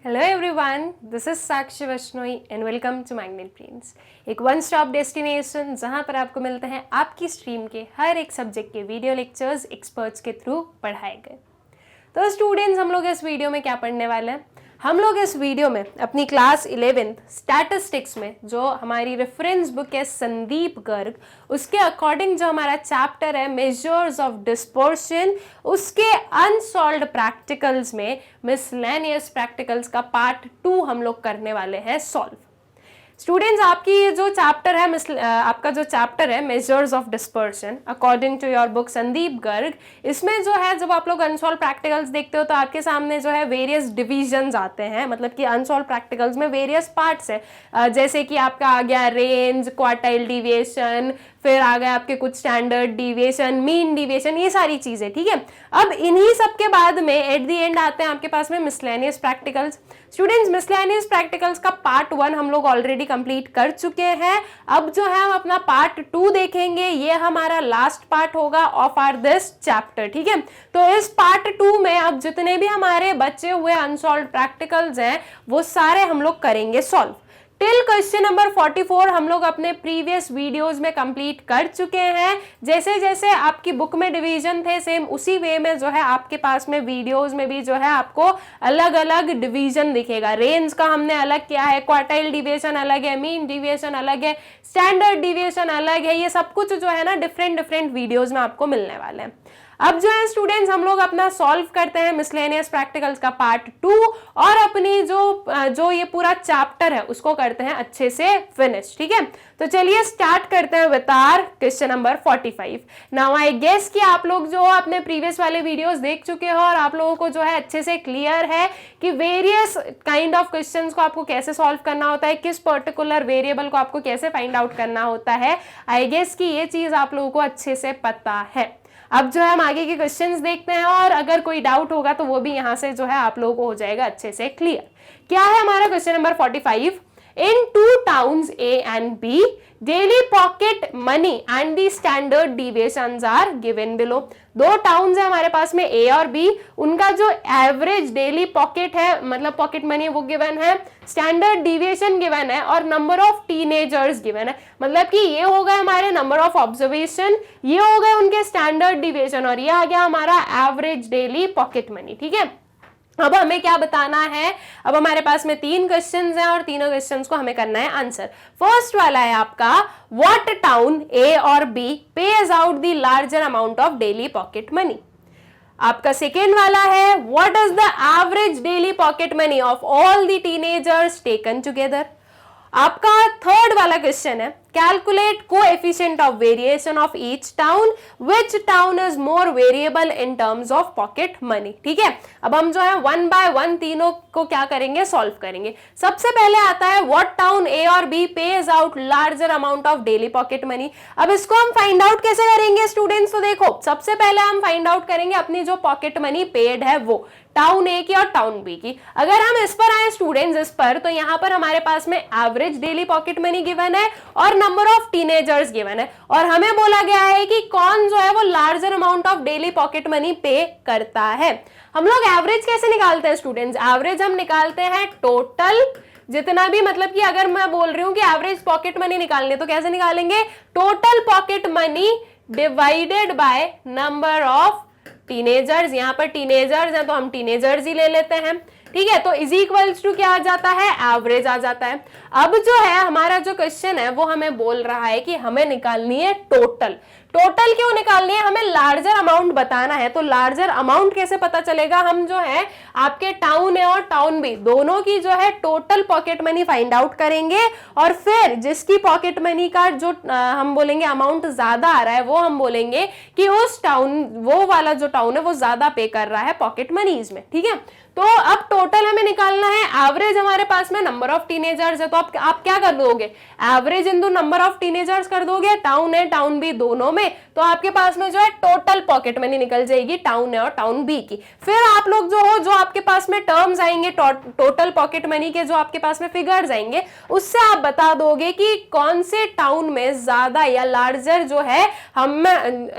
Hello everyone, this is Sakshi Vaishnoi and welcome to magnet brains, एक one stop destination जहां पर आपको मिलते हैं आपकी स्ट्रीम के हर एक सब्जेक्ट के वीडियो लेक्चर्स एक्सपर्ट्स के थ्रू पढ़ाए गए। तो स्टूडेंट्स, हम लोग इस वीडियो में क्या पढ़ने वाले हैं? हम लोग इस वीडियो में अपनी क्लास 11th स्टैटिस्टिक्स में जो हमारी रेफरेंस बुक है संदीप गर्ग, उसके अकॉर्डिंग जो हमारा चैप्टर है मेजर्स ऑफ डिस्पर्शन, उसके अनसॉल्व्ड प्रैक्टिकल्स में मिसलेनियस प्रैक्टिकल्स का पार्ट 2 हम लोग करने वाले हैं सॉल्व। स्टूडेंट्स, आपकी ये जो चैप्टर है आपका जो चैप्टर है measures of dispersion according to your book Sandeep Garg, इसमें जो है जब आप लोग अनसॉल्व प्रैक्टिकल्स देखते हो तो आपके सामने जो है वेरियस डिविजन्स आते हैं, मतलब कि अनसॉल्व प्रैक्टिकल्स में वेरियस पार्ट्स है, जैसे कि आपका आ गया रेंज, क्वार्टाइल डिविएशन, फिर आ गए आपके कुछ स्टैंडर्ड डिविएशन, मीन डिविएशन, ये सारी चीजें। ठीक है, अब इन्हीं सब के बाद में एट द एंड आते हैं आपके पास में miscellaneous practicals. Students, miscellaneous practicals का पार्ट 1 हम लोग ऑलरेडी कंप्लीट कर चुके हैं। अब जो है हम अपना पार्ट 2 देखेंगे, ये हमारा लास्ट पार्ट होगा ऑफ आर दिस चैप्टर। ठीक है, तो इस पार्ट 2 में अब जितने भी हमारे बचे हुए अनसॉल्व प्रैक्टिकल्स हैं वो सारे हम लोग करेंगे सॉल्व। टिल क्वेश्चन नंबर 44 हम लोग अपने प्रीवियस वीडियोस में कंप्लीट कर चुके हैं। जैसे जैसे आपकी बुक में डिवीजन थे, सेम उसी वे में जो है आपके पास में वीडियोस में भी जो है आपको अलग अलग डिवीजन दिखेगा। रेंज का हमने अलग किया है, क्वार्टाइल डिविएशन अलग है, मीन डिविएशन अलग है, स्टैंडर्ड डिविएशन अलग है। ये सब कुछ जो है ना डिफरेंट वीडियोज में आपको मिलने वाले हैं। अब जो है स्टूडेंट्स, हम लोग अपना सॉल्व करते हैं मिसलेनियस प्रैक्टिकल्स का पार्ट 2 और अपनी जो ये पूरा चैप्टर है उसको करते हैं अच्छे से फिनिश। ठीक है, तो चलिए स्टार्ट करते हैं with our question number 45। Now I guess कि आप लोग जो अपने प्रीवियस वाले वीडियोस देख चुके हो और आप लोगों को जो है अच्छे से क्लियर है कि वेरियस काइंड ऑफ क्वेश्चंस को आपको कैसे सॉल्व करना होता है, किस पर्टिकुलर वेरिएबल को आपको कैसे फाइंड आउट करना होता है। आई गेस कि ये चीज आप लोगों को अच्छे से पता है। अब जो है हम आगे के क्वेश्चंस देखते हैं और अगर कोई डाउट होगा तो वो भी यहां से जो है आप लोगों को हो जाएगा अच्छे से क्लियर। क्या है हमारा question number 45? In two towns A and B, daily pocket money and the standard deviations are given below. दो टाउन्स है हमारे पास में A और B, उनका जो एवरेज डेली पॉकेट है मतलब पॉकेट मनी वो गिवन है, स्टैंडर्ड डिविएशन गिवन है और नंबर ऑफ टीनेजर्स गिवन है। मतलब कि ये हो गए हमारे नंबर ऑफ ऑब्जर्वेशन, ये हो गए उनके स्टैंडर्ड डिविएशन और ये आ गया हमारा एवरेज डेली पॉकेट मनी। ठीक है, अब हमें क्या बताना है? अब हमारे पास में 3 क्वेश्चंस हैं और तीनों क्वेश्चंस को हमें करना है आंसर। फर्स्ट वाला है आपका, व्हाट टाउन ए और B pays out the larger amount of daily pocket money. आपका सेकेंड वाला है, what is the average daily pocket money of all the teenagers taken together. आपका थर्ड वाला क्वेश्चन है, calculate coefficient of variation of each town, which town is more variable in terms of pocket money. ठीक है, अब हम जो है 1 bye 1 तीनों को क्या करेंगे, सॉल्व करेंगे। सबसे पहले आता है व्हाट टाउन ए और B pays out larger amount of daily pocket money. अब इसको हम फाइंड आउट कैसे करेंगे स्टूडेंट्स? तो देखो, सबसे पहले हम फाइंड आउट करेंगे अपनी जो पॉकेट मनी पेड है वो टाउन ए की और टाउन बी की। अगर हम इस पर आए स्टूडेंट्स, इस पर, तो यहां पर हमारे पास में average daily pocket money given है और नंबर ऑफ टीनेजर्स गिवन है और हमें बोला गया है कि कौन जो है वो larger amount of daily pocket money पे करता है। हम लोग एवरेज कैसे निकालते हैं स्टूडेंट्स? एवरेज हम निकालते हैं टोटल जितना भी, मतलब कि अगर मैं बोल रही हूं कि एवरेज पॉकेट मनी निकालनी है तो कैसे निकालेंगे? Total pocket money divided by number of teenagers. यहां पर टीनेजर्स हैं तो हम टीनेजर्स ही ले लेते हैं। ठीक है, तो इज इक्वल्स टू क्या आ जाता है? एवरेज आ जाता है। अब जो है हमारा जो क्वेश्चन है वो हमें बोल रहा है कि हमें निकालनी है टोटल। टोटल क्यों निकालनी है? हमें लार्जर अमाउंट बताना है। तो लार्जर अमाउंट कैसे पता चलेगा? हम जो है आपके टाउन ए और टाउन बी दोनों की जो है total pocket money find out करेंगे और फिर जिसकी पॉकेट मनी का जो हम बोलेंगे अमाउंट ज्यादा आ रहा है वो हम बोलेंगे कि उस टाउन, वो वाला जो टाउन है वो ज्यादा पे कर रहा है पॉकेट मनीज में। ठीक है, तो अब टोटल हमें निकालना है। एवरेज हमारे पास में नंबर ऑफ टीनेजर्स है तो आप क्या कर दोगे? Average into number of teenagers कर दोगे, टाउन ए टाउन बी दोनों में, तो आपके पास में जो है टोटल पॉकेट मनी निकल जाएगी टाउन ए और टाउन बी की। फिर आप लोग जो आपके पास में टर्म्स आएंगे टोटल पॉकेट मनी के, जो आपके पास में फिगर्स आएंगे, उससे आप बता दोगे कि कौन से टाउन में ज्यादा या लार्जर जो है हम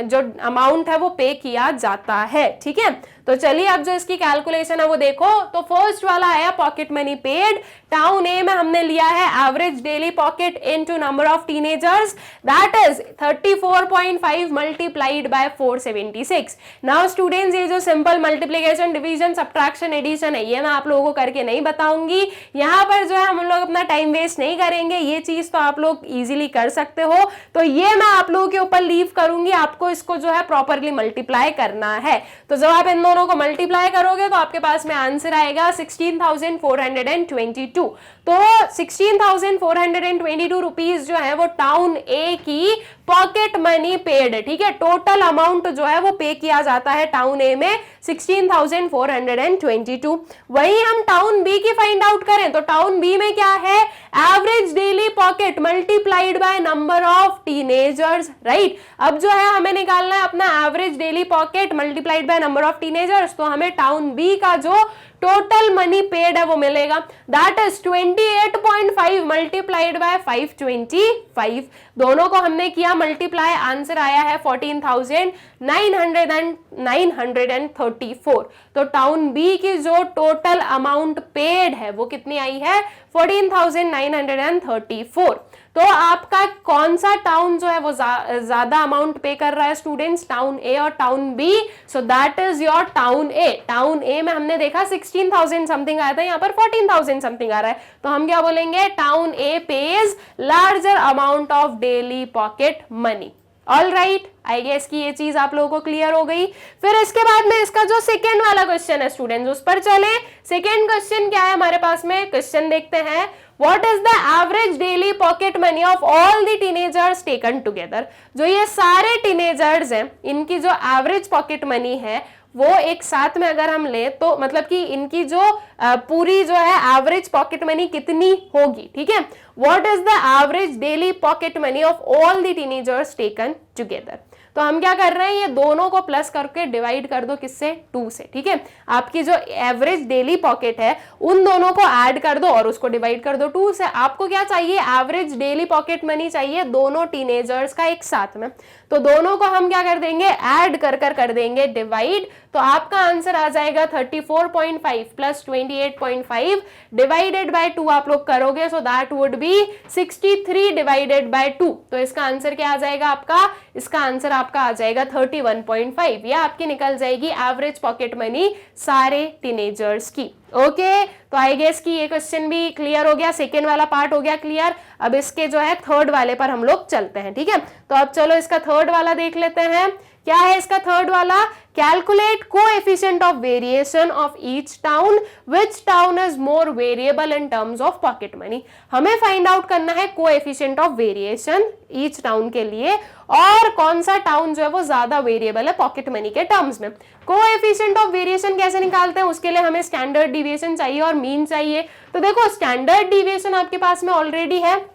जो अमाउंट है वो पे किया जाता है। ठीक है, तो चलिए अब जो इसकी कैलकुलेशन है वो देखो। तो फर्स्ट वाला आया pocket money paid, town A में हमने लिया है average daily pocket into number of teenagers, that is 34.5 multiplied by 476। Now students ये जो simple multiplication, division, subtraction, addition है ये मैं आप लोगों को करके नहीं बताऊंगी। यहाँ पर जो है हम लोग अपना टाइम वेस्ट नहीं करेंगे, ये चीज तो आप लोग इजीली कर सकते हो। तो ये मैं आप लोगों के ऊपर लीव करूंगी, आपको इसको जो है प्रॉपरली मल्टीप्लाई करना है। तो जब आप इन दोनों को मल्टीप्लाई करोगे तो आपके पास में आंसर आएगा 16,422। तो 16,422 रुपीज जो है वो टाउन ए की पॉकेट मनी पेड है, ठीक है। टोटल अमाउंट जो है वो पे किया जाता है टाउन ए में 16,422। वही हम टाउन बी की फाइंड आउट करें तो टाउन बी में क्या है, average daily pocket multiplied by number of teenagers, right. अब जो है हमें निकालना है अपना average daily pocket multiplied by number of teenagers. तो हमें टाउन बी का जो टोटल मनी पेड है वो मिलेगा, दैट इज 28.5 मल्टीप्लाइड बाय 525। दोनों को हमने किया मल्टीप्लाई, आंसर आया है 14,934। तो टाउन बी की जो टोटल अमाउंट पेड है वो कितनी आई है, 14,934। तो आपका कौन सा टाउन जो है वो ज्यादा अमाउंट पे कर रहा है स्टूडेंट्स, टाउन ए और town B? So that is your town A. Town A में हमने देखा 16,000 समथिंग आया था, यहाँ पर 14,000 समथिंग आ रहा है। तो हम क्या बोलेंगे, town A pays larger amount of daily pocket money. All right, I guess कि ये चीज आप लोगों को क्लियर हो गई। फिर इसके बाद में इसका जो सेकेंड वाला क्वेश्चन है स्टूडेंट्स, उस पर चले। सेकेंड क्वेश्चन क्या है हमारे पास में, क्वेश्चन देखते हैं। What is the average daily pocket money of all the teenagers taken together? जो ये सारे टीनेजर्स हैं इनकी जो एवरेज पॉकेट मनी है वो एक साथ में अगर हम ले तो मतलब कि इनकी जो पूरी जो है एवरेज पॉकेट मनी कितनी होगी, ठीक है। What is the average daily pocket money of all the teenagers taken together? तो हम क्या कर रहे हैं, ये दोनों को प्लस करके डिवाइड कर दो किससे, 2 से, ठीक है। आपकी जो एवरेज डेली पॉकेट है उन दोनों को ऐड कर दो और उसको डिवाइड कर दो 2 से। आपको क्या चाहिए, एवरेज डेली पॉकेट मनी चाहिए दोनों टीनेजर्स का एक साथ में। तो दोनों को हम क्या कर देंगे, ऐड कर देंगे डिवाइड। तो आपका आंसर आ जाएगा 34.5 प्लस 28.5 डिवाइडेड बाय 2 आप लोग करोगे, so that would B 63 divided by 2। तो इसका आंसर क्या आ जाएगा आपका, इसका आंसर आपका आ जाएगा 31.5। ये आपकी निकल जाएगी एवरेज पॉकेट मनी सारे टीनेजर्स की। ओके, तो आई गेस कि ये क्वेश्चन भी क्लियर हो गया, सेकेंड वाला पार्ट हो गया क्लियर। अब इसके जो है थर्ड वाले पर हम लोग चलते हैं, ठीक है। तो अब चलो इसका थर्ड वाला देख लेते हैं। क्या है इसका थर्ड वाला, calculate coefficient of variation of each town, which town is more variable in terms of pocket money. हमें फाइंड आउट करना है coefficient of variation each town के लिए, और कौन सा टाउन जो है वो ज्यादा वेरिएबल है पॉकेट मनी के टर्म्स में। कोएफिशिएंट ऑफ वेरिएशन कैसे निकालते हैं, उसके लिए हमें स्टैंडर्ड डिविएशन चाहिए और मीन चाहिए। तो देखो स्टैंडर्ड डिविएशन आपके पास में ऑलरेडी है।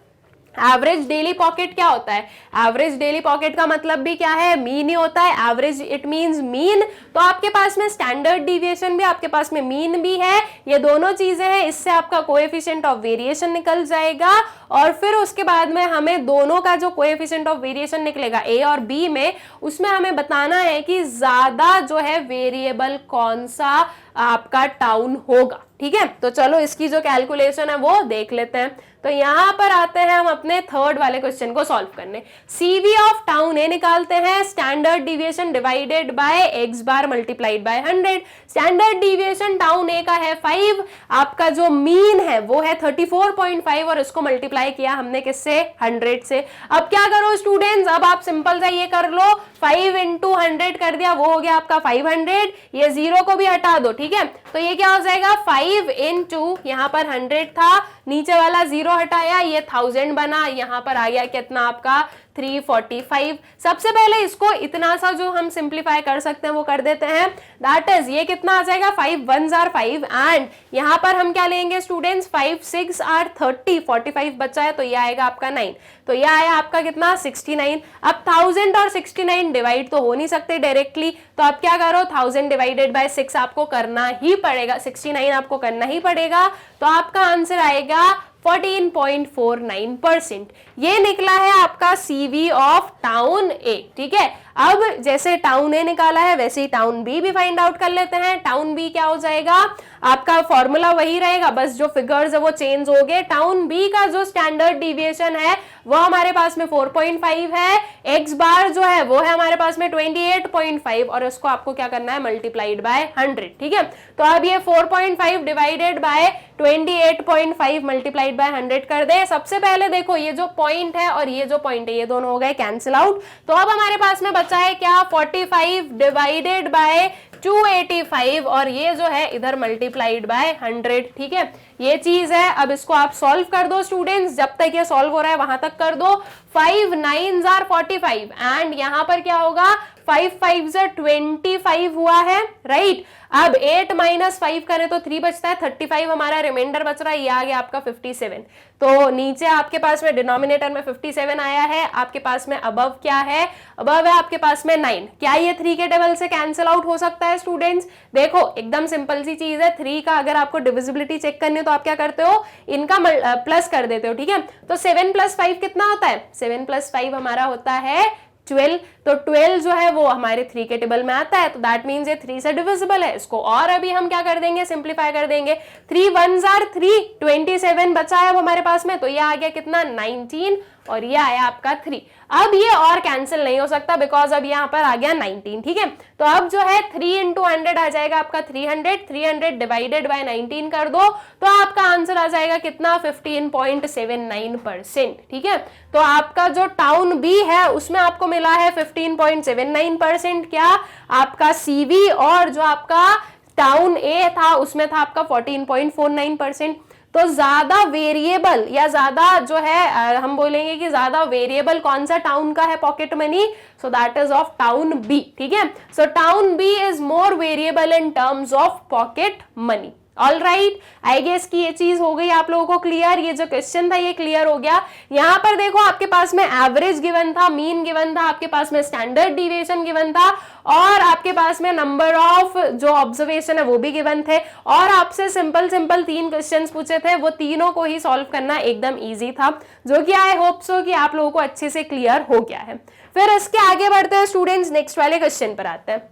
एवरेज डेली पॉकेट क्या होता है, एवरेज डेली पॉकेट का मतलब भी क्या है, मीन ही होता है। Average it means mean. तो आपके पास में स्टैंडर्ड डिविएशन भी, आपके पास में मीन भी है, ये दोनों चीजें हैं। इससे आपका कोएफिशिएंट ऑफ वेरिएशन निकल जाएगा, और फिर उसके बाद में हमें दोनों का जो कोएफिशिएंट ऑफ वेरिएशन निकलेगा ए और बी में, उसमें हमें बताना है कि ज्यादा जो है वेरिएबल कौन सा आपका टाउन होगा, ठीक है। तो चलो इसकी जो कैलकुलेशन है वो देख लेते हैं। तो यहां पर आते हैं हम अपने थर्ड वाले क्वेश्चन को सॉल्व करने। सीवी ऑफ टाउन ए निकालते हैं, standard deviation divided by x bar multiplied by 100। Standard deviation town A का है 5, आपका जो मीन है वो है 34.5, और इसको मल्टीप्लाई किया हमने किससे, 100 से। अब क्या करो स्टूडेंट्स, अब आप सिंपल सा ये कर लो, 5 इंटू 100 कर दिया, वो हो गया आपका 500। ये 0 को भी हटा दो, ठीक है। तो ये क्या हो जाएगा, 5 इंटू यहाँ पर 100 था, नीचे वाला 0 हटाया, ये 1000 बना, यहाँ पर आ गया कितना आपका 345। सबसे पहले इसको इतना सा जो हम सिंप्लीफाई कर सकते हैं वो कर देते हैं, दैट इज ये कितना आ जाएगा, 5 1s are 5, एंड यहाँ पर हम क्या लेंगे स्टूडेंट्स, 5 6 are 30, 45 बचा है, तो ये आएगा आपका 9। तो ये आया आपका कितना, 69। अब 1000 और 69 डिवाइड तो हो नहीं सकते डायरेक्टली, तो आप क्या करो, 1000 डिवाइडेड बाय 6 आपको करना ही पड़ेगा, 69 आपको करना ही पड़ेगा। तो आपका आंसर आएगा 14.49%। ये निकला है आपका सीवी ऑफ टाउन ए, ठीक है। अब जैसे टाउन ए निकाला है वैसे ही टाउन बी भी फाइंड आउट कर लेते हैं। टाउन बी क्या हो जाएगा, आपका फॉर्मूला वही रहेगा, बस जो फिगर्स है वो चेंज हो गए। टाउन बी का जो स्टैंडर्ड डिविएशन है वो हमारे पास में 4.5 है, एक्स बार जो है वो है हमारे पास में 28.5 और उसको आपको क्या करना है, मल्टीप्लाइड बाय 100। ठीक है, तो अब ये 4.5 डिवाइडेड बाय 28.5 मल्टीप्लाइड बाय 100 कर दे। सबसे पहले देखो ये जो पॉइंट है और ये जो पॉइंट है ये दोनों हो गए कैंसिल आउट, तो अब हमारे पास में बचा है क्या, 45 डिवाइडेड बाय 285 और ये जो है इधर मल्टीप्लाइड बाय 100। ठीक है, ये चीज है। अब इसको आप सॉल्व कर दो स्टूडेंट्स, जब तक ये सॉल्व हो रहा है वहां तक कर दो। 5 9s are 45 एंड यहां पर क्या होगा, 5 5s are 25 हुआ है, राइट। अब 8 - 5 करें तो 3 बचता है, 35 हमारा रिमाइंडर बच रहा है, ये आ गया आपका 57। तो नीचे आपके पास में डिनोमिनेटर में 57 आया है, आपके पास में अबव क्या है, अबव है आपके पास में 9। क्या ये 3 के टेबल से कैंसिल आउट हो सकता है स्टूडेंट्स? देखो एकदम सिंपल सी चीज है, 3 का अगर आपको डिविजिबिलिटी चेक करनी है तो आप क्या करते हो, इनका प्लस कर देते हो। ठीक है, तो 7 + 5 कितना होता है, 7 + 5 हमारा होता है 12। तो 12 जो है वो हमारे 3 के टेबल में आता है, तो दैट मींस ये 3 से डिविजिबल है। इसको और अभी हम क्या कर देंगे, सिंप्लीफाई कर देंगे। 3 1s are 3, 27 बचा है अब हमारे पास में, तो ये आ गया कितना, 19 और ये आया आपका 3। अब ये और कैंसिल नहीं हो सकता बिकॉज अब यहाँ पर आ गया 19। ठीक है, तो अब जो है 3 × 100 आ जाएगा आपका 300, 300 डिवाइडेड बाय 19 कर दो तो आपका आंसर आ जाएगा कितना, 15.79%। ठीक है, तो आपका जो टाउन बी है उसमें आपको मिला है 15.79%, क्या आपका सीवी, और जो आपका टाउन ए था उसमें था आपका 14.49%। तो ज्यादा वेरिएबल या ज्यादा जो है हम बोलेंगे कि ज्यादा वेरिएबल कौन सा टाउन का है pocket money, so that is of town B. ठीक है, so town B is more variable in terms of pocket money. All right, I guess कि ये चीज हो गई आप लोगों को क्लियर, ये जो क्वेश्चन था ये क्लियर हो गया। यहाँ पर देखो आपके पास में एवरेज गिवन था, मीन गिवन था, आपके पास में स्टैंडर्ड डिविएशन गिवन था और आपके पास में नंबर ऑफ जो ऑब्जर्वेशन है वो भी गिवन थे और आपसे सिंपल 3 क्वेश्चंस पूछे थे, वो तीनों को ही सॉल्व करना एकदम इजी था, जो कि आई होप सो कि आप लोगों को अच्छे से क्लियर हो गया है। फिर इसके आगे बढ़ते हैं स्टूडेंट्स, नेक्स्ट वाले क्वेश्चन पर आते हैं।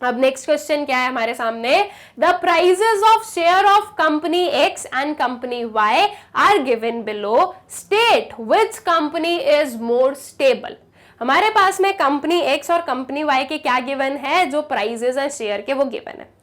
अब नेक्स्ट क्वेश्चन क्या है हमारे सामने, the prices of share of company X and company Y are given below, state which company is more stable. हमारे पास में कंपनी एक्स और कंपनी वाई के क्या गिवन है, जो प्राइजेस है शेयर के वो गिवन है।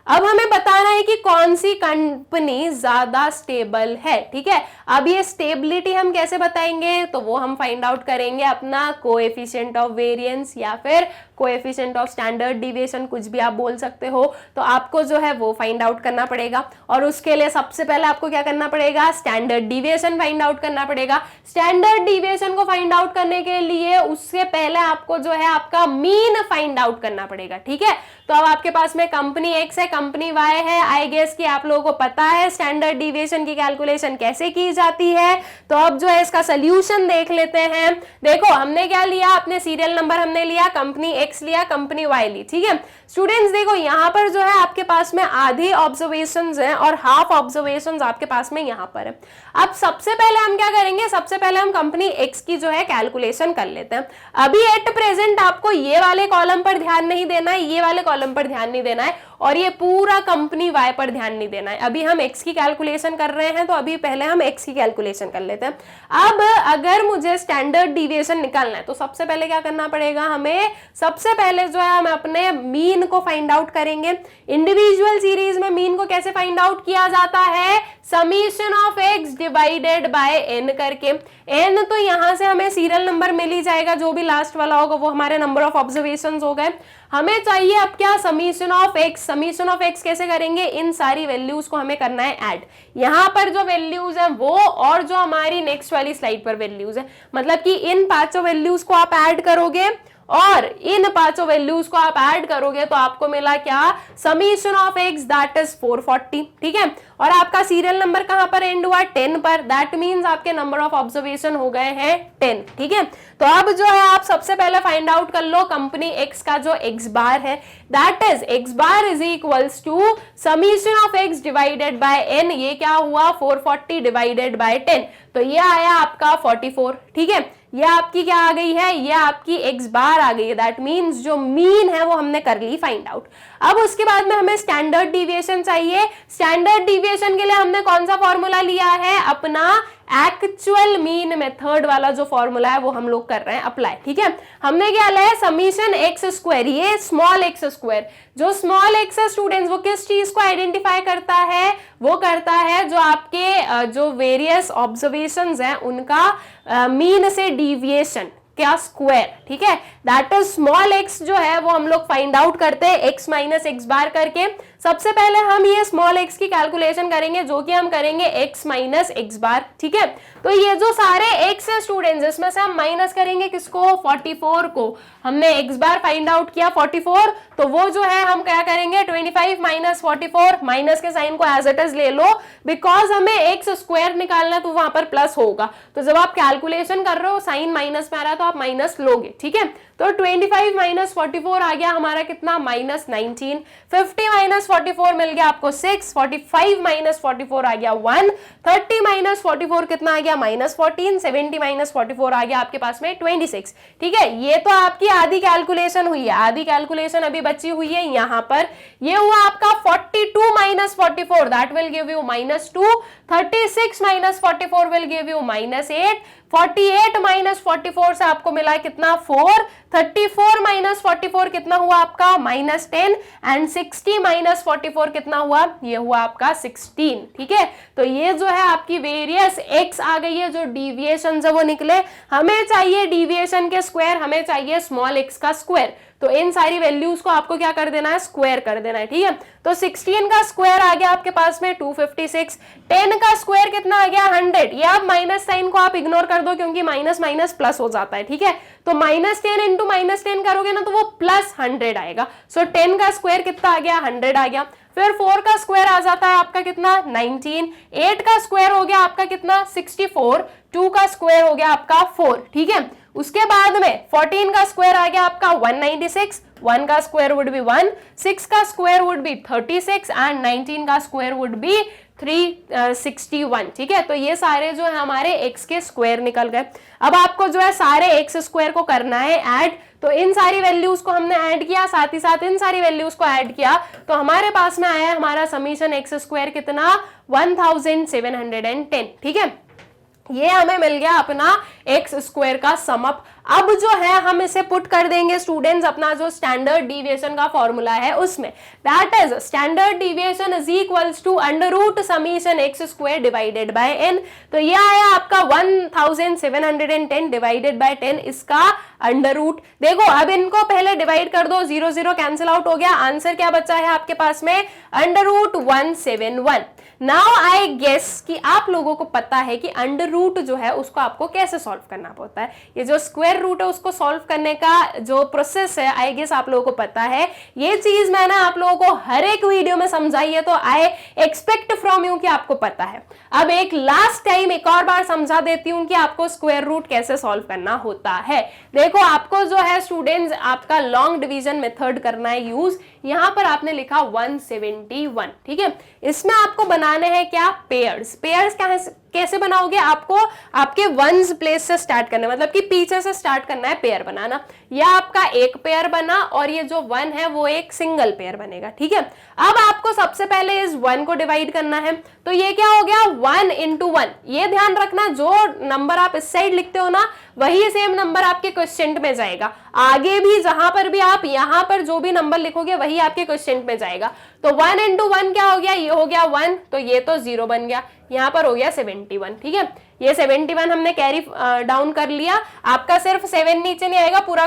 अब हमें बताना है कि कौन सी कंपनी ज्यादा स्टेबल है। ठीक है, अब ये स्टेबिलिटी हम कैसे बताएंगे, तो वो हम फाइंड आउट करेंगे अपना कोएफिशिएंट ऑफ वेरिएंस या फिर कोएफिशिएंट ऑफ स्टैंडर्ड डिविएशन, कुछ भी आप बोल सकते हो। तो आपको जो है वो फाइंड आउट करना पड़ेगा और उसके लिए सबसे पहले आपको क्या करना पड़ेगा, स्टैंडर्ड डिविएशन फाइंड आउट करना पड़ेगा। स्टैंडर्ड डिविएशन को फाइंड आउट करने के लिए उससे पहले आपको जो है आपका मीन फाइंड आउट करना पड़ेगा। ठीक है, तो अब आपके पास में कंपनी एक्स है, कंपनी वाई है, आई गेस कि आप लोगों को पता है स्टैंडर्ड डिविएशन की कैलकुलेशन कैसे की जाती है। तो अब जो है इसका सोल्यूशन देख लेते हैं। देखो हमने क्या लिया, अपने सीरियल नंबर हमने लिया, कंपनी एक्स लिया, कंपनी वाई ली। ठीक है स्टूडेंट्स, देखो यहाँ पर जो है आपके पास में आधी ऑब्जर्वेशंस हैं और हाफ ऑब्जर्वेशंस आपके पास में यहाँ पर है। अब सबसे पहले हम क्या करेंगे, सबसे पहले हम कंपनी एक्स की जो है कैलकुलेशन कर लेते हैं। अभी एट प्रेजेंट आपको ये वाले कॉलम पर ध्यान नहीं देना है, ये वाले कॉलम पर ध्यान नहीं देना है और ये पूरा कंपनी वाई पर ध्यान नहीं देना है। अभी हम एक्स की कैलकुलेशन कर रहे हैं तो अभी पहले हम एक्स की कैलकुलेशन कर लेते हैं। अब अगर मुझे स्टैंडर्ड डिविएशन निकालना है तो सबसे पहले क्या करना पड़ेगा हमें, सबसे पहले जो है हम अपने मीन को फाइंड आउट करेंगे। इंडिविजुअल सीरीज में मीन को कैसे फाइंड आउट किया जाता है, summation of x divided by n करके। एन तो यहां से हमें सीरियल नंबर मिल ही जाएगा, जो भी लास्ट वाला होगा वो हमारे नंबर ऑफ ऑब्जर्वेशंस हो गए। हमें चाहिए अब क्या, summation of x. Summation of x कैसे करेंगे, इन सारी वैल्यूज को हमें करना है ऐड। यहाँ पर जो वैल्यूज है वो और जो हमारी नेक्स्ट वाली स्लाइड पर वैल्यूज है, मतलब कि इन पांचों वैल्यूज को आप ऐड करोगे और इन पांचों वैल्यूज को आप ऐड करोगे तो आपको मिला क्या, summation of x that is 440। ठीक है, और आपका सीरियल नंबर कहां पर एंड हुआ, 10 पर। दैट मींस आपके नंबर ऑफ ऑब्जर्वेशन हो गए हैं 10। ठीक है, तो अब जो है आप सबसे पहले फाइंड आउट कर लो कंपनी एक्स का जो एक्स बार है, that is x bar is equals to summation of x divided by n. ये क्या हुआ, 440 डिवाइडेड बाय 10, तो ये आया आपका 44। ठीक है, ये आपकी क्या आ गई है, ये आपकी x बार आ गई है। दैट मीन्स जो मीन है वो हमने कर ली फाइंड आउट। अब उसके बाद में हमें स्टैंडर्ड डिविएशन चाहिए। स्टैंडर्ड डिविएशन के लिए हमने कौन सा फॉर्मूला लिया है, अपना एक्चुअल मीन मेथड वाला जो फॉर्मूला है वो हम लोग कर रहे हैं अप्लाई। ठीक है, हमने क्या लिया है, समीशन एक्स स्क्वायर, ये स्मॉल एक्स स्क्वायर, जो स्मॉल एक्स है स्टूडेंट्स वो किस चीज को आइडेंटिफाई करता है, वो करता है जो आपके जो वेरियस ऑब्जर्वेशंस हैं उनका मीन से डिविएशन क्या स्क्वायर। ठीक है, दैट इज स्मॉल एक्स जो है वो हम लोग फाइंड आउट करते हैं एक्स माइनस एक्स बार करके। सबसे पहले हम ये स्मॉल एक्स की कैलकुलेशन करेंगे जो कि हम करेंगे एक्स माइनस एक्स बार। ठीक है, तो ये जो सारे एक्स है स्टूडेंट्स इसमें से हम माइनस करेंगे किसको, 44 को। हमने एक्स बार फाइंड आउट किया 44, तो वो जो है हम क्या करेंगे 25 माइनस 44, माइनस के साइन को एज इट इज ले लो बिकॉज हमें एक्स स्क्वायर निकालना है तो वहां पर प्लस होगा, तो जब आप कैलकुलेशन कर रहे हो साइन माइनस में आ रहा है तो आप माइनस लोगे। ठीक है, तो 25 माइनस 44 आ गया हमारा कितना, माइनस 19। 50 माइनस 44 मिल गया आपको 6, 45 माइनस 44 आ गया 1, 30 माइनस 44 कितना आ गया, माइनस 14, 70 माइनस 44 आ गया आपके पास में 26। ठीक है, ये तो आपकी आधी कैलकुलेशन हुई है, आधी कैलकुलेशन अभी बची हुई है यहाँ पर। ये हुआ आपका 42 minus 44, that will give you minus 2, 36 minus 44 will give you minus 8, 48 minus 44 से आपको मिला कितना 4, 34 माइनस 44 कितना हुआ आपका माइनस 10, एंड 60 माइनस 44 कितना हुआ, ये हुआ आपका 16। ठीक है, तो ये जो है आपकी वेरियस एक्स आ गई है, जो डिविएशन है वो निकले। हमें चाहिए डिविएशन के स्क्वायर, हमें चाहिए स्मॉल एक्स का स्क्वायर, तो इन सारी वैल्यूज को आपको क्या कर देना है, स्क्वायर कर देना है। ठीक है, तो 16 का स्क्वायर आ गया आपके पास में 256, 10 का स्क्वायर कितना आ गया 100। ये आप माइनस साइन को आप इग्नोर कर दो क्योंकि माइनस माइनस प्लस हो जाता है। ठीक है, तो माइनस 10 इंटू माइनस 10 करोगे ना तो वो प्लस 100 आएगा। सो 10 का स्क्वायर कितना आ गया 100 आ गया। फिर 4 का स्क्वायर आ जाता है आपका कितना 19, 8 का स्क्वायर हो गया आपका कितना 64, 2 का स्क्वायर हो गया आपका 4। ठीक है, उसके बाद में 14 का स्क्वायर आ गया आपका 196, 1 का स्क्वायर वुड बी 1, 6 का स्क्वायर वुड बी 36 एंड 19 का स्क्वायर वुड बी 361। ठीक है, तो ये सारे जो है हमारे x के स्क्वायर निकल गए। अब आपको जो है सारे x स्क्वायर को करना है ऐड, तो इन सारी वैल्यूज को हमने ऐड किया, साथ ही साथ इन सारी वैल्यूज को ऐड किया, तो हमारे पास में आया हमारा समीशन x स्क्वायर कितना 1710। ठीक है, ये हमें मिल गया अपना एक्स स्क्वायर का सम अप। अब जो है हम इसे पुट कर देंगे स्टूडेंट्स अपना जो स्टैंडर्ड डिविएशन का फॉर्मूला है उसमें, that is standard deviation is equals to under root summation x square divided by n. तो ये आया आपका 1710 डिवाइडेड बाय 10, इसका अंडर रूट। देखो अब इनको पहले डिवाइड कर दो, 0 0 कैंसिल आउट हो गया, आंसर क्या बचा है आपके पास में under root 171। Now I guess कि आप लोगों को पता है कि अंडर रूट जो है उसको आपको कैसे सॉल्व करना पड़ता है। ये जो स्क्वायर रूट है उसको सॉल्व करने का जो प्रोसेस है आई गेस आप लोगों को पता है। ये चीज मैंने आप लोगों को हर एक वीडियो में समझाई है, तो आई एक्सपेक्ट फ्रॉम यू कि आपको पता है। अब एक लास्ट टाइम एक और बार समझा देती हूँ कि आपको स्क्वायर रूट कैसे सॉल्व करना होता है। देखो आपको जो है स्टूडेंट्स आपका लॉन्ग डिवीजन मेथड करना है यूज। यहां पर आपने लिखा 171। ठीक है, इसमें आपको बनाने हैं क्या पेयर्स। पेयर्स कैसे बनाओगे, आपको आपके वंस प्लेस से स्टार्ट करना है, मतलब कि पीछे से स्टार्ट करना है पेयर बनाना। यह आपका एक पेयर बना और ये जो 1 है वो एक सिंगल पेयर बनेगा। ठीक है, अब आपको सबसे पहले इस 1 को डिवाइड करना है, तो ये क्या हो गया 1 into 1। ये ध्यान रखना जो नंबर आप इस साइड लिखते हो ना वही सेम नंबर आपके क्वेश्चन में जाएगा। आगे भी जहां पर भी आप यहां पर जो भी नंबर लिखोगे वही आपके क्वेश्चन में जाएगा। तो 1 into 1 क्या हो गया, ये हो गया 1, तो ये तो 0 बन गया, यहां पर हो गया 71। ठीक है, ये 71 हमने कैरी डाउन कर लिया। आपका सिर्फ 7 नीचे नहीं आएगा, पूरा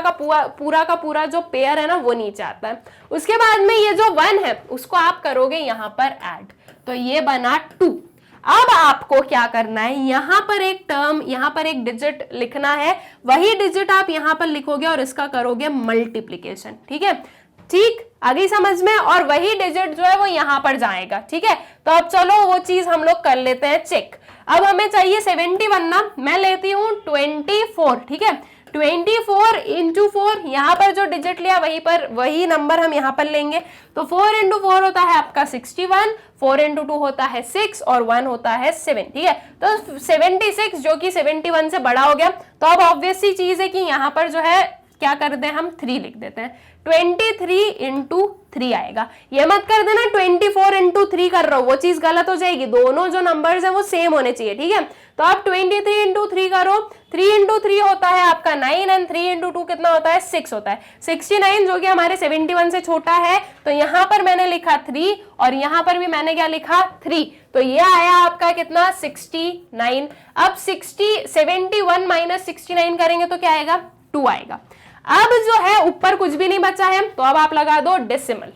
का पूरा जो पेयर है ना वो नीचे आता है। उसके बाद में ये जो 1 है उसको आप करोगे यहां पर ऐड, तो ये बना 2। अब आपको क्या करना है, यहां पर एक टर्म, यहां पर एक डिजिट लिखना है, वही डिजिट आप यहां पर लिखोगे और इसका करोगे मल्टीप्लीकेशन। ठीक है, ठीक आ गई समझ में, और वही डिजिट जो है वो यहां पर जाएगा। ठीक है, तो अब चलो वो चीज हम लोग कर लेते हैं चेक। अब हमें चाहिए 71 ना, मैं लेती हूं 24। ठीक है, 24 इंटू 4, यहाँ पर जो डिजिट लिया वही नंबर हम यहाँ पर लेंगे। तो 4 इंटू 4 होता है आपका 61, 4 इंटू 2 होता है 6 और 1 होता है 7, ठीक है। तो 76 जो कि 71 से बड़ा हो गया। तो अब ऑब्वियस सी चीज है कि यहाँ पर जो है क्या कर दें हम 3 लिख देते हैं। 23 इंटू 3 आएगा। ये मत कर देना 24 इंटू 3 कर रहा हूं, वो चीज गलत हो जाएगी। दोनों जो नंबर्स हैं वो सेम होने चाहिए, ठीक है। तो आप 23 इंटू 3 करो, 3 इंटू 3 होता है आपका 9 एंड 3 इंटू 2 कितना होता है 6 होता है। 69 जो कि हमारे 71 से छोटा है, तो यहाँ पर मैंने लिखा 3 और यहाँ पर भी मैंने क्या लिखा 3। तो ये आया आपका कितना 69। अब 71 माइनस 69 करेंगे तो क्या आएगा 2 आएगा। अब जो है ऊपर कुछ भी नहीं बचा है, तो अब आप लगा दो डेसिमल।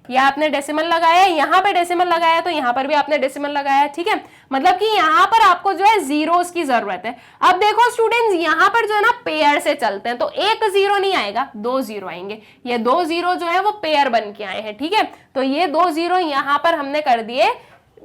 ये आपने डेसिमल लगाया, यहाँ पे डेसिमल लगाया, तो यहाँ पर भी आपने डेसिमल लगाया, ठीक है। मतलब कि यहाँ पर आपको जो है जीरोस की जरूरत है। अब देखो स्टूडेंट्स, यहाँ पर जो है ना पेयर से चलते हैं, तो एक जीरो नहीं आएगा, 2 जीरो आएंगे। ये 2 जीरो जो है वो पेयर बन के आए हैं, ठीक है। तो ये 2 जीरो यहाँ पर हमने कर दिए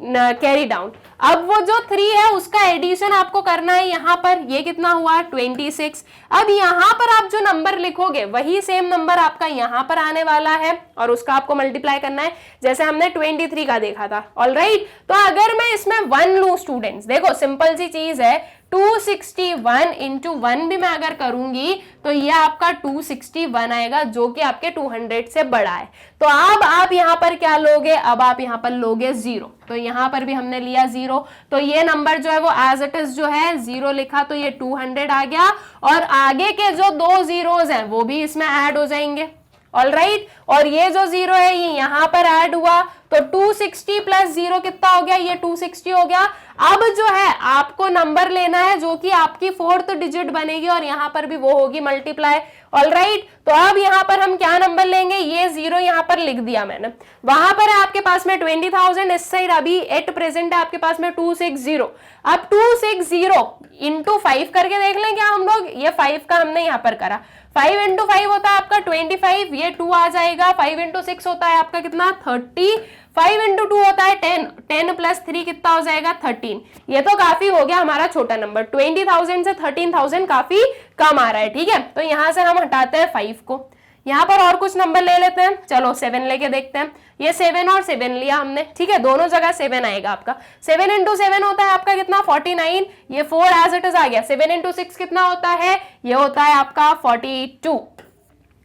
कैरी डाउन। अब वो जो 3 है उसका एडिशन आपको करना है यहाँ पर। ये कितना हुआ 26। अब यहाँ पर आप जो नंबर लिखोगे वही सेम नंबर आपका यहाँ पर आने वाला है और उसका आपको मल्टीप्लाई करना है, जैसे हमने 23 का देखा था। ऑलराइट, तो अगर मैं इसमें 1 लूं स्टूडेंट्स, देखो सिंपल सी चीज है, 261 इंटू 1 भी मैं अगर करूंगी तो ये आपका 261 आएगा, जो कि आपके 200 से बड़ा है। तो अब आप यहाँ पर क्या लोगे, अब आप यहाँ पर लोगे 0। तो यहाँ पर भी हमने लिया 0, तो ये नंबर जो है वो एज इट इज जो है 0 लिखा, तो ये 200 आ गया और आगे के जो 2 जीरोज हैं वो भी इसमें ऐड हो जाएंगे। ऑलराइट, और ये जो 0 है ये यहाँ पर ऐड हुआ, तो 260 प्लस 0 कितना हो गया, ये 260 हो गया। अब जो है आपको नंबर लेना है जो कि आपकी 4th डिजिट बनेगी और यहाँ पर भी वो होगी मल्टीप्लाई। ऑलराइट, तो अब यहाँ पर हम क्या नंबर लेंगे, ये 0 यहाँ पर लिख दिया मैंने। वहां पर है आपके पास में 20,000, इस साइड अभी एट प्रेजेंट है आपके पास में 260। अब 260 इंटू 5 करके देख लें क्या हम लोग, ये 5 का हमने यहाँ पर करा। 5 इंटू 5 होता है आपका 25, ये 2 आ जाएगा। 5 इंटू 6 होता है आपका कितना 30। 5 इंटू 2 होता है 10, 10 प्लस 3 कितना हो जाएगा 13। ये तो काफी हो गया हमारा छोटा नंबर, 20,000 से 13,000 काफी कम आ रहा है, ठीक है। तो यहां से हम हटाते हैं 5 को, यहाँ पर और कुछ नंबर ले लेते हैं। चलो 7 लेके देखते हैं। ये 7 और 7 लिया हमने, ठीक है, दोनों जगह 7 आएगा आपका। 7 इंटू 7 होता है आपका कितना 49, ये 4 एज इट इज आ गया। 7 इंटू 6 कितना होता है, ये होता है आपका 42।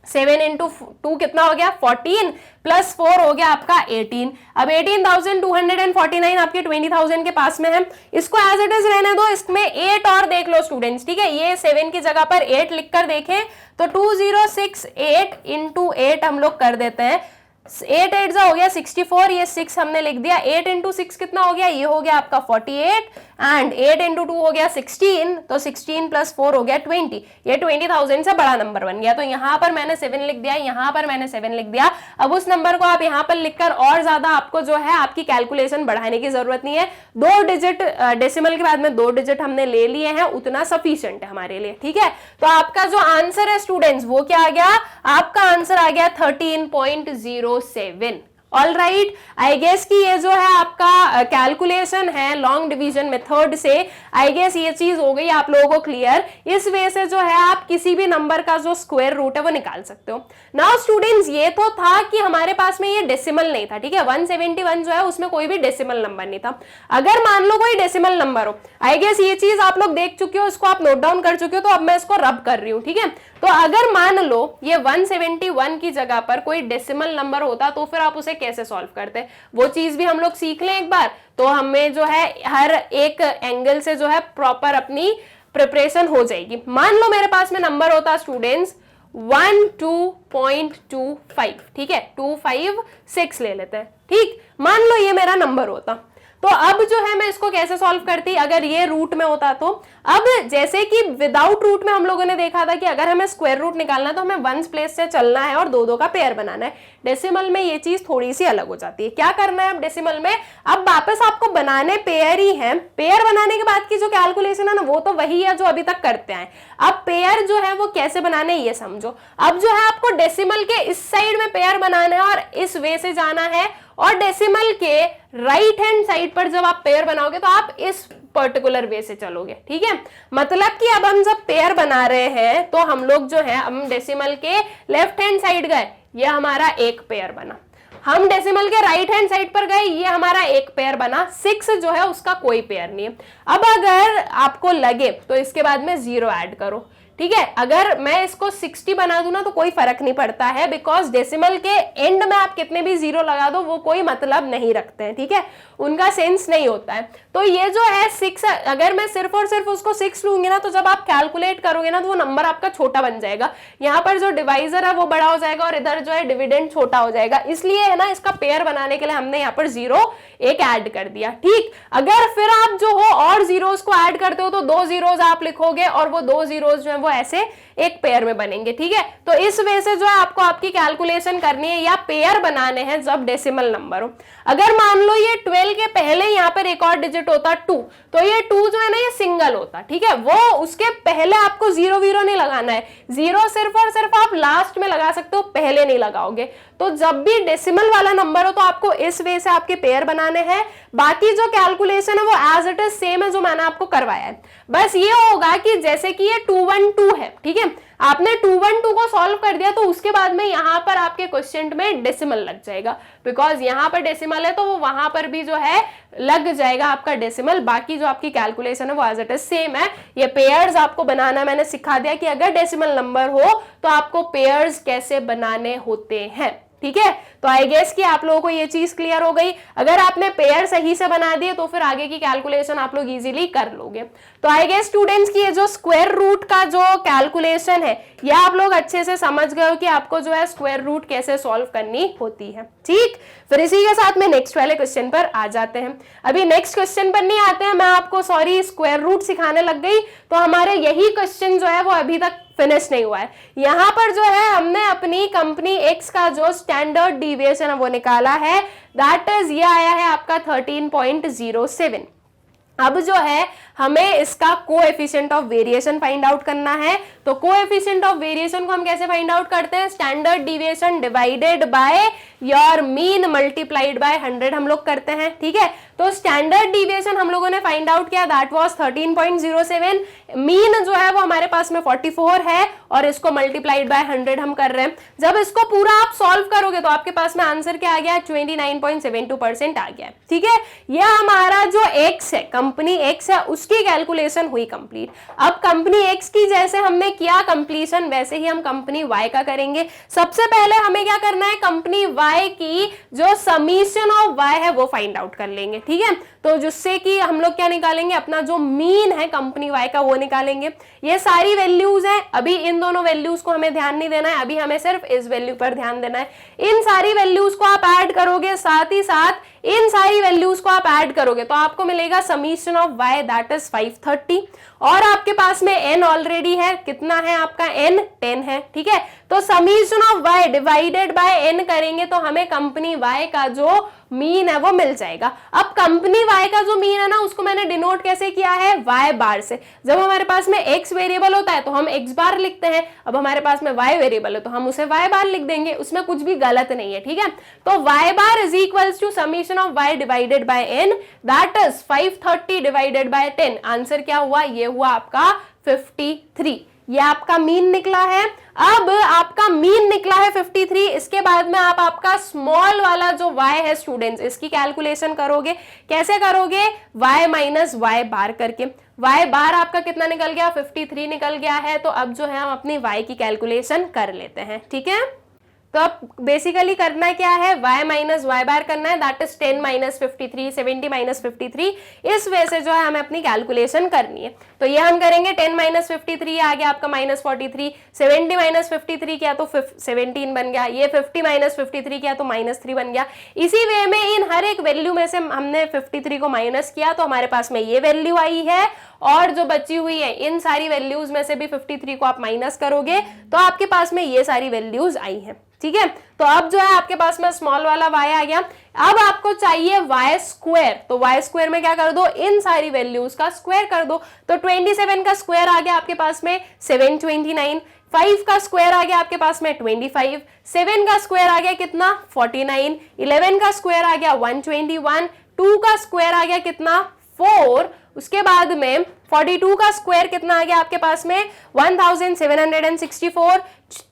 7 इंटू 2 कितना हो गया 14 प्लस 4 हो गया आपका 18। अब 18,249 आपके 20,000 के पास में है, इसको एज इट इज रहने दो। इसमें 8 और देख लो स्टूडेंट्स, ठीक है, ये 7 की जगह पर 8 लिखकर देखें तो 2068 इंटू 8 हम लोग कर देते हैं। 8 8 जा हो गया 64, ये 6 हमने लिख दिया। 8 इंटू 6 कितना हो गया, ये हो गया आपका 48 एंड 8 इंटू 2 हो गया 16, तो 16 प्लस 4 हो गया 20। ये 20,000 से बड़ा नंबर बन गया। तो यहाँ पर मैंने 7 लिख दिया, यहाँ पर मैंने 7 लिख दिया। अब उस नंबर को आप यहाँ पर लिखकर और ज्यादा आपको जो है आपकी कैलकुलेशन बढ़ाने की जरूरत नहीं है। 2 डिजिट डेसिमल के बाद में 2 डिजिट हमने ले लिए हैं, उतना सफिशिएंट है हमारे लिए, ठीक है। तो आपका जो आंसर है स्टूडेंट्स वो क्या आ गया, आपका आंसर आ गया 13.07। ऑल राइट, आई गेस कि ये जो है आपका कैलकुलेशन है लॉन्ग डिवीजन मेथड से, आई गेस ये चीज हो गई आप लोगों को क्लियर। इस वे से जो है आप किसी भी नंबर का जो स्क्वायर रूट है वो निकाल सकते हो। नाउ स्टूडेंट्स, ये तो था कि हमारे पास में ये डेसिमल नहीं था, ठीक है। 171 जो है उसमें कोई भी डेसिमल नंबर नहीं था। अगर मान लो कोई डेसिमल नंबर हो, आई गेस ये चीज आप लोग देख चुके हो, इसको आप नोट डाउन कर चुके हो, तो अब मैं इसको रब कर रही हूँ, ठीक है। तो अगर मान लो ये 171 की जगह पर कोई डेसिमल नंबर होता तो फिर आप उसे कैसे सॉल्व करते, वो चीज भी हम लोग सीख लें एक बार, तो हमें जो है हर एक एंगल से जो है प्रॉपर अपनी प्रिपरेशन हो जाएगी। मान लो मेरे पास में नंबर होता स्टूडेंट्स 12.25, ठीक है, 256 ले लेते हैं, ठीक। मान लो ये मेरा नंबर होता, तो अब जो है मैं इसको कैसे सॉल्व करती अगर ये रूट में होता तो। अब जैसे कि विदाउट रूट में हम लोगों ने देखा था कि अगर हमें स्क्वायर रूट निकालना है तो हमें वंस प्लेस से चलना है और 2 का पेयर बनाना है। डेसिमल में ये चीज थोड़ी सी अलग हो जाती है। क्या करना है अब डेसिमल में, अब वापस आपको बनाने पेयर ही है। पेयर बनाने के बाद की जो कैलकुलेशन है ना वो तो वही है जो अभी तक करते हैं। अब पेयर जो है वो कैसे बनाने ये समझो। अब जो है आपको डेसिमल के इस साइड में पेयर बनाना है और इस वे से जाना है, और डेसिमल के राइट हैंड साइड पर जब आप पेयर बनाओगे तो आप इस पर्टिकुलर वे से चलोगे, ठीक है। मतलब कि अब हम जब पेयर बना रहे हैं तो हम लोग जो है, हम डेसिमल के लेफ्ट हैंड साइड गए, ये हमारा एक पेयर बना, हम डेसिमल के राइट हैंड साइड पर गए, ये हमारा एक पेयर बना, 6 जो है उसका कोई पेयर नहीं है। अब अगर आपको लगे तो इसके बाद में 0 ऐड करो, ठीक है। अगर मैं इसको 60 बना दूं ना तो कोई फर्क नहीं पड़ता है, बिकॉज डेसिमल के एंड में आप कितने भी 0 लगा दो वो कोई मतलब नहीं रखते हैं, ठीक है, उनका सेंस नहीं होता है। तो ये जो है 6, अगर मैं सिर्फ और सिर्फ उसको 6 लूंगी ना तो जब आप कैलकुलेट करोगे ना तो वो नंबर आपका छोटा बन जाएगा, यहाँ पर जो डिवाइजर है वो बड़ा हो जाएगा और इधर जो है डिविडेंड छोटा हो जाएगा, इसलिए है ना इसका पेयर बनाने के लिए हमने यहाँ पर 0 एक ऐड कर दिया, ठीक। अगर फिर आप जो हो और जीरोस को ऐड करते हो तो 2 जीरोस आप लिखोगे और वो 2 जीरोस जो है वो ऐसे एक पेयर में बनेंगे, ठीक है। तो इस वे से जो है आपको आपकी कैलकुलेशन करनी है या पेयर बनाने हैं जब डेसिमल नंबर हो। अगर मान लो ये 12 के पहले यहाँ पर एक और डिजिट होता 2, तो ये 2 जो है ना ये सिंगल होता, ठीक है, वो उसके पहले आपको 0 0 नहीं लगाना है, 0 सिर्फ और सिर्फ आप लास्ट में लगा सकते हो, पहले नहीं लगाओगे। तो जब भी डेसिमल वाला नंबर हो तो आपको इस वे से आपके पेयर बनाने हैं, बाकी जो कैलकुलेशन है वो एज इट इज सेम है जो मैंने आपको करवाया है। बस ये होगा कि जैसे कि ये 2 1 2 है, ठीक है, आपने 2 1 2 को सॉल्व कर दिया तो उसके बाद में यहाँ पर आपके क्वेश्चन में डेसिमल लग जाएगा, बिकॉज यहाँ पर डेसिमल है तो वो वहां पर भी जो है लग जाएगा आपका डेसिमल। बाकी जो आपकी कैलकुलेशन है वो एज इट इज सेम है। ये पेयर्स आपको बनाना मैंने सिखा दिया कि अगर डेसिमल नंबर हो तो आपको पेयर्स कैसे बनाने होते हैं, ठीक है। तो आई गेस कि आप लोगों को ये चीज क्लियर हो गई। अगर आपने पेयर सही से बना दिए तो फिर आगे की कैलकुलेशन आप लोग इजीली कर लोगे। तो आई गेस स्टूडेंट्स की ये जो स्क्वायर रूट का जो कैलकुलेशन है ये आप लोग अच्छे से समझ गए हो कि आपको जो है स्क्वायर रूट कैसे सॉल्व करनी होती है, ठीक। फिर इसी के साथ में नेक्स्ट वाले क्वेश्चन पर आ जाते हैं। अभी नेक्स्ट क्वेश्चन पर नहीं आते हैं, मैं आपको सॉरी स्क्वायर रूट सिखाने लग गई, तो हमारे यही क्वेश्चन जो है वो अभी तक फिनिश नहीं हुआ है। यहाँ पर जो है हमने अपनी कंपनी एक्स का जो स्टैंडर्ड डिविएशन है वो निकाला है, दैट इज ये आया है आपका 13.07। अब जो है हमें इसका coefficient of variation find out करना है। तो कोएफिशिएंट ऑफ वेरिएशन को हम कैसे फाइंड आउट करते हैं, standard deviation divided by your mean multiplied by 100 हम लोग करते हैं, ठीक है। तो स्टैंडर्ड डिविएशन हम लोगों ने फाइंड आउट किया, दैट वाज 13.07। मीन जो है वो हमारे पास में 44 है और इसको मल्टीप्लाइड बाय 100 हम कर रहे हैं। जब इसको पूरा आप सॉल्व करोगे तो आपके पास में आंसर क्या आ गया, 29.72% आ गया, ठीक है। यह हमारा जो एक्स है, कंपनी एक्स है, उसकी कैलकुलेशन हुई कंप्लीट। अब कंपनी एक्स की जैसे हमने किया कंप्लीशन वैसे ही हम कंपनी वाई का करेंगे। सबसे पहले हमें क्या करना है, कंपनी वाई की जो समीशन ऑफ वाई है वो फाइंड आउट कर लेंगे, ठीक है। तो जिससे कि हम लोग क्या निकालेंगे, अपना जो मीन है कंपनी वाई का वो निकालेंगे। ये सारी वैल्यूज हैं, अभी इन दोनों वैल्यूज को हमें ध्यान नहीं देना है, अभी हमें सिर्फ इस वैल्यू पर ध्यान देना है। इन सारी वैल्यूज को आप ऐड करोगे, साथ ही साथ इन सारी वैल्यूज को आप ऐड करोगे तो आपको मिलेगा summation of y that is 530 और आपके पास में n ऑलरेडी है, कितना है आपका n 10 है, ठीक है। तो summation of y divided by n करेंगे तो हमें कंपनी y का जो मीन है वो मिल जाएगा। अब कंपनी y का जो मीन है ना उसको मैंने डिनोट कैसे किया है, y बार से। जब हमारे पास में x वेरिएबल होता है तो हम x बार लिखते हैं, अब हमारे पास में y वेरिएबल है तो हम उसे y बार लिख देंगे, उसमें कुछ भी गलत नहीं है, ठीक है। तो y bar is equals to summation of y divided by n that is 530 divided by 10। Answer क्या हुआ, ये हुआ आपका 53। ये आपका मीन निकला है। अब आपका मीन निकला है 53, इसके बाद में आप आपका स्मॉल वाला जो y है स्टूडेंट्स, इसकी कैलकुलेशन करोगे। कैसे करोगे, y माइनस y बार करके। y बार आपका कितना निकल गया, 53 निकल गया है। तो अब जो है हम अपनी y की कैलकुलेशन कर लेते हैं, ठीक है। तो अब बेसिकली करना क्या है, y माइनस y बार करना है, दैट इज 10 माइनस 53, 70 माइनस 53। इस वे से जो है हमें अपनी कैलकुलेशन करनी है। तो ये हम करेंगे 10 माइनस 53 आ गया आपका माइनस 43, 70 माइनस 53 किया तो 17 बन गया, ये 50 माइनस 53 किया तो माइनस 3 बन गया। इसी वे में इन हर एक वैल्यू में से हमने 53 को माइनस किया तो हमारे पास में ये वैल्यू आई है, और जो बची हुई है इन सारी वैल्यूज में से भी 53 को आप माइनस करोगे तो आपके पास में ये सारी वैल्यूज आई हैं, ठीक है। तो अब जो है आपके पास में स्मॉल वाला y आ गया। अब आपको चाहिए y स्क्वायर, तो y स्क्वायर में क्या कर दो, इन सारी वैल्यूज का स्क्वायर कर दो। तो 27 का स्क्वायर आ गया आपके पास में 729, 5 का स्क्वायर आ गया आपके पास में 25, 7 का स्क्वायर आ गया कितना 49, 11 का स्क्वायर आ गया 121, 2 का स्क्वायर आ गया कितना 4, उसके बाद में 42 का स्क्वायर कितना आ गया आपके पास में 1764,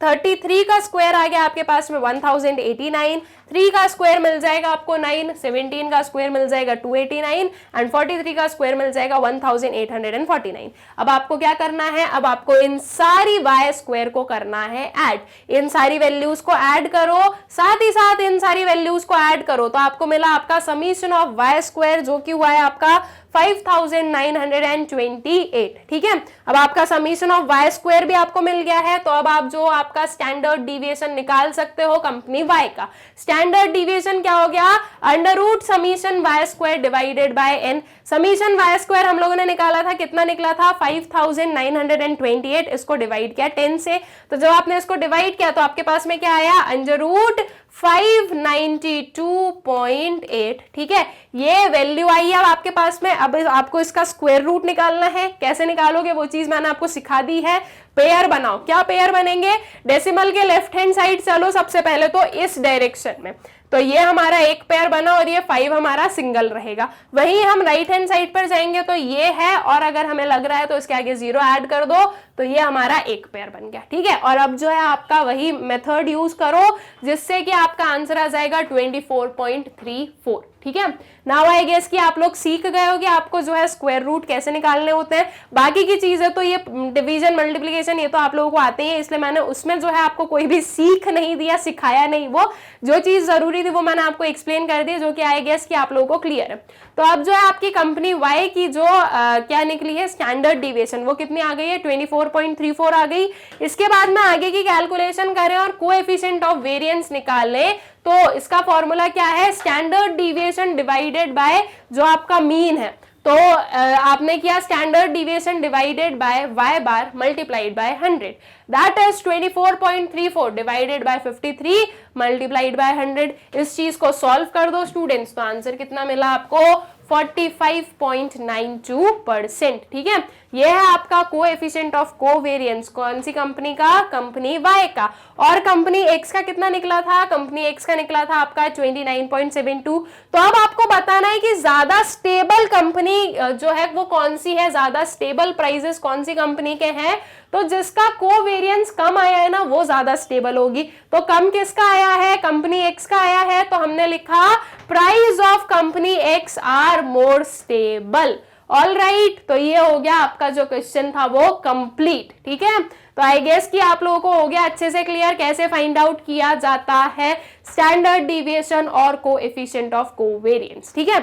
33 का स्क्वायर आ गया आपके पास में 1089, 3 का स्क्वायर मिल जाएगा आपको 9, 17 का स्क्वायर मिल जाएगा 289 एंड 43 का स्क्वायर मिल जाएगा 1849। अब आपको क्या करना है, अब आपको इन सारी y स्क्वायर को करना है ऐड, इन सारी वैल्यूज को ऐड करो, साथ ही साथ इन सारी वैल्यूज को ऐड करो तो आपको मिला आपका समीशन ऑफ y स्क्वायर जो कि हुआ है आपका 5928। ठीक है, अब आपका समीशन ऑफ y स्क्वायर भी आपको मिल गया है। तो अब आप जो आपका स्टैंडर्ड डिविएशन निकाल सकते हो कंपनी y का, स्टैंडर्ड डिविएशन क्या हो गया, under root summation y square divided by n। Summation y square हम लोगों ने निकाला था, कितना निकला था 5928, इसको डिवाइड किया 10 से, तो जब आपने इसको डिवाइड किया तो आपके पास में क्या आया, अंडर रूट 592.8। ठीक है, ये वैल्यू आई है अब आपके पास में। अब आपको इसका स्क्वायर रूट निकालना है, कैसे निकालोगे वो चीज मैंने आपको सिखा दी है। पेयर बनाओ, क्या पेयर बनेंगे, डेसिमल के लेफ्ट हैंड साइड चलो सबसे पहले तो इस डायरेक्शन में, तो ये हमारा एक पेयर बना और ये 5 हमारा सिंगल रहेगा। वहीं हम राइट हैंड साइड पर जाएंगे तो ये है, और अगर हमें लग रहा है तो इसके आगे 0 ऐड कर दो तो ये हमारा एक पेयर बन गया। ठीक है, और अब जो है आपका वही मेथड यूज करो जिससे कि आपका आंसर आ जाएगा 24.34। ठीक है, नाउ आई गेस कि आप लोग सीख गए हो कि आपको जो है स्क्वायर रूट कैसे निकालने होते हैं। बाकी की चीजें तो ये डिवीजन मल्टीप्लिकेशन ये तो आप लोगों को आते हैं, इसलिए मैंने उसमें जो है आपको कोई भी सीख नहीं दिया, सिखाया नहीं, वो जो चीज जरूरी थी वो मैंने आपको एक्सप्लेन कर दी, जो कि आई गेस कि आप लोगों को क्लियर है। तो अब जो है आपकी कंपनी वाई की जो क्या निकली है स्टैंडर्ड डिविएशन, वो कितनी आ गई है 24.34 आ गई। इसके बाद में आगे की कैलकुलेशन करें और कोएफिशिएंट ऑफ वेरिएंस निकालें तो इसका फॉर्मूला क्या है, स्टैंडर्ड डिविएशन डिवाइडेड बाय जो आपका मीन है। तो आपने किया standard deviation divided bye y bar multiplied by 100, that is 24.34 divided by 53 multiplied by 100। इस चीज को सॉल्व कर दो स्टूडेंट्स, तो आंसर कितना मिला आपको 45.92%। ठीक है, ये है आपका कोएफिशिएंट ऑफ कोवेरिएंस, कौन सी कंपनी का, कंपनी Y का। और कंपनी X का कितना निकला था, कंपनी X का निकला था आपका 29.72। तो अब आपको बताना है कि ज्यादा स्टेबल कंपनी जो है वो कौन सी है, ज्यादा स्टेबल प्राइसेस कौन सी कंपनी के हैं। तो जिसका कोवेरिएंस कम आया है ना वो ज्यादा स्टेबल होगी। तो कम किसका आया है, कंपनी X का आया है, तो हमने लिखा price of company X are more stable. All right, तो ये हो गया आपका जो क्वेश्चन था वो कंप्लीट। ठीक है, तो आई गेस कि आप लोगों को हो गया अच्छे से क्लियर कैसे फाइंड आउट किया जाता है स्टैंडर्ड डिविएशन और कोएफिशिएंट ऑफ कोवेरिएंस। ठीक है,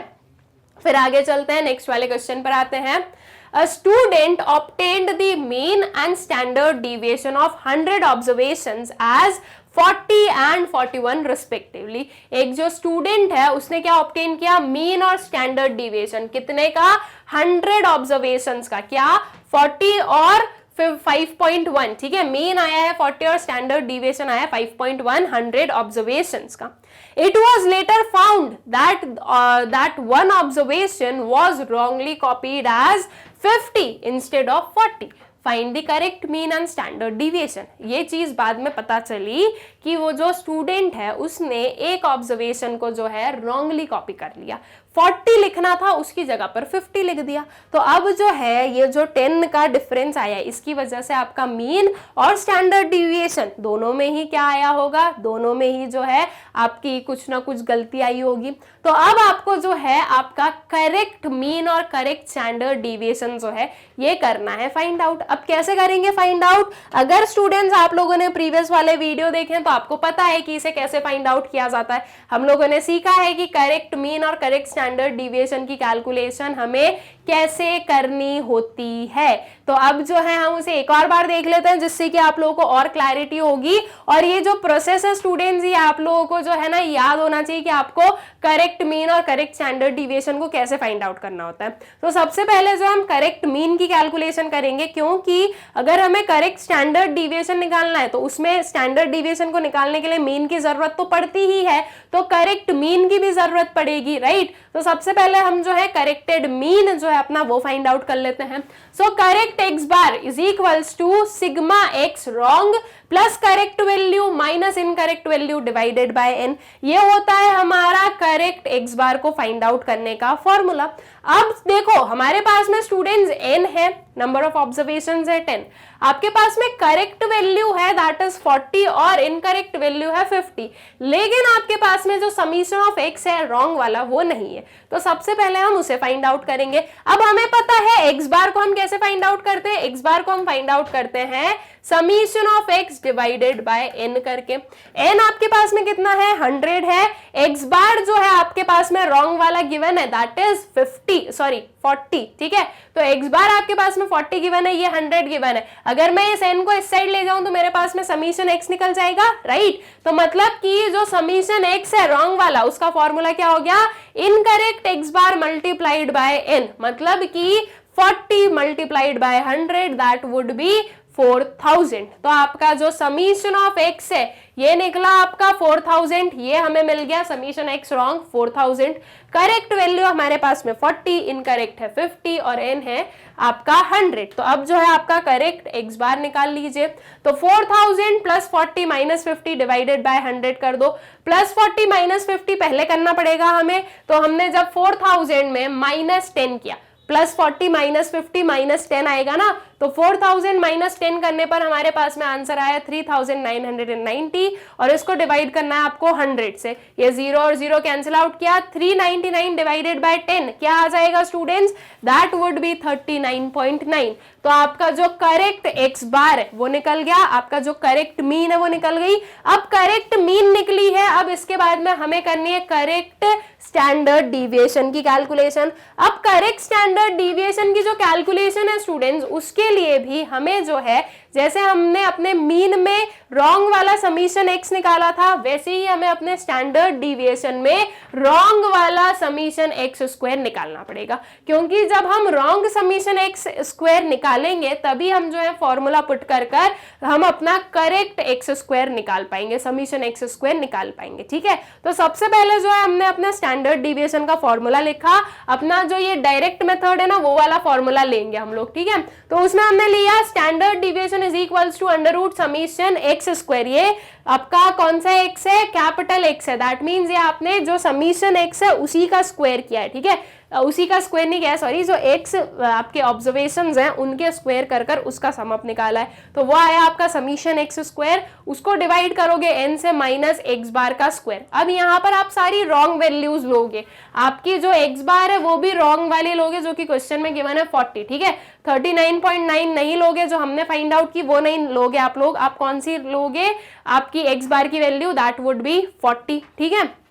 फिर आगे चलते हैं, नेक्स्ट वाले क्वेश्चन पर आते हैं। A student obtained the mean and standard deviation of 100 observations as 40 and 41 respectively। एक जो स्टूडेंट है उसने क्या ऑब्टेन किया, मीन और स्टैंडर्ड डिविएशन कितने का, 100 ऑब्जर्वेशंस का, क्या 40 और 5.1। ठीक है, मीन आया है 40 और स्टैंडर्ड डिविएशन आया 5.1, 100 ऑब्जर्वेशंस का। It was later found that one observation was wrongly copied as 50 instead of 40. Find the correct mean and standard deviation। ये चीज बाद में पता चली कि वो जो स्टूडेंट है उसने एक ऑब्जर्वेशन को जो है रॉन्गली कॉपी कर लिया, 40 लिखना था उसकी जगह पर 50 लिख दिया। तो अब जो है ये जो 10 का डिफरेंस आया है इसकी वजह से आपका मीन और स्टैंडर्ड डिविएशन दोनों में ही क्या आया होगा, दोनों में ही जो है आपकी कुछ ना कुछ गलती आई होगी। तो अब आपको जो है आपका करेक्ट मीन और करेक्ट स्टैंडर्ड डिविएशन जो है ये करना है फाइंड आउट। अब कैसे करेंगे फाइंड आउट, अगर स्टूडेंट्स आप लोगों ने प्रीवियस वाले वीडियो देखे तो आपको पता है कि इसे कैसे फाइंड आउट किया जाता है। हम लोगों ने सीखा है कि करेक्ट मीन और करेक्ट स्टैंडर्ड डिविएशन की कैलकुलेशन हमें कैसे करनी होती है। तो अब जो है हम उसे एक और बार देख लेते हैं जिससे कि आप लोगों को और क्लैरिटी होगी। और ये जो प्रोसेस है स्टूडेंट्स ये आप लोगों को जो है ना याद होना चाहिए कि आपको करेक्ट मीन और करेक्ट स्टैंडर्ड डिविएशन को कैसे फाइंड आउट करना होता है। तो सबसे पहले जो हम करेक्ट मीन की कैलकुलेशन करेंगे, क्योंकि अगर हमें करेक्ट स्टैंडर्ड डिविएशन निकालना है तो उसमें स्टैंडर्ड डिविएशन को निकालने के लिए मीन की जरूरत तो पड़ती ही है, तो करेक्ट मीन की भी जरूरत पड़ेगी, राइट। तो सबसे पहले हम जो है करेक्टेड मीन जो है अपना वो फाइंड आउट कर लेते हैं। So correct x bar is equals to sigma x wrong plus correct value minus incorrect value divided by n. ये होता है हमारा करेक्ट एक्स बार को फाइंड आउट करने का फॉर्मूला। अब देखो हमारे पास में स्टूडेंट्स n है, नंबर ऑफ ऑब्जर्वेशंस है 10, आपके पास में करेक्ट वैल्यू है दैट इज 40 और इनकरेक्ट वैल्यू है 50, लेकिन आपके पास में जो समीशन ऑफ x है रॉन्ग वाला वो नहीं है। तो सबसे पहले हम उसे फाइंड आउट करेंगे। अब हमें पता है x बार को हम कैसे फाइंड आउट करते हैं, x बार को हम फाइंड आउट करते हैं summation of x divided by n करके। n आपके पास में कितना है 100 है, x बार जो है आपके पास में रॉन्ग वाला गिवन है दैट इज 40, ठीक है। तो x बार आपके पास में 40 गिवन है, ये 100 गिवन है। अगर मैं इस n को इस साइड ले जाऊं तो मेरे पास में समीशन x निकल जाएगा, राइट। तो मतलब कि जो समीशन x है रॉन्ग वाला उसका फॉर्मूला क्या हो गया, incorrect x bar multiplied bye n, मतलब कि 40 multiplied by 100 that would B 4000। तो आपका जो समीशन ऑफ x है ये निकला आपका 4000, ये हमें मिल गया summation x wrong 4000। Correct value हमारे पास में 40, इनकरेक्ट है 50 और n है आपका 100। तो अब जो है आपका करेक्ट x बार निकाल लीजिए। तो 4000 प्लस 40 माइनस 50 डिवाइडेड बाय 100 कर दो। प्लस 40 माइनस 50 पहले करना पड़ेगा हमें, तो हमने जब 4000 में माइनस 10 किया, प्लस 40 माइनस 50 माइनस 10 आएगा ना, तो 4000 माइनस 10 करने पर हमारे पास में आंसर आया 3990 और इसको डिवाइड करना है आपको 100 से। ये 0 और 0 कैंसिल आउट किया, 399 डिवाइडेड बाय 10 क्या आ जाएगा स्टूडेंट्स, दैट वुड बी 39.9। तो आपका जो करेक्ट x बार है वो निकल गया, आपका जो करेक्ट मीन है वो निकल गई। अब करेक्ट मीन निकली है, अब इसके बाद में हमें करनी है करेक्ट स्टैंडर्ड डिविएशन की कैलकुलेशन। अब करेक्ट स्टैंडर्ड डिविएशन की जो कैलकुलेशन है स्टूडेंट्स, उसके लिए भी हमें जो है जैसे हमने अपने मीन में रॉन्ग वाला समीशन x निकाला था, वैसे ही हमें अपने स्टैंडर्ड डिविएशन में रॉन्ग वाला समीशन x स्क्वायर निकालना पड़ेगा, क्योंकि जब हम रॉन्ग समीशन x स्क्वायर निकालेंगे तभी हम जो है फॉर्मूला पुट कर हम अपना करेक्ट x स्क्वायर निकाल पाएंगे, समीशन x स्क्वायर निकाल पाएंगे, ठीक है। तो सबसे पहले जो है हमने अपना स्टैंडर्ड डिविएशन का फॉर्मूला लिखा, अपना जो ये डायरेक्ट मेथड है ना वो वाला फॉर्मूला लेंगे हम लोग, ठीक है। तो उसमें हमने लिया standard deviation is equals to under root summation x square. ये आपका कौन सा एक्स है, कैपिटल एक्स है, दैट मीन्स ये आपने जो समीशन एक्स है उसी का स्क्वायर किया है, ठीक है। उसी का स्क्वायर नहीं किया, सॉरी, जो एक्स आपके ऑब्जर्वेशंस हैं उनके स्क्वायर कर उसका सम अप निकाला है, तो वो आया आपका समीशन एक्स स्क्वायर। उसको डिवाइड करोगे एन से माइनस एक्स बार का स्क्वायर। अब यहाँ पर आप सारी रॉन्ग वैल्यूज लोगे, आपकी जो एक्स बार है वो भी रॉन्ग वाले लोगे जो कि क्वेश्चन में गिवन है 40, ठीक है। 39.9 नहीं लोगे, जो हमने फाइंड आउट की वो नहीं लोगे आप लोग। आप कौन सी लोगे, आपकी एक्स बार की वैल्यू दैट वुड बी 40, ठीक है।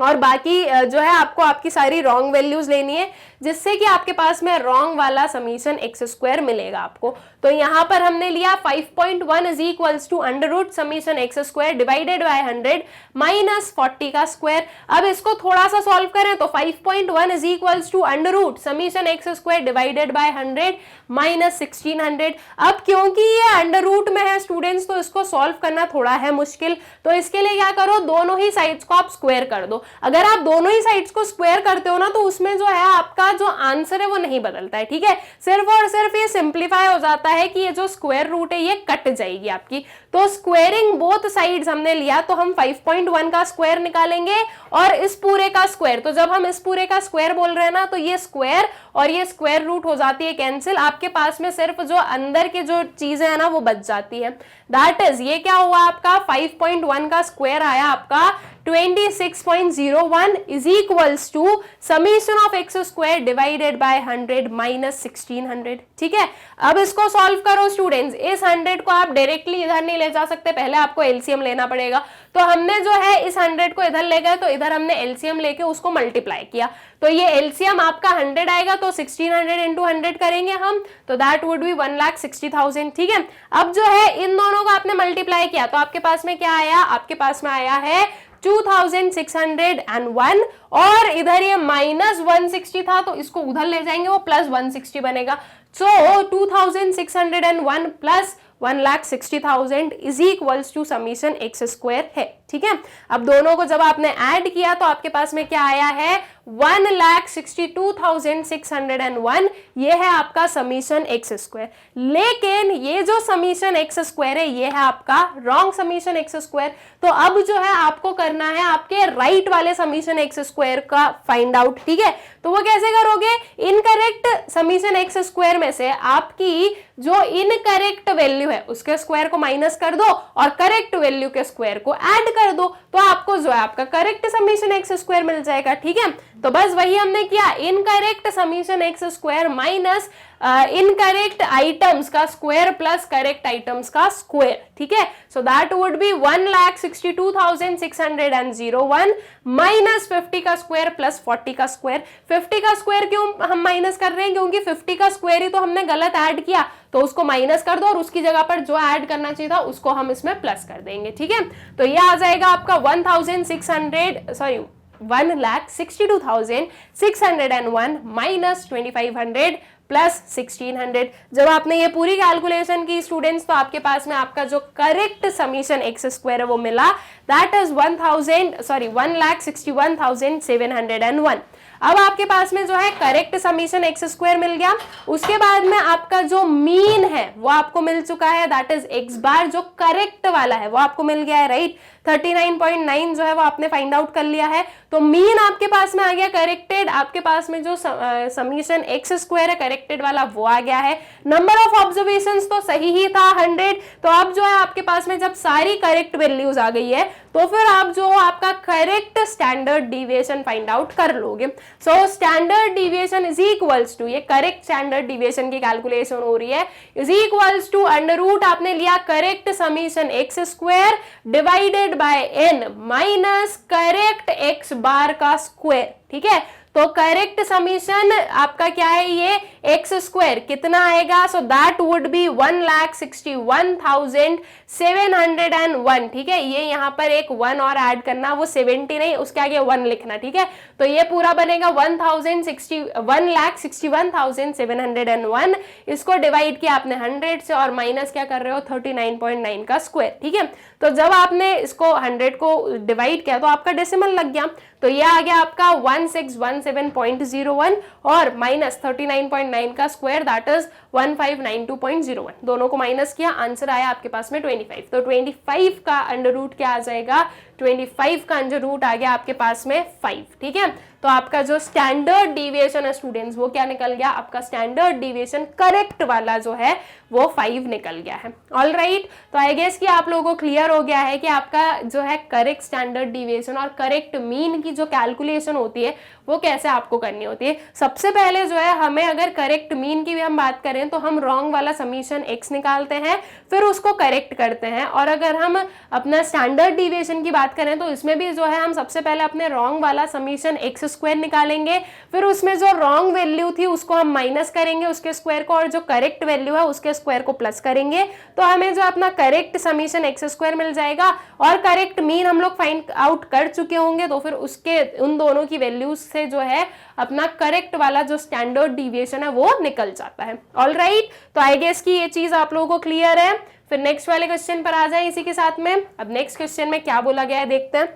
और बाकी जो है आपको आपकी सारी रॉन्ग वैल्यूज लेनी है, जिससे कि आपके पास में रॉन्ग वाला समीशन एक्स स्क्वायर मिलेगा आपको। तो यहाँ पर हमने लिया 5.1 is equals to under root summation x square divided by 100 minus 40 का स्क्वायर। अब इसको थोड़ा सा सॉल्व करें तो 5.1 is equals to under root summation x square divided by 100 minus 1600। अब क्योंकि ये अंडर रूट में है स्टूडेंट्स, तो इसको सॉल्व करना थोड़ा है मुश्किल, तो इसके लिए क्या करो, दोनों ही साइड्स को आप स्क्वायर कर दो। अगर आप दोनों ही साइड्स को स्क्वायर करते हो ना, तो उसमें जो है आपका जो आंसर है वो नहीं बदलता है, ठीक है। सिर्फ और सिर्फ ये सिंप्लीफाई हो जाता है कि ये जो स्क्वायर रूट है ये कट जाएगी आपकी। तो स्क्वायरिंग बोथ साइड्स हमने लिया, तो हम 5.1 का स्क्वायर निकालेंगे और इस पूरे का स्क्वायर। तो जब हम इस पूरे का स्क्वायर बोल रहे हैं ना, तो ये स्क्वायर और ये स्क्वायर रूट हो जाती है कैंसिल, आपके पास में सिर्फ जो अंदर की जो चीजें है ना वो बच जाती है। दैट इज ये क्या हुआ आपका 5.1 का स्क्वायर आया आपका 26.01 is equals to summation of x square divided by 100 minus 1600, ठीक है। अब इसको सॉल्व करो स्टूडेंट्स। इस 100 को आप डायरेक्टली इधर नहीं ले जा सकते, पहले आपको एलसीएम लेना पड़ेगा। तो हमने जो है इस 100 को इधर ले गए, तो इधर हमने एलसीएम लेके उसको मल्टीप्लाई किया, तो ये एलसीएम आपका 100 आएगा, तो 1600 इंटू 100 करेंगे हम, तो दैट वुड बी 1,60,000, ठीक है। अब जो है इन दोनों को आपने मल्टीप्लाई किया, तो आपके पास में क्या आया, आपके पास में आया है 2601 और इधर ये माइनस 160 था, तो इसको उधर ले जाएंगे, वो प्लस 160 बनेगा। So 2601 plus 1,60,000 is equals to summation x square है, ठीक है। अब दोनों को जब आपने ऐड किया तो आपके पास में क्या आया है 1,62,601, ये है आपका समीशन एक्स स्क्वायर। लेकिन ये जो समीशन एक्स स्क्वायर है ये है आपका रॉन्ग समीशन एक्स स्क्वायर। तो अब जो है आपको करना है आपके राइट वाले समीशन एक्स स्क्वायर का फाइंड आउट, ठीक है। तो वो कैसे करोगे, इनकरेक्ट समीशन एक्स स्क्वायर में से आपकी जो इनकरेक्ट वैल्यू है उसके स्क्वायर को माइनस कर दो और करेक्ट वैल्यू के स्क्वायर को ऐड कर दो, तो आपको जो है आपका करेक्ट समीशन एक्स स्क्वायर मिल जाएगा, ठीक है। तो बस वही हमने किया, incorrect summation x square minus incorrect items का स्क्वायर प्लस करेक्ट आइटम्स का स्क्वायर, ठीक है। So that would B 1,62,601 minus 50 का स्क्वायर प्लस 40 का स्क्वायर। 50 का स्क्वायर क्यों हम माइनस कर रहे हैं, क्योंकि 50 का स्क्वायर ही तो हमने गलत ऐड किया, तो उसको माइनस कर दो और उसकी जगह पर जो ऐड करना चाहिए था उसको हम इसमें प्लस कर देंगे, ठीक है। तो ये आ जाएगा आपका 1,62,601 माइनस 2,500 प्लस 1,600। जब आपने ये पूरी कैलकुलेशन की स्टूडेंट्स, तो आपके पास में आपका जो करेक्ट समीशन एक्स स्क्वायर है वो मिला, दैट इज 1,61,701। अब आपके पास में जो है करेक्ट समीशन एक्स स्क्वायर मिल गया, उसके बाद में आपका जो मीन है वो आपको मिल चुका है, दैट इज एक्स बार जो करेक्ट वाला है वो आपको मिल गया है, राइट। 39.9 जो है वो आपने फाइंड आउट कर लिया है, तो मीन आपके पास में आ गया करेक्टेड। आपके पास में जो समीशन एक्स स्क्वायर है करेक्टेड वाला वो आ गया है। नंबर ऑफ ऑब्जर्वेशंस तो सही ही था 100। तो अब जो है आपके पास में जब सारी करेक्ट वैल्यूज आ गई है तो फिर आप जो आपका correct standard deviation find out कर लोगे। So standard deviation is equals to, ये करेक्ट स्टैंडर्ड डिविएशन की कैलकुलेशन हो रही है, is equals to under root आपने लिया correct summation x square divided by n minus correct x bar का स्क्वायर, ठीक है। तो करेक्ट समीशन आपका क्या है, ये एक्स स्क्वायर कितना आएगा, सो दैट वुड बी 1,61,701, ठीक है। ये यहाँ पर एक 1 और ऐड करना, वो 70 नहीं, उसके आगे 1 लिखना, ठीक है। तो ये पूरा बनेगा 1,61,701। इसको डिवाइड किया आपने 100 से और माइनस क्या कर रहे हो 39.9 का स्क्वायर, ठीक है। तो जब आपने इसको 100 को डिवाइड किया तो आपका डेसिमल लग गया, तो ये आ गया आपका 1617.01 और माइनस 39.9 का स्क्वायर दैट इज 1592.01। दोनों को माइनस किया, आंसर आया आपके पास में 25। तो 25 का अंडर रूट क्या आ जाएगा, 25 का अंडर रूट आ गया आपके पास में 5, ठीक है। तो आपका जो स्टैंडर्ड डिविएशन है स्टूडेंट्स वो क्या निकल गया, आपका स्टैंडर्ड डिविएशन करेक्ट वाला जो है वो 5 निकल गया है। ऑल राइट, तो आई गेस कि आप लोगों को क्लियर हो गया है कि आपका जो है करेक्ट स्टैंडर्ड डिविएशन और करेक्ट मीन की जो कैलकुलेशन होती है वो कैसे आपको करनी होती है। सबसे पहले जो है हमें अगर करेक्ट मीन की भी हम बात करें तो हम रॉन्ग वाला समीशन एक्स निकालते हैं, फिर उसको करेक्ट करते हैं। और अगर हम अपना स्टैंडर्ड डिविएशन की बात करें तो इसमें भी जो है हम सबसे पहले अपने रॉन्ग वाला समीशन एक्स स्क्वायर निकालेंगे, फिर उसमें जो रॉन्ग वैल्यू थी उसको हम माइनस करेंगे उसके स्क्वायर को, और जो करेक्ट वैल्यू है उसके स्क्वायर को प्लस करेंगे, तो हमें जो अपना करेक्ट समीशन एक्स स्क्वायर मिल जाएगा। और करेक्ट मीन हम लोग फाइंड आउट कर चुके होंगे, तो फिर उसके उन दोनों की वैल्यूज से जो है अपना करेक्ट वाला जो स्टैंडर्ड डिविएशन है वो निकल जाता है। ऑल राइट, तो आई गेस कि ये चीज आप लोगों को क्लियर है। फिर नेक्स्ट वाले क्वेश्चन पर आ जाए इसी के साथ में। अब नेक्स्ट क्वेश्चन में क्या बोला गया है देखते हैं।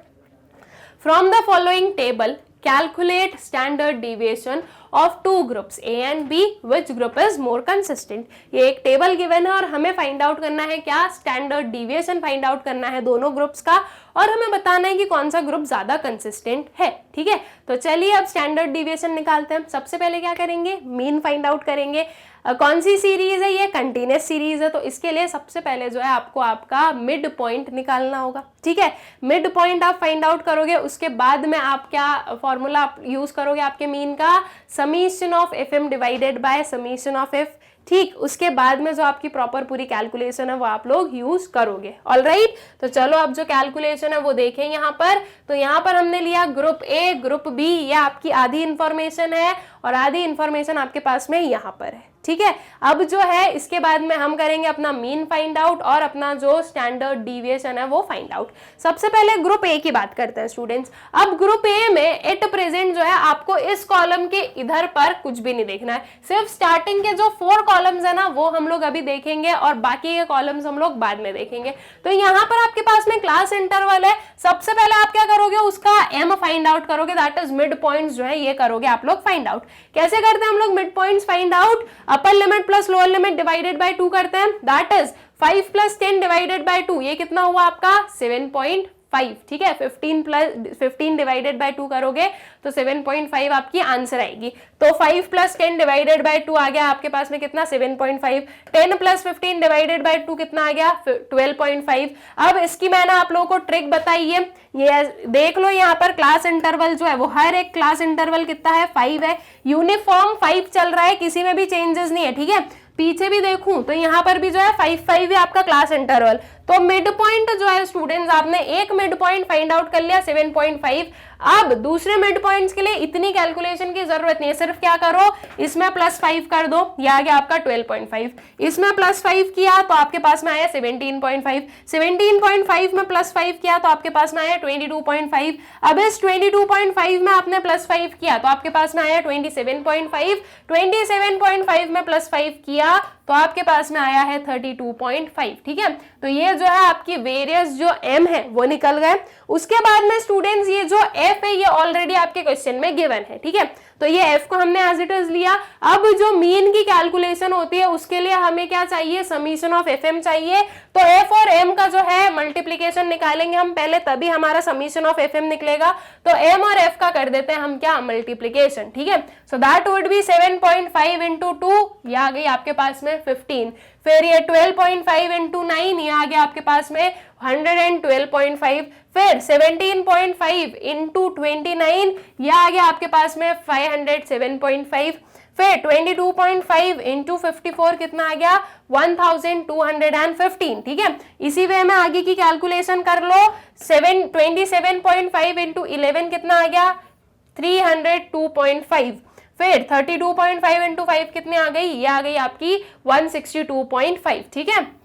From the following table calculate standard deviation of two groups A and B, which group is more consistent। ये एक टेबल गिवन है और हमें फाइंड आउट करना है क्या, स्टैंडर्ड डिविएशन फाइंड आउट करना है दोनों ग्रुप्स का, और हमें बताना है कि कौन सा ग्रुप ज्यादा कंसिस्टेंट है, ठीक है। तो चलिए अब स्टैंडर्ड डिविएशन निकालते हैं। सबसे पहले क्या करेंगे, मीन फाइंड आउट करेंगे। कौन सी सीरीज है, ये कंटिन्यूअस सीरीज है, तो इसके लिए सबसे पहले जो है आपको आपका मिड पॉइंट निकालना होगा, ठीक है। मिड पॉइंट आप फाइंड आउट करोगे, उसके बाद में आप क्या फॉर्मूला यूज करोगे आपके मीन का, summation of f m divided by summation of f, ठीक। उसके बाद में जो आपकी प्रॉपर पूरी कैलकुलेशन है वो आप लोग यूज करोगे। ऑल राइट, तो चलो अब जो कैलकुलेशन है वो देखें यहाँ पर। तो यहाँ पर हमने लिया ग्रुप ए, ग्रुप बी, ये आपकी आधी इंफॉर्मेशन है और आधी इंफॉर्मेशन आपके पास में यहाँ पर है, ठीक है। अब जो है इसके बाद में हम करेंगे अपना मीन फाइंड आउट और अपना जो स्टैंडर्ड डिविएशन है वो फाइंड आउट। सबसे पहले ग्रुप ए की बात करते हैं स्टूडेंट्स। अब ग्रुप ए में एट प्रेजेंट जो है आपको इस कॉलम के इधर पर कुछ भी नहीं देखना है, सिर्फ स्टार्टिंग के जो 4 कॉलम्स है ना वो हम लोग अभी देखेंगे और बाकी के कॉलम्स हम लोग बाद में देखेंगे। तो यहाँ पर आपके पास में क्लास इंटरवल है, सबसे पहले आप क्या करोगे, उसका m फाइंड आउट करोगे, दैट इज मिड पॉइंट्स जो है ये करोगे आप लोग फाइंड आउट। कैसे करते हैं हम लोग mid points find out, upper limit plus lower limit divided by 2 करते हैं, that is 5 plus 10 divided by 2, ये कितना हुआ आपका 7.5, ठीक है। 15 डिवाइडेड बाय 2 करोगे तो 7.5 आपकी आंसर आएगी। तो 5 प्लस 10 डिवाइडेड बाय 2 आ गया आपके पास में कितना 7.5, 10 प्लस 15 डिवाइडेड बाय 2 कितना आ गया 12.5। अब इसकी मैंने आप लोगों को ट्रिक बताई है, ये देख लो यहाँ पर क्लास इंटरवल जो है वो हर एक क्लास इंटरवल कितना है 5 है, यूनिफॉर्म 5 चल रहा है, किसी में भी चेंजेस नहीं है, ठीक है। पीछे भी देखूं तो यहाँ पर भी जो है 5 है आपका क्लास इंटरवल। तो मिड पॉइंट जो है स्टूडेंट्स आपने एक मिड पॉइंट फाइंड आउट कर लिया 7.5। अब दूसरे मिड पॉइंट्स के लिए इतनी कैलकुलेशन की जरूरत नहीं है, सिर्फ क्या करो इसमें +5 कर दो, ये आ गया आपका 12.5, इसमें +5 किया तो आपके पास में आया 17.5, 17.5 में +5 किया तो आपके पास में आया 22.5। अब इस 22.5 में आपने +5 किया तो आपके पास में आया 27.5, 27.5 में +5 किया तो आपके पास में आया है 32.5, ठीक है। तो ये जो है आपकी वेरियस जो m है वो निकल गए। उसके बाद में स्टूडेंट्स ये जो f है ये ऑलरेडी आपके क्वेश्चन में गिवन है, ठीक है। तो ये f को हमने एज इट इज लिया। अब जो मीन की कैलकुलेशन होती है उसके लिए हमें क्या चाहिए, समीशन ऑफ fm चाहिए। तो f और m का जो है मल्टीप्लीकेशन निकालेंगे हम पहले, तभी हमारा समीशन ऑफ fm निकलेगा। तो m और f का कर देते हैं हम क्या मल्टीप्लीकेशन, ठीक है। So that would B 7.5 into 2, ये आ गई आपके पास में 15, फिर ये 12.5 इंटू 9, ये आ गया आपके पास में 112.5, फिर 17.5 इंटू 29, ये आ गया आपके पास में 507.5, फिर 22.5 इंटू 54 कितना आ गया 1215, ठीक है। इसी वे में आगे की कैलकुलेशन कर लो, 27.5 इंटू 11 कितना आ गया 302.5, फिर 32.5 इंटू 5 कितनी आ गई, ये आ गई आपकी 162.5, ठीक है।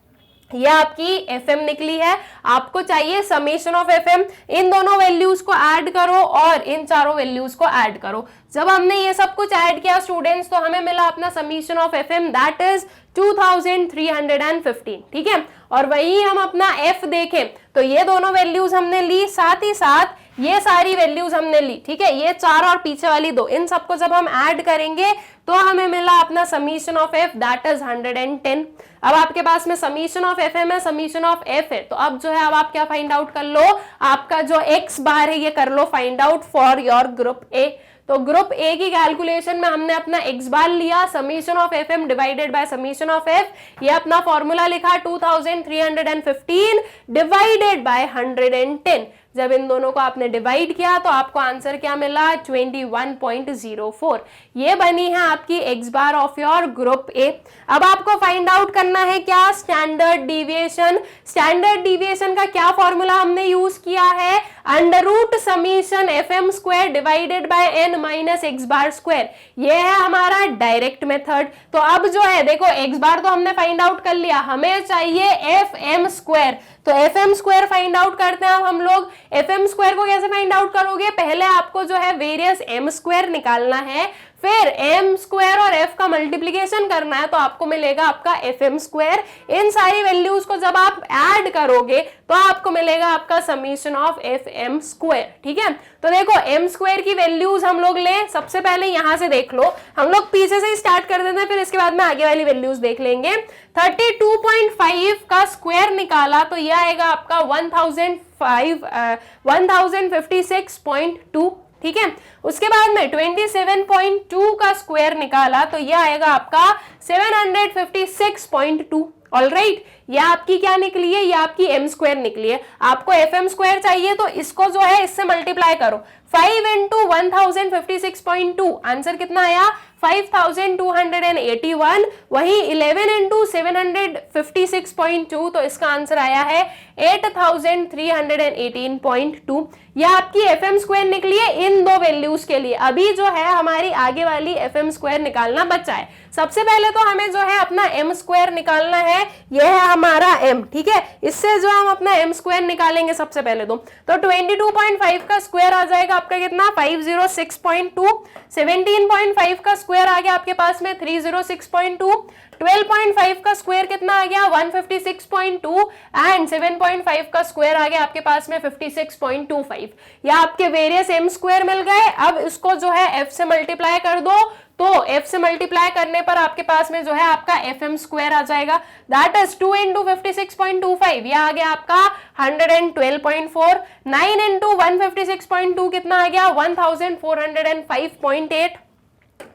ये आपकी एफएम निकली है। आपको चाहिए समेशन ऑफ एफएम, इन दोनों वैल्यूज को ऐड करो और इन चारों वैल्यूज को ऐड करो। जब हमने ये सब कुछ ऐड किया स्टूडेंट्स तो हमें मिला अपना summation of FM, that is 2315, ठीक है। और वही हम अपना एफ देखें तो ये दोनों वैल्यूज हमने ली, साथ ही साथ ये सारी वैल्यूज हमने ली, ठीक है। ये 4 और पीछे वाली 2, इन सबको जब हम ऐड करेंगे तो हमें मिला अपना summation of f, that is 110। अब आपके पास में समीशन ऑफ एफ है, समीशन ऑफ एफ है, तो अब जो है अब आप क्या फाइंड आउट कर लो, आपका जो एक्स बार है ये कर लो find out for your group A. तो ग्रुप ए की कैलकुलेशन में हमने अपना एक्स बार लिया, summation of f m divided by summation of f, ये अपना फॉर्मूला लिखा 2315 डिवाइडेड बाय 110। जब इन दोनों को आपने डिवाइड किया तो आपको आंसर क्या मिला 21.04। ये बनी है आपकी x bar of your group ए। अब आपको फाइंड आउट करना है क्या, स्टैंडर्ड डिविएशन। स्टैंडर्ड डिविएशन का क्या फॉर्मूला हमने यूज किया है, under root summation f m square divided by n minus x bar square. ये है हमारा डायरेक्ट मेथड। तो अब जो है देखो एक्स बार तो हमने फाइंड आउट कर लिया, हमें चाहिए एफ एम स्क्वायर। तो f m square find out करते हैं अब हम लोग। एफ एम स्क्वायर को कैसे फाइंड आउट करोगे, पहले आपको जो है वेरियस एम स्क्वायर निकालना है, फिर एम स्क्वायर और एफ का मल्टीप्लीकेशन करना है तो आपको मिलेगा आपका एफ एम स्क्वायर। इन सारी वैल्यूज को जब आप ऐड करोगे तो आपको मिलेगा आपका summation of f m square, ठीक है। तो देखो एम स्क्वायर की वैल्यूज हम लोग लें, सबसे पहले यहां से देख लो, हम लोग पीछे से ही स्टार्ट कर देते हैं, फिर इसके बाद में आगे वाली वैल्यूज देख लेंगे। 32.5 का स्क्वायर निकाला तो यह आएगा आपका 1056.2, ठीक है। उसके बाद में 27.2 का स्क्वायर निकाला तो यह आएगा आपका 756.2। ऑलराइट, ये आपकी क्या निकली है, ये आपकी एम स्क्वायर निकली है। आपको एफ एम स्क्वायर चाहिए तो इसको जो है इससे मल्टीप्लाई करो, 5 इंटू 1056.2, आंसर कितना आया 5281। वही 11 इंटू 756.2, तो इसका आंसर आया है 8318.2। यह आपकी एफ एम स्क्वायर निकली है इन दो वैल्यूज के लिए। अभी जो है हमारी आगे वाली एफ एम स्क्वायर निकालना बचा है। सबसे पहले तो हमें जो है अपना एम स्क्वायर निकालना है, यह है हमारा एम, ठीक है। इससे जो हम अपना एम स्क्वायर निकालेंगे सबसे पहले तो 22.5 का स्क्वायर आ जाएगा आपका कितना 506.2, 17.5 का स्क्वायर आ गया आपके पास में 306.2, 12.5 का स्क्वायर कितना आ गया 156.2 एंड 7.5 का स्क्वायर आ गया आपके पास में 56.25। या आपके वेरियस m स्क्वायर मिल गए। अब इसको जो है f से मल्टीप्लाई कर दो, तो f से मल्टीप्लाई करने पर आपके पास में जो है आपका fm स्क्वायर आ जाएगा, दैट इज 2 इंटू 56.25, यह आ गया आपका 112.4, 9 इंटू 156.2 कितना आ गया 1405.8,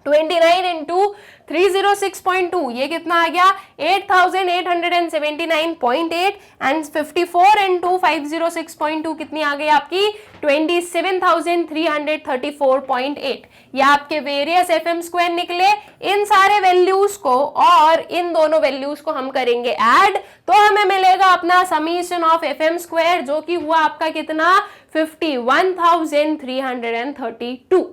29 इंटू 306.2 ये कितना आ गया 8879.8 एंड 54 इंटू 506.2 कितनी आ गई आपकी 27,334.8। ये आपके वेरियस एफएम स्क्वायर निकले। इन सारे वैल्यूज को और इन दोनों वैल्यूज को हम करेंगे ऐड, तो हमें मिलेगा अपना समीशन ऑफ एफएम स्क्वायर, जो कि हुआ आपका कितना 51,332।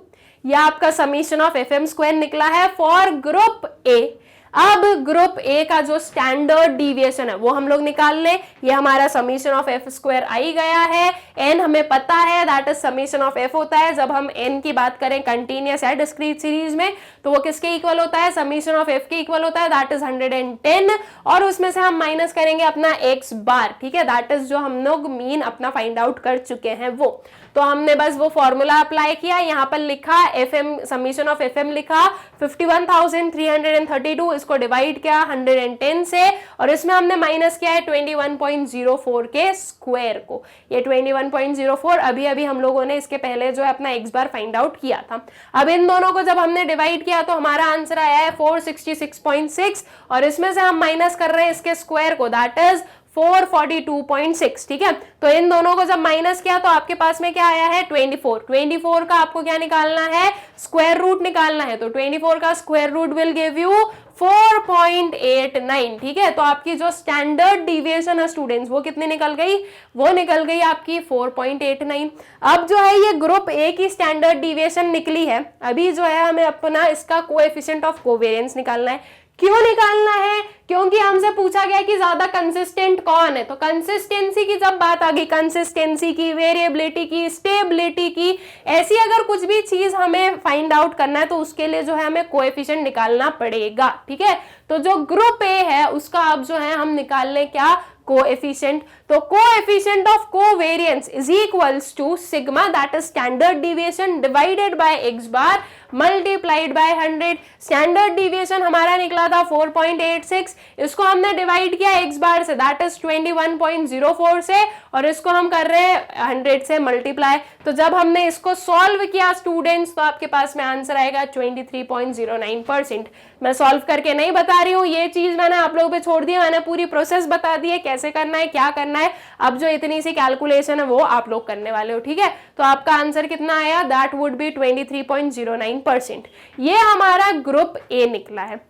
यह आपका समीशन ऑफ एफएम स्क्वायर निकला है फॉर ग्रुप ए। अब ग्रुप ए का जो स्टैंडर्ड डिविएशन है वो हम लोग निकाल लें। ये हमारा समीशन ऑफ एफ स्क्वायर आई गया है, एन हमें पता है that is summation of F होता है। जब हम एन की बात करें कंटिन्यूअस या डिस्क्रीट सीरीज में तो वो किसके इक्वल होता है, समीशन ऑफ एफ के इक्वल होता है, दैट इज 110, और उसमें से हम माइनस करेंगे अपना एक्स बार, ठीक है, दैट इज जो हम लोग मीन अपना फाइंड आउट कर चुके हैं वो। तो हमने बस वो फॉर्मूला अप्लाई किया, यहाँ पर लिखा एफएम, समीशन ऑफ एफएम लिखा 51,332, इसको डिवाइड किया 110 से, और इसमें हमने माइनस किया है 21.04 के स्क्वायर को। ये 21.04 अभी अभी हम लोगों ने इसके पहले जो है अपना एक्स बार फाइंड आउट किया था। अब इन दोनों को जब हमने डिवाइड किया तो हमारा आंसर आया है 466.6, और इसमें से हम माइनस कर रहे हैं इसके स्क्वायर को, दैट इज 442.6, ठीक है। तो इन दोनों को जब माइनस किया तो आपके पास में क्या आया है 24 का आपको क्या निकालना है, स्क्वायर रूट निकालना है। तो 24 का square root will give you 4.89, ठीक है। तो आपकी जो स्टैंडर्ड डिविएशन है स्टूडेंट्स वो कितनी निकल गई, वो निकल गई आपकी 4.89। अब जो है ये ग्रुप ए की स्टैंडर्ड डिविएशन निकली है, अभी जो है हमें अपना इसका कोएफिशिएंट ऑफ कोवेरिएंस निकालना है। क्यों निकालना है, क्योंकि हमसे पूछा गया कि ज्यादा कंसिस्टेंट कौन है। तो कंसिस्टेंसी की जब बात आ गई, कंसिस्टेंसी की, वेरिएबिलिटी की, स्टेबिलिटी की, ऐसी अगर कुछ भी चीज हमें फाइंड आउट करना है तो उसके लिए जो है हमें कोएफिशिएंट निकालना पड़ेगा, ठीक है। तो जो ग्रुप ए है उसका अब जो है हम निकाल लें क्या, कोएफिशिएंट। तो coefficient of covariance is equals to sigma, that is standard deviation, divided by x bar multiplied by 100। Standard deviation हमारा निकला था 4.86, इसको हमने डिवाइड किया एक्स बार से, दैट इज 21.04 से, और इसको हम कर रहे हैं 100 से मल्टीप्लाई। तो जब हमने इसको सॉल्व किया स्टूडेंट्स तो आपके पास में आंसर आएगा 23.09%। मैं सॉल्व करके नहीं बता रही हूँ, ये चीज मैंने आप लोगों पे छोड़ दी है, मैंने पूरी प्रोसेस बता दी है कैसे करना है, क्या करना है। अब जो इतनी सी कैलकुलेशन है वो आप लोग करने वाले हो, ठीक है। तो आपका आंसर कितना आया, दैट वुड बी 23.09%। ये हमारा ग्रुप ए निकला है।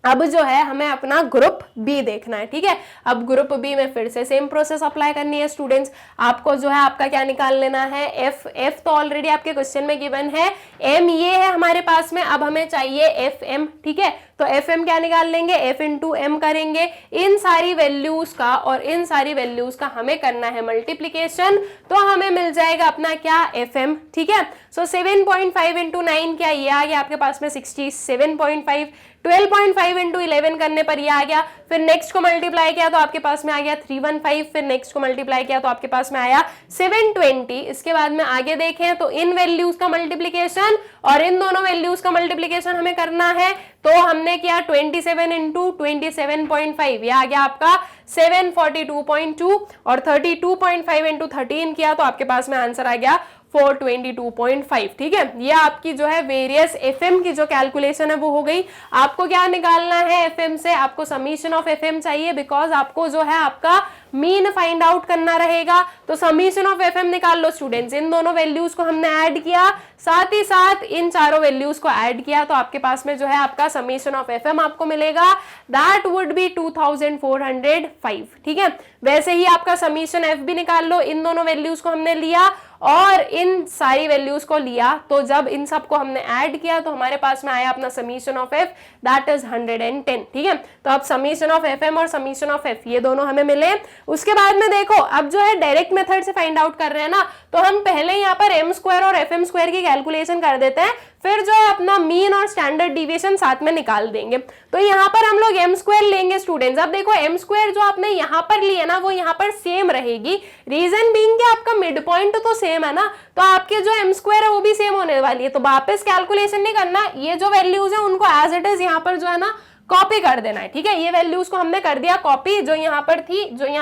अब जो है हमें अपना ग्रुप बी देखना है, ठीक है। अब ग्रुप बी में फिर से सेम प्रोसेस अप्लाई करनी है स्टूडेंट्स। आपको जो है आपका क्या निकाल लेना है, एफ। एफ तो ऑलरेडी आपके क्वेश्चन में गिवन है, एम ये है हमारे पास में, अब हमें चाहिए एफ एम, ठीक है। तो एफ एम क्या निकाल लेंगे, एफ इंटू एम करेंगे, इन सारी वैल्यूज का और इन सारी वैल्यूज का हमें करना है मल्टीप्लीकेशन, तो हमें मिल जाएगा अपना क्या, एफ एम, ठीक है। सो 7.5 इंटू 9 क्या, ये आ गया आपके पास में 67.5, 12.5 इंटू 11 करने पर ये आ गया, फिर नेक्स्ट को मल्टीप्लाई किया तो आपके पास में आ गया 315, फिर नेक्स्ट को मल्टीप्लाई किया तो आपके पास में आया 720। इसके बाद में आगे देखें तो इन वैल्यूज का मल्टीप्लीकेशन और इन दोनों वैल्यूज का मल्टीप्लीकेशन हमें करना है, तो हमने किया 27 इंटू 27.5, ये आ गया आपका 742.2, और 32.5 इंटू 13 किया तो आपके पास में आंसर आ गया 422.5, ठीक है। ये आपकी जो है वेरियस एफएम की जो कैलकुलेशन है वो हो गई। आपको क्या निकालना है एफएम से, आपको समीशन ऑफ एफएम चाहिए, बिकॉज आपको जो है आपका मीन फाइंड आउट करना रहेगा। तो समीशन ऑफ एफएम निकाल लो स्टूडेंट्स। इन दोनों वैल्यूज को हमने ऐड किया, साथ ही साथ इन चारों वैल्यूज को ऐड किया, तो आपके पास में जो है आपका समीशन ऑफ एफएम आपको मिलेगा, दैट वुड बी 2405, ठीक है। वैसे ही आपका समीशन एफ भी निकाल लो। इन दोनों वैल्यूज को हमने लिया और इन सारी वैल्यूज को लिया, तो जब इन सबको हमने ऐड किया तो हमारे पास में आया अपना summation of f, that is 110, ठीक है। तो अब समीशन ऑफ एफ एम और समीशन ऑफ एफ ये दोनों हमें मिले, उसके बाद में देखो अब जो है डायरेक्ट मेथड से फाइंड आउट कर रहे हैं ना, तो हम पहले यहाँ पर एम स्क्वायर और एफ एम स्क्वायर की कैलकुलेशन कर देते हैं, फिर जो है अपना मीन और स्टैंडर्ड डिविएशन साथ में निकाल देंगे। तो यहाँ पर हम लोग एम स्क्वायर लेंगे स्टूडेंट्स। अब देखो एम स्क्वायर जो आपने यहाँ पर लिया ना वो यहाँ पर सेम रहेगी, रीजन बीइंग कि आपका मिड पॉइंट तो सेम है ना, तो आपके जो एम स्क्वायर है वो भी सेम होने वाली है। तो वापस कैलकुलेशन नहीं करना, ये जो वैल्यूज है उनको एज इट इज यहाँ पर जो है ना कॉपी कर देना है, ठीक है। ये वैल्यूज को हमने कर दिया कॉपी, जो यहाँ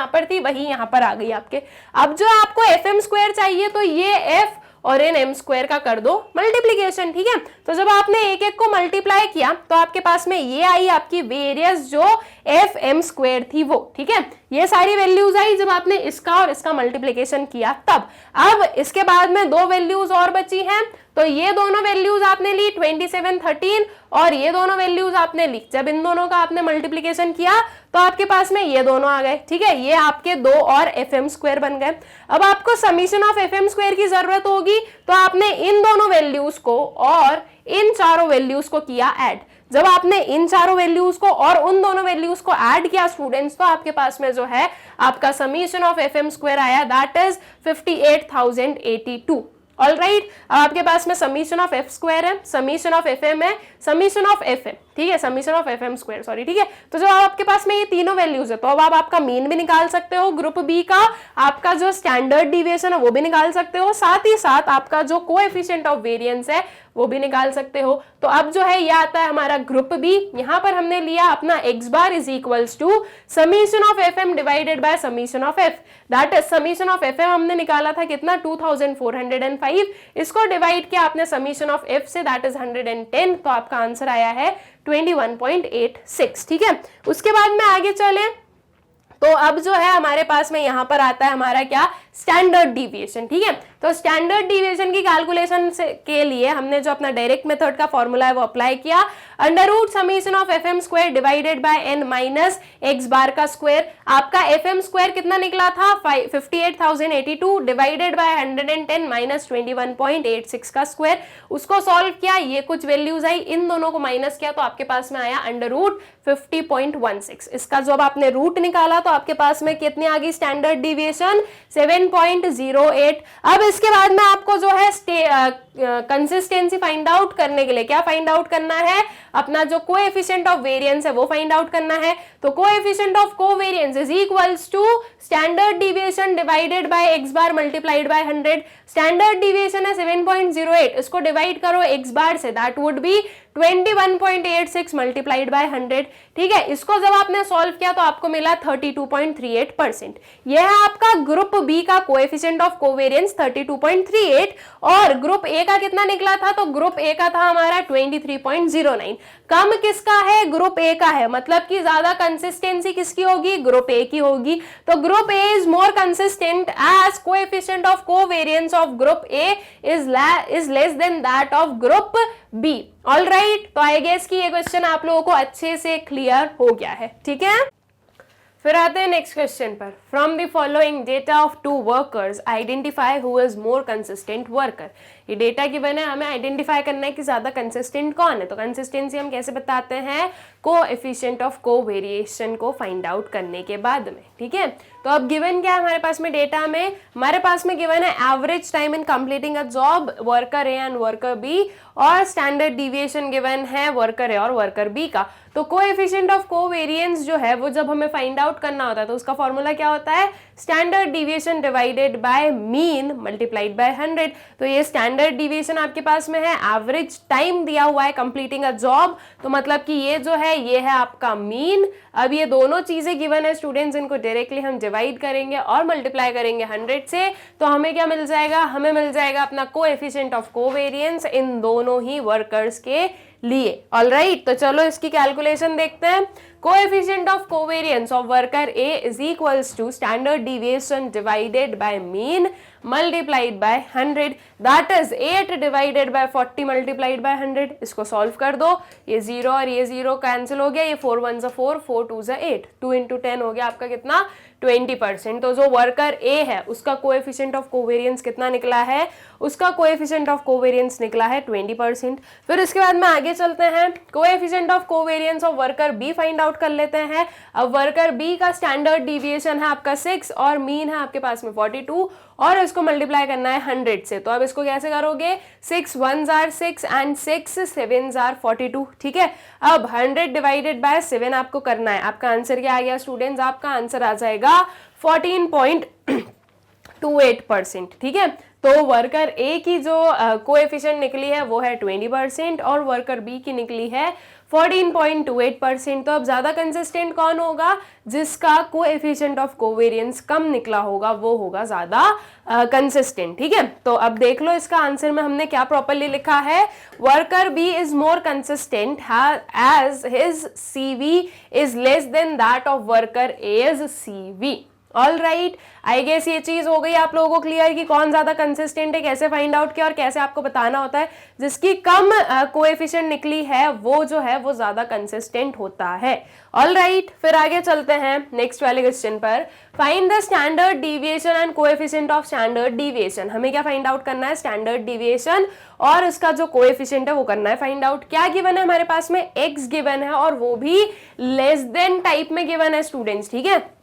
पर थी वही यहाँ पर आ गई आपके। अब जो आपको एफ एम स्क्वायर चाहिए तो ये एफ और इन एम स्क्वायर का कर दो मल्टीप्लीकेशन, ठीक है। तो जब आपने एक एक को मल्टीप्लाई किया तो आपके पास में ये आई आपकी वेरियस जो एफ एम स्क्वायर थी वो, ठीक है। ये सारी वैल्यूज आई जब आपने इसका और इसका मल्टीप्लीकेशन किया तब। अब इसके बाद में दो वैल्यूज और बची हैं, तो ये दोनों वैल्यूज आपने ली 27, 13 और ये दोनों वैल्यूज आपने ली। जब इन दोनों का आपने मल्टीप्लीकेशन किया तो आपके पास में ये दोनों आ गए, ठीक है। ये आपके 2 और एफ एम स्क्वायर बन गए। अब आपको summation of f m square की जरूरत होगी, तो आपने इन दोनों वैल्यूज को और इन चारों वैल्यूज को किया ऐड। जब आपने इन चारों वैल्यूज को और उन दोनों वैल्यूज को ऐड किया स्टूडेंट्स, तो आपके पास में जो है आपका summation of f m square आया, दैट इज 58,082। ऑलराइट, अब आपके पास में समीशन ऑफ एफ स्क्वायर है, समीशन ऑफ एफ एम है, समीशन ऑफ एफ एम, ठीक है, summation of f m square, sorry, ठीक है। तो जब आपके पास में ये तीनों वैल्यूज है तो अब आप आपका मीन भी निकाल सकते हो, ग्रुप बी का आपका जो स्टैंडर्ड डिविएशन है वो भी निकाल सकते हो, साथ ही साथ आपका जो कोएफिशिएंट ऑफ वेरिएंस है वो भी निकाल सकते हो। तो अब जो है ये आता है हमारा ग्रुप बी। यहाँ पर हमने लिया अपना x bar is equals to summation of f m divided by summation of f, that is summation of f m हमने निकाला था कितना 2405, इसको डिवाइड किया आपने समीशन ऑफ एफ से, दैट इज 110, तो आपका आंसर आया है 21.86, ठीक है। उसके बाद में आगे चले तो अब जो है हमारे पास में यहाँ पर आता है हमारा क्या, स्टैंडर्ड डिविएशन, ठीक है। तो स्टैंडर्ड डिविएशन की कैलकुलेशन के लिए हमने जो अपना डायरेक्ट मेथड का फॉर्मूला है वो अप्लाई किया, under root summation of f m square divided by n minus x bar का स्क्वायर। आपका एफ एम स्क्वायर कितना निकला था 58,082 डिवाइडेड बाय 110 माइनस 21.86 का स्क्वायर, उसको सॉल्व किया, ये कुछ वैल्यूज आई, इन दोनों को माइनस किया तो आपके पास में आया अंडर रूट 50.16। इसका जब आपने रूट निकाला तो आपके पास में कितनी आ गई स्टैंडर्ड डिविएशन 7.08। अब इसके बाद में आपको जो है कंसिस्टेंसी फाइंड आउट करने के लिए क्या फाइंड आउट करना है, अपना जो कोएफिशिएंट ऑफ वेरिएंस है वो फाइंड आउट करना है। तो coefficient of covariance is equals to standard deviation divided by x bar multiplied by 100। Standard deviation है 7.08, इसको डिवाइड करो एक्स बार से, that would be 21.86 multiplied by 100, ठीक है। इसको जब आपने सॉल्व किया तो आपको मिला 32.38%। यह है आपका ग्रुप बी का कोएफिशिएंट ऑफ कोवेरिएंस 32.38, और ग्रुप ए का कितना निकला था, तो ग्रुप ए का था हमारा 23.09। कम किसका है, ग्रुप ए का है, मतलब कि ज्यादा कंसिस्टेंसी किसकी होगी, ग्रुप ए की होगी। तो group A is more consistent as coefficient of covariance of group A is less than that of group B. All right, तो आई गेस कि ये क्वेश्चन आप लोगों को अच्छे से क्लियर हो गया है, ठीक है। फिर आते हैं नेक्स्ट क्वेश्चन पर। From the following data of 2 workers identify who is more consistent worker. ये डेटा गिवन है, हमें आइडेंटिफाई करना है कि ज्यादा कंसिस्टेंट कौन है। तो कंसिस्टेंसी हम कैसे बताते हैं, कोएफिशिएंट ऑफ कोवेरिएशन को फाइंड आउट करने के बाद में, ठीक है। तो अब गिवन क्या है हमारे पास में डेटा में, हमारे पास में गिवन है average time in completing a job worker A and worker bee, और स्टैंडर्ड डिविएशन गिवन है वर्कर ए और वर्कर बी का। तो कोएफिशिएंट ऑफ कोवेरिएंस जो है वो जब हमें फाइंड आउट करना होता है तो उसका फॉर्मूला क्या होता है, standard deviation divided by mean multiplied by 100। तो ये स्टैंडर्ड डिविएशन आपके पास में है, एवरेज टाइम दिया हुआ है कंप्लीटिंग अ जॉब, तो मतलब कि ये जो है ये है आपका मीन। अब ये दोनों चीजें गिवन है स्टूडेंट्स, इनको डायरेक्टली हम डिवाइड करेंगे और मल्टीप्लाई करेंगे 100 से, तो हमें क्या मिल जाएगा, हमें मिल जाएगा अपना कोएफिशिएंट ऑफ कोवेरिएंस इन दोनों ही वर्कर्स के लिए। ऑलराइट, तो चलो इसकी कैलकुलेशन देखते हैं। Coefficient of covariance of worker A is equals to standard deviation divided by mean multiplied by 100, that is 8 divided by 40 multiplied by 100। इसको सॉल्व कर दो, ये 0 और ये 0 कैंसिल हो गया, ये 4 1 4, 4 2 8, 2 into 10 हो गया आपका कितना 20%। तो जो वर्कर ए है उसका कोएफिशिएंट ऑफ कोवेरियंस कितना निकला है, उसका कोएफिशिएंट ऑफ कोवेरियंस निकला है 20%। फिर इसके बाद में आगे चलते हैं, coefficient of covariance of worker bee find out कर लेते हैं। अब वर्कर बी का स्टैंडर्ड डिविएशन है आपका 6 और मीन है आपके पास में 42 और इसको मल्टीप्लाई करना है 100 से। तो अब इसको कैसे करोगे, 6 1s are 6 and 6 7s are 42, ठीक है। अब 100 डिवाइडेड बाय 7 आपको करना है। आपका आंसर क्या आ गया स्टूडेंट्स, आपका आंसर आ जाएगा 14.28%, ठीक है। तो वर्कर ए की जो कोएफिशिएंट निकली है वो है 20% और वर्कर बी की निकली है 14.28%। तो अब ज्यादा कंसिस्टेंट कौन होगा, जिसका कोएफिशिएंट ऑफ कोवेरियंस कम निकला होगा वो होगा ज्यादा कंसिस्टेंट, ठीक है। तो अब देख लो इसका आंसर में हमने क्या प्रॉपर्ली लिखा है, worker B is more consistent as his CV is less than that of worker as CV। All right, I guess ये चीज हो गई आप लोगों को क्लियर कि कौन ज्यादा कंसिस्टेंट है, कैसे फाइंड आउट किया और कैसे आपको बताना होता है। जिसकी कम कोएफिशिएंट निकली है वो जो है वो ज्यादा कंसिस्टेंट होता है। ऑल राइट, फिर आगे चलते हैं नेक्स्ट वाले क्वेश्चन पर। Find the standard deviation and coefficient of standard deviation. हमें क्या फाइंड आउट करना है, स्टैंडर्ड डिविएशन और इसका जो कोएफिशिएंट है वो करना है फाइंड आउट। क्या गिवन है हमारे पास में, x गिवन है और वो भी लेस देन टाइप में गिवन है स्टूडेंट्स, ठीक है।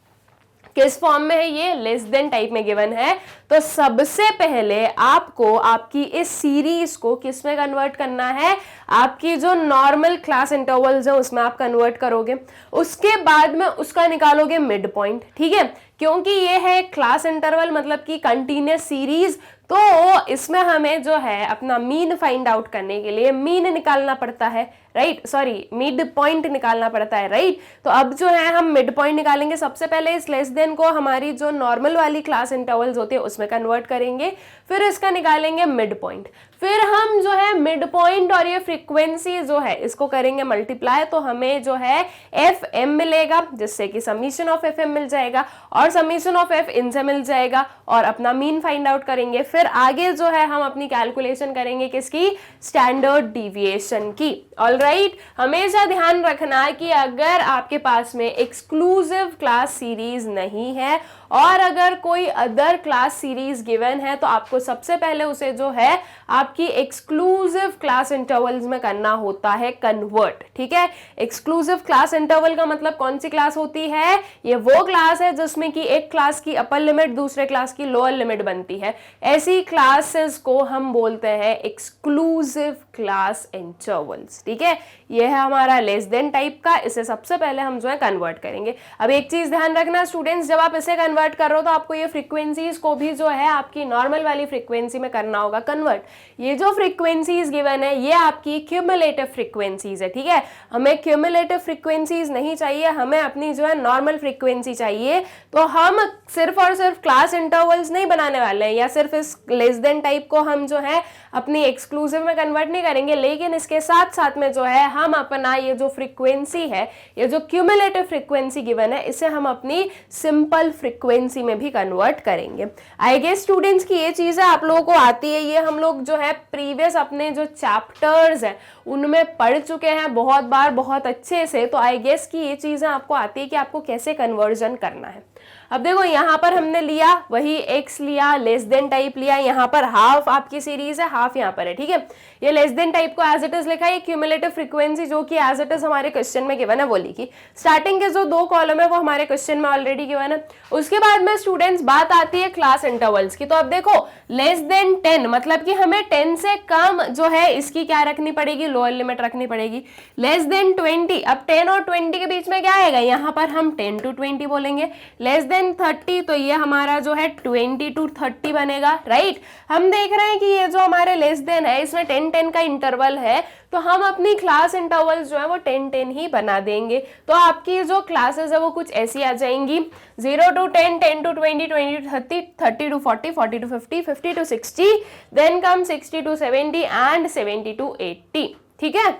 किस फॉर्म में है ये, लेस देन टाइप में गिवन है। तो सबसे पहले आपको आपकी इस सीरीज को किस में कन्वर्ट करना है, आपकी जो नॉर्मल क्लास इंटरवल्स है उसमें आप कन्वर्ट करोगे। उसके बाद में उसका निकालोगे मिड पॉइंट, ठीक है। क्योंकि ये है क्लास इंटरवल मतलब कि कंटिन्यूअस सीरीज, तो इसमें हमें जो है अपना मीन फाइंड आउट करने के लिए मीन निकालना पड़ता है, राइट, सॉरी मिड पॉइंट निकालना पड़ता है, राइट। तो अब जो है हम मिड पॉइंट निकालेंगे। सबसे पहले इस लेस देन को हमारी जो नॉर्मल वाली क्लास इंटरवल्स होती है उसमें कन्वर्ट करेंगे, फिर इसका निकालेंगे मिड पॉइंट। फिर हम जो है मिड पॉइंट और ये फ्रीक्वेंसी जो है इसको करेंगे मल्टीप्लाई, तो हमें जो है FM मिलेगा, जिससे कि समीशन ऑफ FM मिल जाएगा और समीशन ऑफ F इनसे मिल जाएगा और अपना मीन फाइंड आउट करेंगे। फिर आगे जो है हम अपनी कैलकुलेशन करेंगे किसकी, स्टैंडर्ड डिविएशन की। ऑल राइट, हमेशा ध्यान रखना कि अगर आपके पास में एक्सक्लूसिव क्लास सीरीज नहीं है और अगर कोई अदर क्लास सीरीज गिवन है तो आपको सबसे पहले उसे जो है आपकी एक्सक्लूसिव क्लास इंटरवल्स में करना होता है कन्वर्ट, ठीक है। एक्सक्लूसिव क्लास इंटरवल का मतलब कौन सी क्लास होती है, ये वो क्लास है जिसमें कि एक क्लास की अपर लिमिट दूसरे क्लास की लोअर लिमिट बनती है। ऐसी क्लासेस को हम बोलते हैं एक्सक्लूसिव क्लास इंटरवल्स, ठीक है। ये है हमारा लेस देन टाइप का, इसे सबसे पहले हम जो है कन्वर्ट करेंगे। अब एक चीज ध्यान रखना स्टूडेंट्स, जब आप इसे कन्वर्ट कर रहे हो तो आपको ये फ्रीक्वेंसीज को भी जो है आपकी नॉर्मल वाली फ्रीक्वेंसी में करना होगा कन्वर्ट। ये जो फ्रीक्वेंसीज गिवन है ये आपकी क्यूमुलेटिव फ्रीक्वेंसीज है, ठीक है। हमें क्यूमुलेटिव फ्रीक्वेंसीज नहीं चाहिए, हमें अपनी जो है नॉर्मल फ्रीक्वेंसी चाहिए। तो हम सिर्फ और सिर्फ क्लास इंटरवल्स नहीं बनाने वाले हैं या सिर्फ इस लेस देन टाइप को हम जो है अपनी एक्सक्लूसिव में कन्वर्ट नहीं करेंगे, लेकिन इसके साथ साथ में जो है हम अपना ये जो फ्रीक्वेंसी है, ये जो क्यूमुलेटिव फ्रीक्वेंसी गिवन है, इसे हम अपनी सिंपल फ्रीक्वेंसी में भी कन्वर्ट करेंगे। आई गेस स्टूडेंट्स की ये चीजें आप लोगों को आती है, ये हम लोग जो है प्रीवियस अपने जो चैप्टर्स हैं उनमें पढ़ चुके हैं बहुत बार बहुत अच्छे से। तो आई गेस की ये चीजें आपको आती है कि आपको कैसे कन्वर्जन करना है। अब देखो यहाँ पर हमने लिया वही x लिया, लेस देन टाइप लिया, यहाँ पर हाफ आपकी सीरीज है, हाफ यहाँ पर है, ठीक है। ये लेस देन टाइप को एज इट इज लिखा है, क्यूमुलेटिव फ्रीक्वेंसी जो कि एज इट इज हमारे क्वेश्चन में गिवन है वो लिखी। स्टार्टिंग के जो दो कॉलम है वो हमारे क्वेश्चन में ऑलरेडी गिवन है। उसके बाद में स्टूडेंट्स बात आती है क्लास इंटरवल्स की। तो अब देखो लेस देन 10 मतलब कि हमें 10 से कम जो है इसकी क्या रखनी पड़ेगी, लोअर लिमिट रखनी पड़ेगी। लेस देन 20, अब 10 और 20 के बीच में क्या आएगा, यहाँ पर हम 10 to 20 बोलेंगे। लेस देन 30 तो ये हमारा जो है 20 to 30 बनेगा, राइट। हम देख रहे हैं कि ये जो हमारे लेस देन है इसमें 10-10 का इंटरवल है, तो हम अपनी क्लास इंटरवल्स जो है वो 10-10 ही बना देंगे। तो आपकी जो क्लासेस है वो कुछ ऐसी आ जाएंगी, 0 to 10, 10 to 20, 20 to 30, 30 to 40, 40 to 50, 50 to 60, then come 60 to 70 and 70 to 80, ठीक है।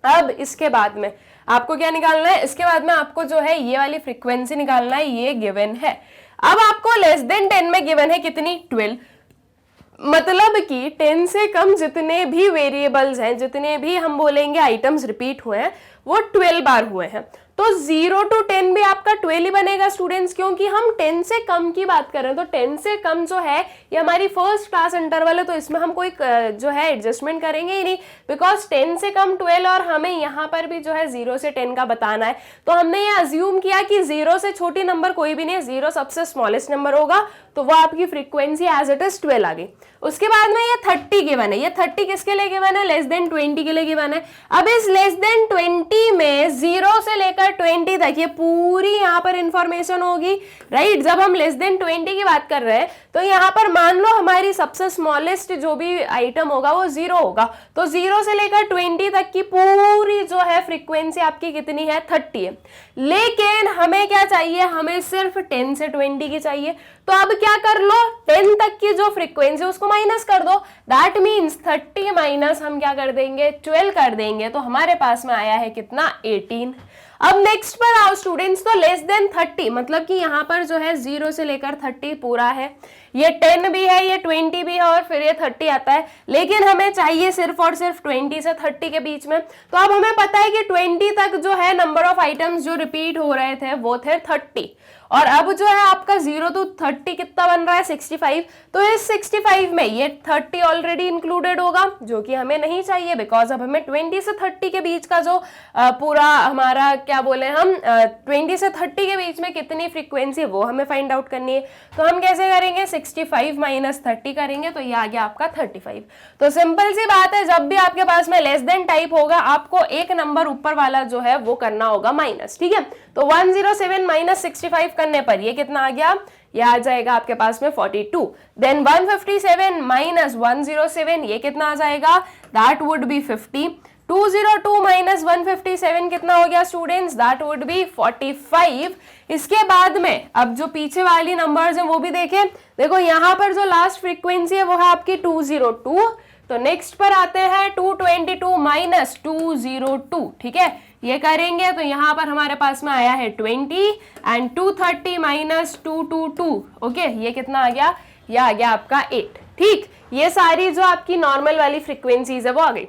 अब इसके बाद में आपको क्या निकालना है, इसके बाद में आपको जो है ये वाली फ्रीक्वेंसी निकालना है, ये गिवन है। अब आपको लेस देन 10 में गिवन है कितनी, 12, मतलब कि 10 से कम जितने भी वेरिएबल्स हैं, जितने भी हम बोलेंगे आइटम्स रिपीट हुए हैं वो 12 बार हुए हैं। तो 0 to 10 भी आपका 12 ही बनेगा स्टूडेंट्स, क्योंकि हम 10 से कम की बात कर रहे हैं। तो 10 से कम जो है ये हमारी फर्स्ट क्लास इंटरवल है, तो इसमें हम कोई जो है एडजस्टमेंट करेंगे ही नहीं, बिकॉज 10 से कम 12 और हमें यहाँ पर भी जो है 0 से 10 का बताना है। तो हमने ये अज्यूम किया कि 0 से छोटी नंबर कोई भी नहीं है, 0 सबसे स्मॉलेस्ट नंबर होगा, तो वो आपकी फ्रीक्वेंसी एज इट इज 12 आ गई। उसके बाद में ये 30 गिवन है, ये 30 किसके लिए गिवन है? लेस देन 20 के लिए गिवन है। अब इस लेस देन 20 में 0 से लेकर 20 तक ये पूरी यहाँ पर इंफॉर्मेशन होगी, राइट। जब हम लेस देन 20 की बात कर रहे हैं तो यहाँ पर मान लो हमारी सबसे स्मॉलेस्ट जो भी आइटम होगा वो 0 होगा, तो 0 से लेकर 20 तक की पूरी जो है फ्रीक्वेंसी आपकी कितनी है? 30 है। लेकिन हमें क्या चाहिए? हमें सिर्फ 10 से 20 की चाहिए। तो अब क्या कर लो, 10 तक की जो फ्रीक्वेंसी उसको माइनस कर दो, दैट मीन्स 30 माइनस हम क्या कर देंगे? 12 कर देंगे, तो हमारे पास में आया है कितना? 18। अब नेक्स्ट पर आओ स्टूडेंट्स, तो लेस देन 30 मतलब कि यहाँ पर जो है 0 से लेकर 30 पूरा है, ये 10 भी है, ये 20 भी है और फिर ये 30 आता है, लेकिन हमें चाहिए सिर्फ और सिर्फ 20 से 30 के बीच में। तो अब हमें पता है कि 20 तक जो है नंबर ऑफ आइटम्स जो रिपीट हो रहे थे वो थे 30, और अब जो है आपका 0 to 30 कितना बन रहा है? 65। तो इस 65 में ये 30 ऑलरेडी इंक्लूडेड होगा, जो कि हमें नहीं चाहिए, बिकॉज अब हमें 20 से 30 के बीच का जो पूरा हमारा क्या बोले हम 20 से 30 के बीच में कितनी फ्रीक्वेंसी है वो हमें फाइंड आउट करनी है। तो हम कैसे करेंगे? 65 माइनस 30 करेंगे, तो ये आ गया आपका 35। तो सिंपल सी बात है, जब भी आपके पास में लेस देन टाइप होगा आपको एक नंबर ऊपर वाला जो है वो करना होगा माइनस, ठीक है। तो 107 माइनस 65 करने पर ये कितना आ गया? ये आ जाएगा आपके पास में 42। देन 157 माइनस 107 ये कितना आ जाएगा? That would B 50। 202 माइनस 157 कितना हो गया स्टूडेंट्स? That would B 45। इसके बाद में अब जो पीछे वाली नंबर्स हैं वो भी देखें। देखो यहाँ पर जो लास्ट फ्रीक्वेंसी है वो है आपकी 202। तो नेक्स्ट पर आते हैं 222 माइनस 202, ठीक है, ये करेंगे तो यहाँ पर हमारे पास में आया है 20 एंड 230 माइनस 222, ओके, ये कितना आ गया? ये आ गया आपका 8, ठीक। ये सारी जो आपकी नॉर्मल वाली फ्रीक्वेंसीज है वो आ गई।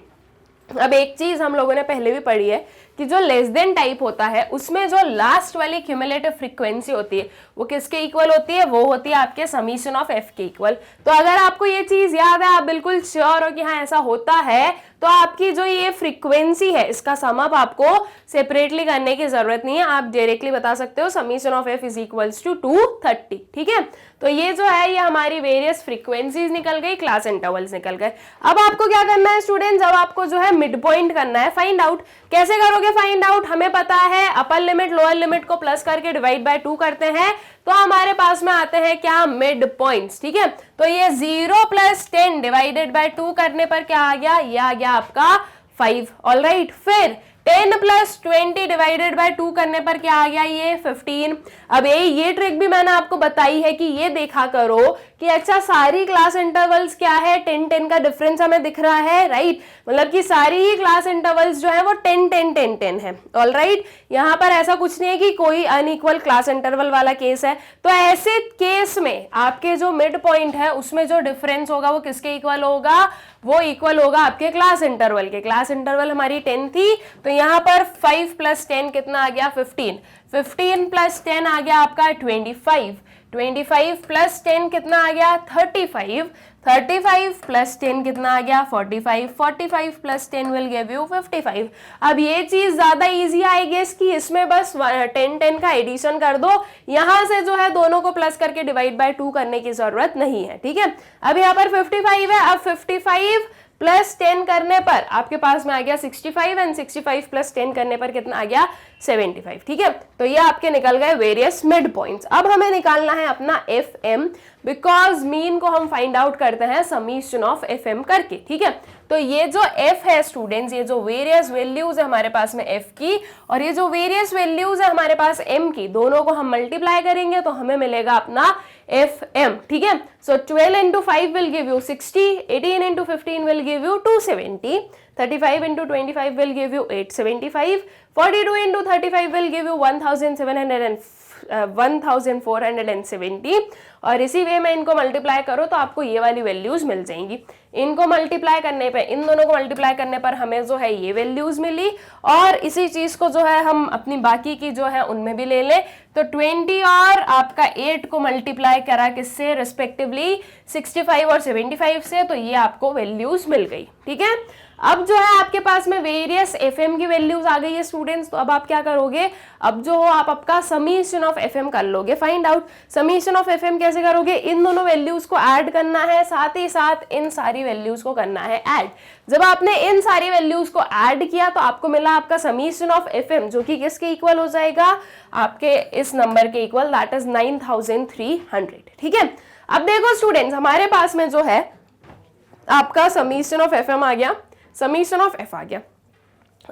अब एक चीज हम लोगों ने पहले भी पढ़ी है कि जो लेस देन टाइप होता है उसमें जो लास्ट वाली क्यूमुलेटिव फ्रीक्वेंसी होती है वो किसके इक्वल होती है? वो होती है आपके समीशन ऑफ एफ के इक्वल। तो अगर आपको ये चीज याद है, आप बिल्कुल श्योर हो कि हाँ ऐसा होता है, तो आपकी जो ये फ्रीक्वेंसी है इसका सम अप आपको सेपरेटली करने की जरूरत नहीं है, आप डायरेक्टली बता सकते हो summation of f is equals to 230, ठीक है। तो ये जो है ये हमारी वेरियस फ्रीक्वेंसीज निकल गई, क्लास इंटरवल्स निकल गए। अब आपको क्या करना है स्टूडेंट्स? अब आपको जो है मिड पॉइंट करना है फाइंड आउट। कैसे करोगे फाइंड आउट? हमें पता है अपर लिमिट लोअर लिमिट को प्लस करके डिवाइड बाय 2 करते हैं, तो हमारे पास में आते हैं क्या? मिड पॉइंट्स, ठीक है। तो ये 0 प्लस 10 डिवाइडेड बाय 2 करने पर क्या आ गया? ये आ गया आपका 5, ऑलराइट। फिर 10 प्लस 20 डिवाइडेड बाय 2 करने पर क्या आ गया? ये 15। अब ये ट्रिक भी मैंने आपको बताई है कि ये देखा करो कि अच्छा सारी क्लास इंटरवल्स क्या है, 10-10 का डिफरेंस हमें दिख रहा है, राइट। मतलब कि सारी ही क्लास इंटरवल्स जो है वो 10-10-10-10 है, ऑलराइट। यहाँ पर ऐसा कुछ नहीं है कि कोई अनइक्वल क्लास इंटरवल वाला केस है। तो ऐसे केस में आपके जो मिड पॉइंट है उसमें जो डिफरेंस होगा वो किसके इक्वल होगा? वो इक्वल होगा आपके क्लास इंटरवल के। क्लास इंटरवल हमारी 10 थी, तो यहाँ पर 5 प्लस 10 कितना आ गया? 15। 15 प्लस 10 आ गया आपका 25। 25 प्लस 10 कितना आ गया? 35। 35 प्लस 10 कितना आ गया? 45। 45 प्लस 10 विल गिव यू 55। अब ये चीज ज्यादा इजी आई गेस कि इसमें बस 10-10 का एडिशन कर दो, यहां से जो है दोनों को प्लस करके डिवाइड बाय 2 करने की जरूरत नहीं है, ठीक है। अब यहाँ पर 55 है, अब 55 प्लस 10 करने पर आपके पास में आ गया 65 एंड 65 प्लस 10 करने पर कितना आ गया? 75, ठीक है। तो ये आपके निकल गए वेरियस मिड पॉइंट्स। अब हमें निकालना है अपना एफ एम, बिकॉज मीन को हम फाइंड आउट करते हैं समीशन ऑफ एफ एम करके, ठीक है। तो ये जो एफ है स्टूडेंट्स, ये जो वेरियस वैल्यूज है हमारे पास में एफ की और ये जो वेरियस वैल्यूज है हमारे पास एम की, दोनों को हम मल्टीप्लाई करेंगे तो हमें मिलेगा अपना एफ एम, ठीक है। सो 12 into 5 will give you 60, 18 into 15 will give you 270, 35 into 25 will give you 875, 42 into 35 will give you 1750, 1470 और इसी वे में इनको मल्टीप्लाई करो तो आपको ये वाली वैल्यूज मिल जाएंगी। इनको मल्टीप्लाई करने पे, इन दोनों को मल्टीप्लाई करने पर हमें जो है ये वैल्यूज मिली और इसी चीज को जो है हम अपनी बाकी की जो है उनमें भी ले लें तो 20 और आपका 8 को मल्टीप्लाई करा किससे, रिस्पेक्टिवली 65 और 75 से, तो ये आपको वैल्यूज मिल गई। ठीक है, अब जो है आपके पास में वेरियस एफएम की वैल्यूज आ गई है स्टूडेंट्स, तो अब आप क्या करोगे, अब जो हो आप आपका समीशन ऑफ एफएम कर लोगे, find out. Summation of FM कैसे करोगे, इन दोनों वैल्यूज को ऐड करना है, साथ ही साथ इन सारी वैल्यूज को करना है ऐड। जब आपने इन सारी वैल्यूज को ऐड किया तो आपको मिला आपका समीशन ऑफ एफएम, जो कि किसके इक्वल हो जाएगा, आपके इस नंबर के इक्वल, दैट इज 9300। ठीक है, अब देखो स्टूडेंट्स, हमारे पास में जो है आपका समीशन ऑफ एफएम आ गया, समीशन ऑफ एफ आ गया।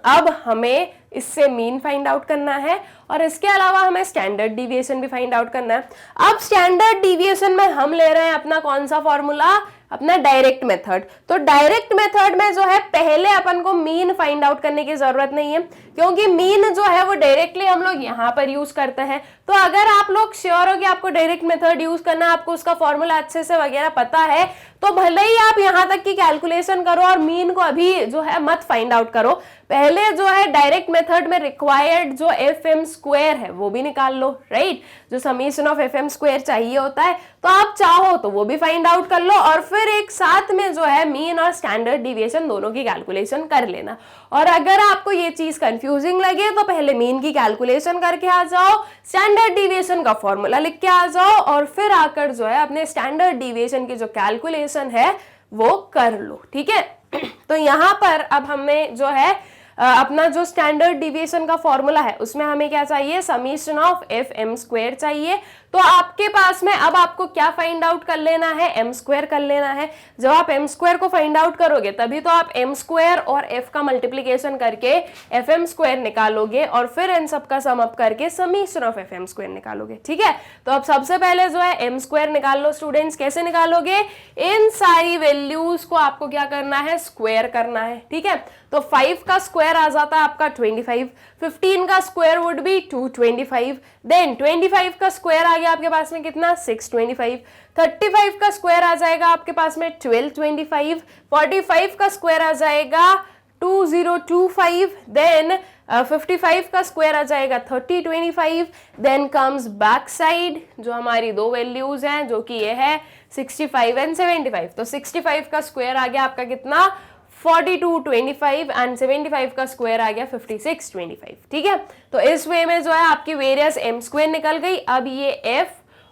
अब हमें इससे मीन फाइंड आउट करना है और इसके अलावा हमें स्टैंडर्ड डिविएशन भी फाइंड आउट करना है। अब स्टैंडर्ड डिविएशन में हम ले रहे हैं अपना कौन सा फॉर्मूला, अपना डायरेक्ट मेथड। तो डायरेक्ट मेथड में जो है पहले अपन को मीन फाइंड आउट करने की जरूरत नहीं है, क्योंकि मीन जो है वो डायरेक्टली हम लोग यहाँ पर यूज करते हैं। तो अगर आप लोग श्योर हो कि आपको डायरेक्ट मेथड यूज करना है, आपको उसका फॉर्मूला अच्छे से वगैरह पता है, तो भले ही आप यहाँ तक की कैलकुलेशन करो और मीन को अभी जो है मत फाइंड आउट करो, पहले जो है डायरेक्ट मेथड में रिक्वायर्ड जो एफएम स्क्वायर है वो भी निकाल लो, राइट। जो समीशन ऑफ एफएम स्क्वायर चाहिए होता है, तो आप चाहो तो वो भी फाइंड आउट कर लो और फिर एक साथ में जो है मीन और स्टैंडर्ड डिविएशन दोनों की कैलकुलेशन कर लेना। और अगर आपको ये चीज कंफ्यूजिंग लगे तो पहले मीन की कैलकुलेशन करके आ जाओ, स्टैंडर्ड डिविएशन का फॉर्मूला लिख के आ जाओ और फिर आकर जो है अपने स्टैंडर्ड डिविएशन की जो कैलकुलेशन है वो कर लो। ठीक है, तो यहाँ पर अब हमें जो है अपना जो स्टैंडर्ड डिविएशन का फॉर्मूला है उसमें हमें क्या चाहिए, summation of f m square चाहिए। तो आपके पास में अब आपको क्या फाइंड आउट कर लेना है, एम स्क्वायर कर लेना है। जब आप एम स्क्वायर को फाइंड आउट करोगे तभी तो आप एम स्क्वायर और एफ का मल्टीप्लीकेशन करके एफ एम स्क्वायर निकालोगे और फिर इन सब का सम अप करके summation of f m square निकालोगे। ठीक है, तो अब सबसे पहले जो है एम स्क्वायर निकाल लो स्टूडेंट्स। कैसे निकालोगे, इन सारी वैल्यूज को आपको क्या करना है, स्क्वायर करना है। ठीक है, तो 5 का स्क्वायर आ जाता है आपका 25, 15 का स्क्वायर वुड बी 225, देन 25 का स्क्वायर आ गया आपके पास में कितना, 625, 35 का स्क्वायर आ जाएगा आपके पास में 1225, 45 का स्क्वायर आ जाएगा 2025, देन 55 का स्क्वायर आ जाएगा 3025, देन कम्स बैक साइड जो हमारी दो वैल्यूज हैं जो कि ये है 65 एंड 75। तो 65 का स्क्वायर आ गया आपका कितना, 4225 एंड 75 का स्क्वायर आ गया 5625। ठीक है, तो इस वे में जो है आपकी वेरियस एम स्क्वायर निकल गई। अब ये एफ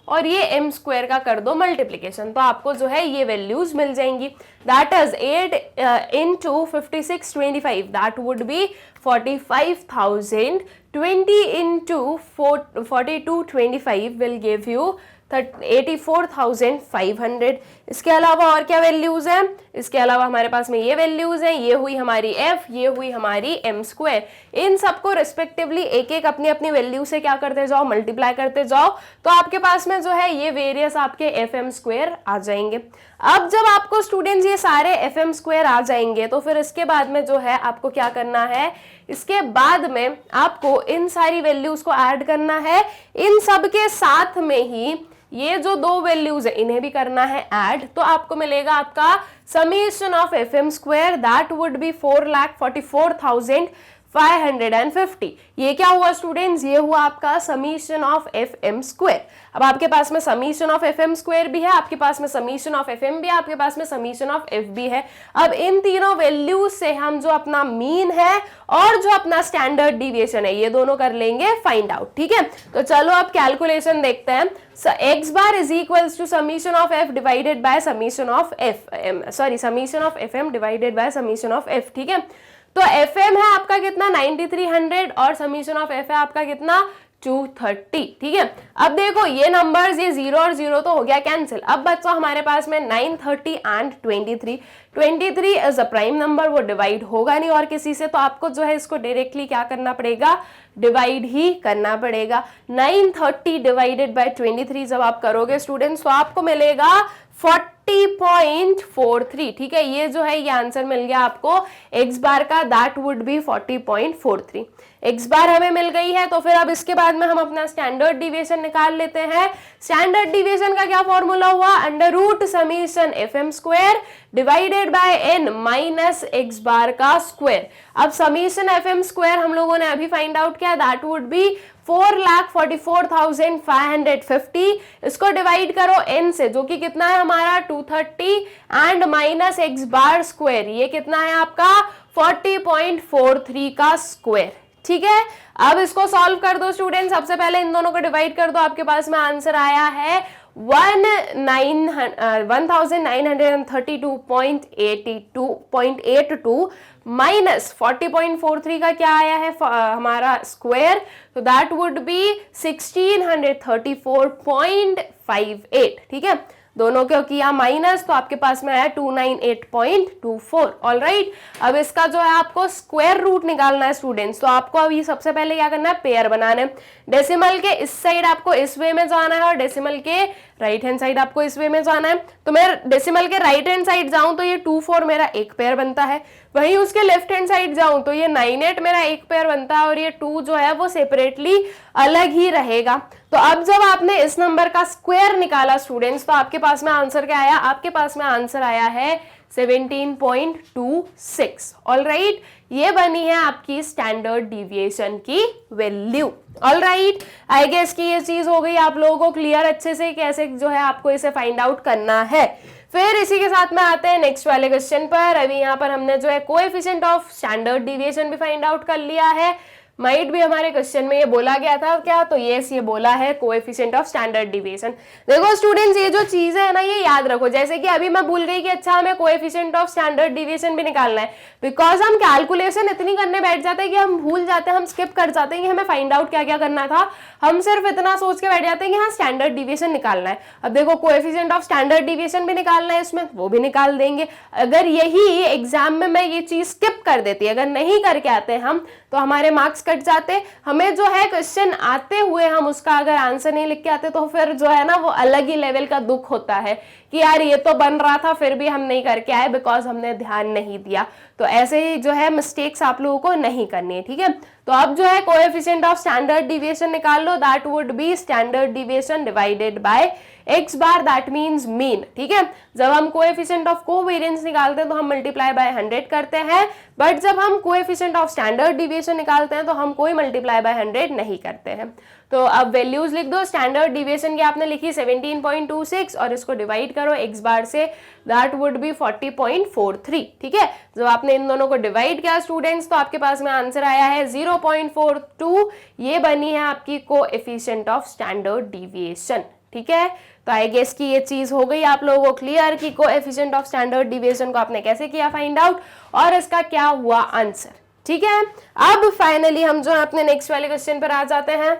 और ये एम स्क्वायर का कर दो मल्टीप्लीकेशन, तो आपको जो है ये वैल्यूज मिल जाएंगी। That is 8 into 5625, that would B 45,000, 20 into 4225 will give you 84,500। इसके अलावा और क्या वैल्यूज हैं, इसके अलावा हमारे पास में ये वैल्यूज हैं, ये हुई हमारी एफ, ये हुई हमारी एम स्क्वायर। इन सबको रिस्पेक्टिवली एक एक अपनी अपनी वैल्यू से क्या करते जाओ, मल्टीप्लाई करते जाओ, तो आपके पास में जो है ये वेरियस आपके एफ एम स्क्वायर आ जाएंगे। अब जब आपको स्टूडेंट्स ये सारे एफ एम स्क्वायर आ जाएंगे तो फिर इसके बाद में जो है आपको क्या करना है, इसके बाद में आपको इन सारी वैल्यूज को ऐड करना है। इन सब के साथ में ही ये जो दो वैल्यूज है इन्हें भी करना है ऐड, तो आपको मिलेगा आपका summation of f m square, that would be 4,44,550। ये क्या हुआ स्टूडेंट्स, ये हुआ आपका summation of f m square. अब आपके पास में summation of f m square भी है, आपके पास में समीशन ऑफ एफ एम भी है, आपके पास में समीशन ऑफ एफ भी है। अब इन तीनों वैल्यूज से हम जो अपना मीन है और जो अपना स्टैंडर्ड डिविएशन है ये दोनों कर लेंगे फाइंड आउट। ठीक है, तो चलो अब कैलकुलेशन देखते हैं। x bar is equals to summation of f divided by summation of summation of fm divided by summation of f। ठीक है, तो fm है आपका कितना 9300 और समीशन ऑफ f है आपका कितना 230। ठीक है, अब देखो ये नंबर्स, ये 0 और 0 तो हो गया कैंसिल। अब बच्चा हमारे पास में 930 and 23 is a prime number, वो डिवाइड होगा नहीं और किसी से, तो आपको जो है इसको डायरेक्टली क्या करना पड़ेगा, डिवाइड ही करना पड़ेगा। 930 डिवाइडेड बाय 23 जब आप करोगे स्टूडेंट्स तो आपको मिलेगा 40 40.43, ठीक है, ये जो है ये आंसर मिल गया आपको x बार का, दैट वुड बी 40.43। x बार हमें मिल गई है, तो फिर अब इसके बाद में हम अपना स्टैंडर्ड डिविएशन निकाल लेते हैं। स्टैंडर्ड डिविएशन का क्या फॉर्मूला हुआ, under root summation fm square divided by n minus x bar का स्क्वायर। अब समीशन fm स्क्वायर हम लोगों ने अभी फाइंड आउट किया, दैट वुड बी 4,44,550। इसको डिवाइड करो n से, जो कि कितना है हमारा 230, and minus x bar square, ये कितना है आपका 40.43 का स्क्वायर, ठीक है। अब इसको सॉल्व कर दो स्टूडेंट, सबसे पहले इन दोनों को डिवाइड कर दो, आपके पास में आंसर आया है 1932.82 माइनस 40.43 का क्या आया है हमारा स्क्वायर, तो दैट वुड बी 1634.58, ठीक है। दोनों को किया माइनस, तो आपके पास में आया 298.24। ऑलराइट, अब इसका जो है आपको स्क्वायर रूट निकालना है स्टूडेंट्स, तो आपको अभी सबसे पहले क्या करना है, पेयर बनाना है। डेसिमल के इस साइड आपको इस वे में जाना है और डेसिमल के राइट हैंड साइड आपको इस वे में जाना है। तो मैं डेसिमल के राइट हैंड साइड जाऊं तो ये 24 मेरा एक पेयर बनता है, वहीं उसके लेफ्ट हैंड साइड जाऊं तो ये 98 मेरा एक पेयर बनता है, और ये 2 जो है वो सेपरेटली अलग ही रहेगा। तो अब जब आपने इस नंबर का स्क्वायर निकाला स्टूडेंट्स, तो आपके पास में आंसर क्या आया, आपके पास में आंसर आया है 17.26। ऑलराइट, ये बनी है आपकी स्टैंडर्ड डिविएशन की वैल्यू। ऑलराइट, आई गेस कि ये चीज हो गई आप लोगों को क्लियर अच्छे से, कैसे जो है आपको इसे फाइंड आउट करना है। फिर इसी के साथ में आते हैं नेक्स्ट वाले क्वेश्चन पर। अभी यहाँ पर हमने जो है कोएफिशिएंट ऑफ स्टैंडर्ड डिविएशन भी फाइंड आउट कर लिया है। माइट भी हमारे क्वेश्चन में ये बोला गया था क्या, तो यस ये बोला है कोएफिशिएंट ऑफ स्टैंडर्ड डिविएशन। देखो स्टूडेंट्स, ये जो चीज है ना, ये याद रखो। जैसे कि अभी मैं भूल गई कि अच्छा हमें कोएफिशिएंट ऑफ स्टैंडर्ड डिविएशन भी निकालना है, बिकॉज हम कैलकुलेशन इतनी करने बैठ जाते हैं कि हम भूल जाते हैं, हम स्किप कर जाते हैं कि हमें फाइंड आउट क्या क्या करना था। हम सिर्फ इतना सोच के बैठ जाते हैं कि हाँ स्टैंडर्ड डिविएशन निकालना है। अब देखो कोएफिशिएंट ऑफ स्टैंडर्ड डिविएशन भी निकालना है इसमें, वो भी निकाल देंगे। अगर यही एग्जाम में मैं ये चीज स्किप कर देती, अगर नहीं करके आते हम, तो हमारे मार्क्स कट जाते। हमें जो है क्वेश्चन आते हुए हम उसका अगर आंसर नहीं लिख के आते, तो फिर जो है ना वो अलग ही लेवल का दुख होता है कि यार ये तो बन रहा था फिर भी हम नहीं करके आए, बिकॉज हमने ध्यान नहीं दिया। तो ऐसे ही जो है मिस्टेक्स आप लोगों को नहीं करनी है, ठीक है। तो अब जो है कोएफिशिएंट ऑफ स्टैंडर्ड डिविएशन निकाल लो, that would be standard deviation divided by x bar, that means mean, ठीक है। जब हम कोएफिशिएंट ऑफ कोवेरिएंस निकालते हैं तो हम मल्टीप्लाई बाय 100 करते हैं, बट जब हम कोएफिशिएंट ऑफ स्टैंडर्ड डिविएशन निकालते हैं तो हम कोई मल्टीप्लाई बाय 100 नहीं करते हैं। तो अब वैल्यूज लिख दो। स्टैंडर्ड डिविएशन की आपने लिखी 17.26 और इसको डिवाइड करो x बार से, दैट वुड बी 40.43, ठीक है। जब आपने इन दोनों को डिवाइड किया स्टूडेंट्स, तो आपके पास में आंसर आया है 0.42। ये बनी है आपकी कोएफिशिएंट ऑफ स्टैंडर्ड डिविएशन, ठीक है। तो आई गेस कि ये चीज हो गई आप लोगों को क्लियर कि कोएफिशिएंट ऑफ स्टैंडर्ड डिविएशन को आपने कैसे किया फाइंड आउट और इसका क्या हुआ आंसर, ठीक है। अब फाइनली हम जो अपने नेक्स्ट वाले क्वेश्चन पर आ जाते हैं।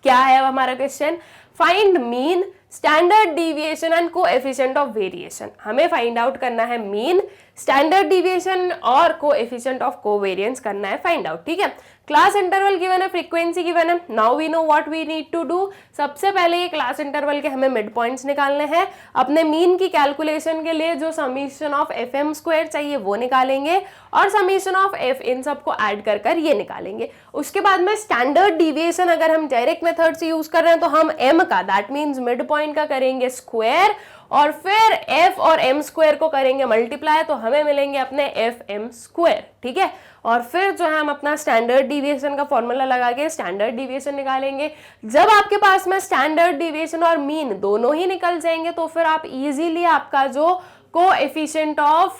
क्या है अब हमारा question, find mean, standard deviation and coefficient of variation. हमें फाइंड आउट करना है मीन, स्टैंडर्ड डिविएशन और कोएफिशिएंट ऑफ कोवेरिएंस करना है फाइंड आउट, ठीक है। क्लास इंटरवल गिवन है, फ्रीक्वेंसी गिवन है। Now we know what we need to do. सबसे पहले ये क्लास इंटरवल के हमें मिड पॉइंट्स निकालने हैं। अपने मीन की कैलकुलेशन के लिए जो समीशन ऑफ एफएम स्क्वायर चाहिए वो निकालेंगे और समीशन ऑफ एफ, इन सबको ऐड कर कर ये निकालेंगे। उसके बाद में स्टैंडर्ड डिविएशन अगर हम डायरेक्ट मेथड से यूज कर रहे हैं तो हम एम का, दैट मीन्स मिड पॉइंट का करेंगे स्क्वायर और फिर एफ और एम स्क्वायर को करेंगे मल्टीप्लाई, तो हमें मिलेंगे अपने एफ एम स्क्वायर, ठीक है। और फिर जो है हम अपना स्टैंडर्ड डिविएशन का फॉर्मूला लगा के स्टैंडर्ड डिविएशन निकालेंगे। जब आपके पास में स्टैंडर्ड डिविएशन और मीन दोनों ही निकल जाएंगे तो फिर आप इजीली आपका जो कोएफिशिएंट ऑफ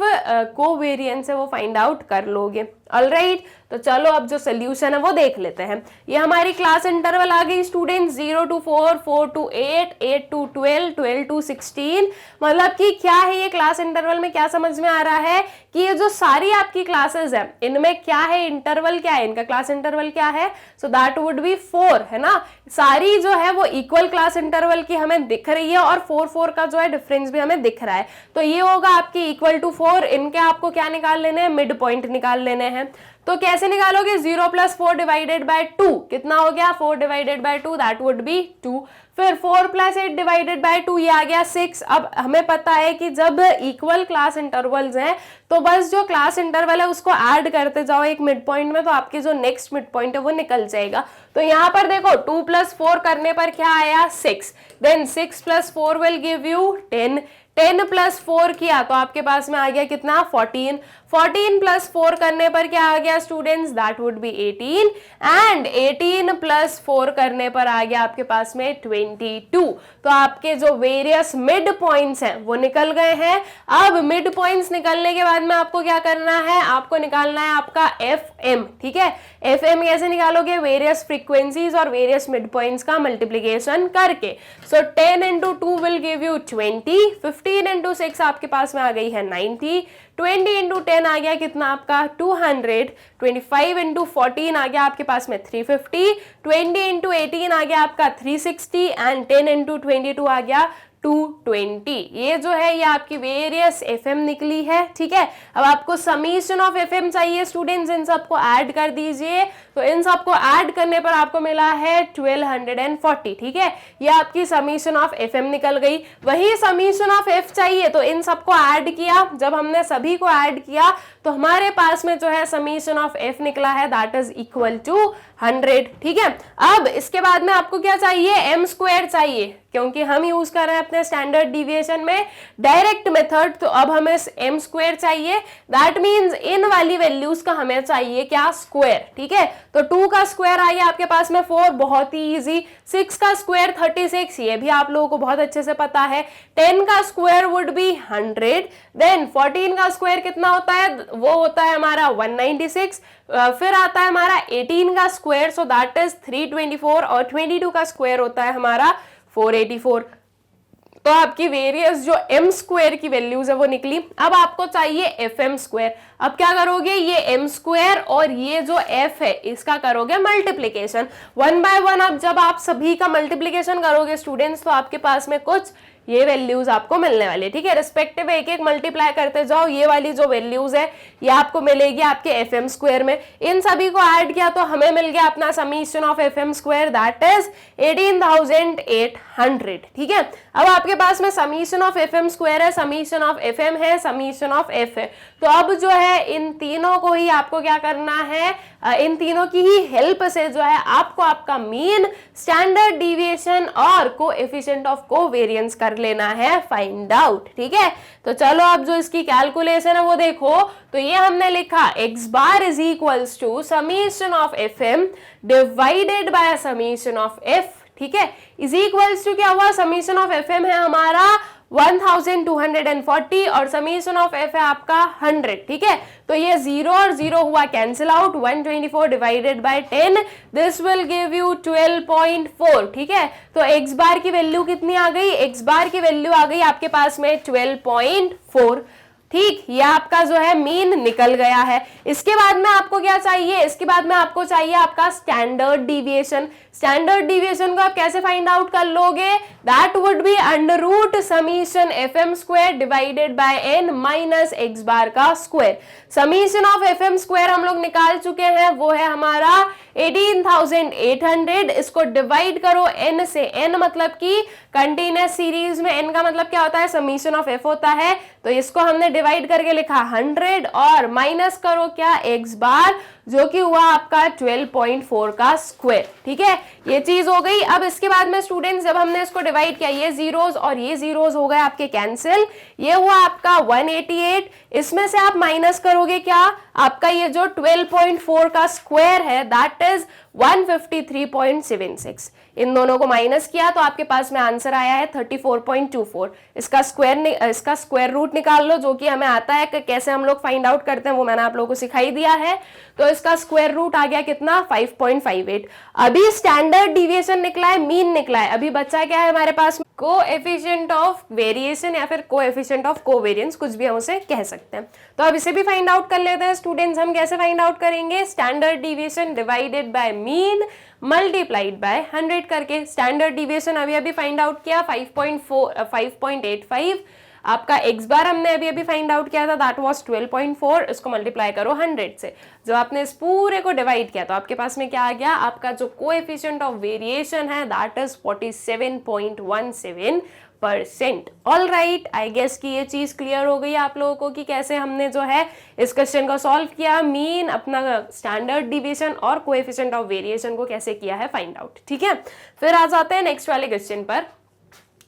कोवेरिएंस है वो फाइंड आउट कर लोगे। ऑलराइट, तो चलो अब जो सोल्यूशन है वो देख लेते हैं। ये हमारी क्लास इंटरवल आ गई students, 0 to 4, 4 to 8, 8 to 12, 12 to 16। मतलब कि क्या है ये क्लास इंटरवल में, क्या समझ में आ रहा है कि ये जो सारी आपकी क्लासेस है इनमें क्या है, इंटरवल क्या है, इनका क्लास इंटरवल क्या है, सो दैट वुड बी 4, है ना। सारी जो है वो इक्वल क्लास इंटरवल की हमें दिख रही है और 4 का जो है डिफरेंस भी हमें दिख रहा है, तो ये होगा आपकी इक्वल टू 4। इनके आपको क्या निकाल लेने हैं, मिड पॉइंट निकाल लेने हैं। है। तो कैसे निकालोगे, 0 + 4 डिवाइडेड बाय 2 कितना हो गया, 4 divided by 2 that would B 2। फिर 4 + 8 डिवाइडेड बाय 2 ये आ गया 6। अब हमें पता है कि जब इक्वल क्लास इंटरवल्स हैं तो बस जो क्लास इंटरवल है उसको ऐड करते जाओ एक मिड पॉइंट में, तो आपकी जो नेक्स्ट मिड पॉइंट है वो निकल जाएगा। तो यहाँ पर देखो 2 + 4 करने पर क्या आया 6, देन 6 + 4 विल गिव यू 10, 10 + 4 किया तो आपके पास में आ गया कितना 14, 14 + 4 करने पर क्या आ गया students, that would B 18, and 18 + 4 करने पर आ गया आपके पास में 22। तो आपके जो वेरियस मिड पॉइंट्स हैं वो निकल गए हैं। अब मिड पॉइंट्स निकलने के बाद में आपको क्या करना है, आपको निकालना है आपका FM, ठीक है। FM कैसे निकालोगे, वेरियस फ्रीक्वेंसीज और वेरियस मिड पॉइंट्स का मल्टीप्लीकेशन करके। सो 10 × 2 विल गिव यू 20, 15 × 6 आपके पास में आ गई है 90, 20 × 10 आ गया कितना आपका 200, 25 × 14 आ गया आपके पास में 350, 20 × 18 आ गया आपका 360, एंड 10 × 22 आ गया 220। ये जो है ये आपकी वेरियस FM निकली है, ठीक है। अब आपको समीशन ऑफ FM चाहिए स्टूडेंट्स, इन सबको ऐड कर दीजिए। तो इन सबको ऐड करने पर आपको मिला है 1240, ठीक है। ये आपकी समीशन ऑफ FM निकल गई। वही समीशन ऑफ F चाहिए तो इन सबको ऐड किया, जब हमने सभी को ऐड किया तो हमारे पास में जो है समीशन ऑफ F निकला है, दैट इज इक्वल टू 100, ठीक है। अब इसके बाद में आपको क्या चाहिए, M² चाहिए, क्योंकि हम यूज कर रहे हैं अपने स्टैंडर्ड डिविएशन में डायरेक्ट मेथड, तो अब हमें M² चाहिए। दैट मींस इन वाली वैल्यूज का हमें चाहिए क्या, स्क्वायर, ठीक है। तो 2 का स्क्वायर आ गया आपके पास में 4, बहुत ही इजी। 6 का स्क्वायर 36, ये भी आप लोगों को बहुत अच्छे से पता है। 10 का स्क्वायर वुड बी 100, देन 14 का स्क्वायर कितना होता है, वो होता है हमारा 196। फिर आता है हमारा 18 का स्क्वायर, सो दैट इज 324, और 22 का स्क्वायर होता है हमारा 484। तो आपकी वेरियस जो M² की वैल्यूज है वो निकली। अब आपको चाहिए FM²। अब क्या करोगे, ये M² और ये जो F है इसका करोगे मल्टीप्लीकेशन 1 बाय 1। अब जब आप सभी का मल्टीप्लीकेशन करोगे स्टूडेंट्स तो आपके पास में कुछ ये वैल्यूज आपको मिलने वाली है, ठीक है। रिस्पेक्टिव एक एक मल्टीप्लाई करते जाओ, ये वाली जो वैल्यूज है ये आपको मिलेगी आपके FM² में। इन सभी को ऐड किया तो हमें मिल गया अपना summation of FM², that is 18,800, ठीक है। अब आपके पास में समीशन ऑफ FM² है, समीशन ऑफ FM है, समीशन ऑफ F है। तो अब जो है इन तीनों को ही आपको क्या करना है, इन तीनों की ही हेल्प से जो है आपको आपका मीन, स्टैंडर्ड डिविएशन और कोएफिशिएंट ऑफ कोवेरिएंस कर लेना है फाइंड आउट, ठीक है। तो चलो अब जो इसकी कैलकुलेशन है वो देखो। तो ये हमने लिखा x bar is equals to summation of FM divided by summation of F, ठीक है, इज इक्वल्स टू क्या हुआ, समीशन ऑफ FM है हमारा 1240 और समीशन ऑफ F है आपका 100, ठीक है। तो ये 0 और 0 हुआ cancel out, 124 divided by 10, this will give you 12.4, ठीक है। तो x बार की वैल्यू कितनी आ गई, x बार की वैल्यू आ गई आपके पास में 12.4, ठीक। ये आपका जो है मीन निकल गया है। इसके बाद में आपको क्या चाहिए, इसके बाद में आपको चाहिए आपका स्टैंडर्ड डिविएशन। स्टैंडर्ड डिविएशन को आप कैसे फाइंड आउट कर लोगे, that would be under root summation FM² divided by n minus x bar का स्क्वायर। समीशन ऑफ FM² हम लोग निकाल चुके हैं, वो है हमारा 18,800। इसको डिवाइड करो n से, n मतलब कि कंटिन्यूअस सीरीज में n का मतलब क्या होता है, समीशन ऑफ f होता है। तो इसको हमने डिवाइड करके लिखा 100 और माइनस करो क्या, x बार, जो कि हुआ आपका 12.4 का स्क्वायर, ठीक है। ये चीज हो गई। अब इसके बाद में स्टूडेंट्स जब हमने इसको डिवाइड किया, ये जीरोस और ये जीरोस हो गए आपके कैंसिल, ये हुआ आपका 188। इसमें से आप माइनस करोगे क्या, आपका ये जो 12.4 का स्क्वायर है दैट इज 153.76। इन दोनों को माइनस किया तो आपके पास में आंसर आया है 34.24। इसका स्क्वायर रूट निकाल लो, जो कि हमें आता है कि कैसे हम लोग फाइंड आउट करते हैं, वो मैंने आप लोगों को सिखाई दिया है। तो इसका स्क्वायर रूट आ गया कितना, 5.58। अभी स्टैंडर्ड डिविएशन निकला है, मीन निकला है, अभी बच्चा क्या है हमारे पास, कोएफिशिएंट ऑफ वेरिएशन या फिर कोएफिशिएंट ऑफ कोवेरिएंस, कुछ भी हम उसे कह सकते हैं। तो अब इसे भी फाइंड आउट कर लेते हैं स्टूडेंट्स। हम कैसे फाइंड आउट करेंगे, standard deviation divided by mean multiplied by 100 करके। स्टैंडर्ड डिविएशन अभी फाइंड आउट किया 5.85। आपका x बार हमने अभी अभी फाइंड आउट किया था, दैट वाज 12.4, इसको मल्टीप्लाई करो 100 से, जब आपने इस पूरे को डिवाइड किया तो आपके पास में क्या आ गया, आपका जो कोएफिशिएंट ऑफ वेरिएशन है that is 47.17%। All right, I guess कि ये चीज क्लियर हो गई आप लोगों को कि कैसे हमने जो है इस क्वेश्चन को सॉल्व किया, मीन, अपना स्टैंडर्ड डिवीजन और कोएफिशिएंट ऑफ वेरिएशन को कैसे किया है फाइंड आउट। ठीक है, फिर आ जाते हैं नेक्स्ट वाले क्वेश्चन पर।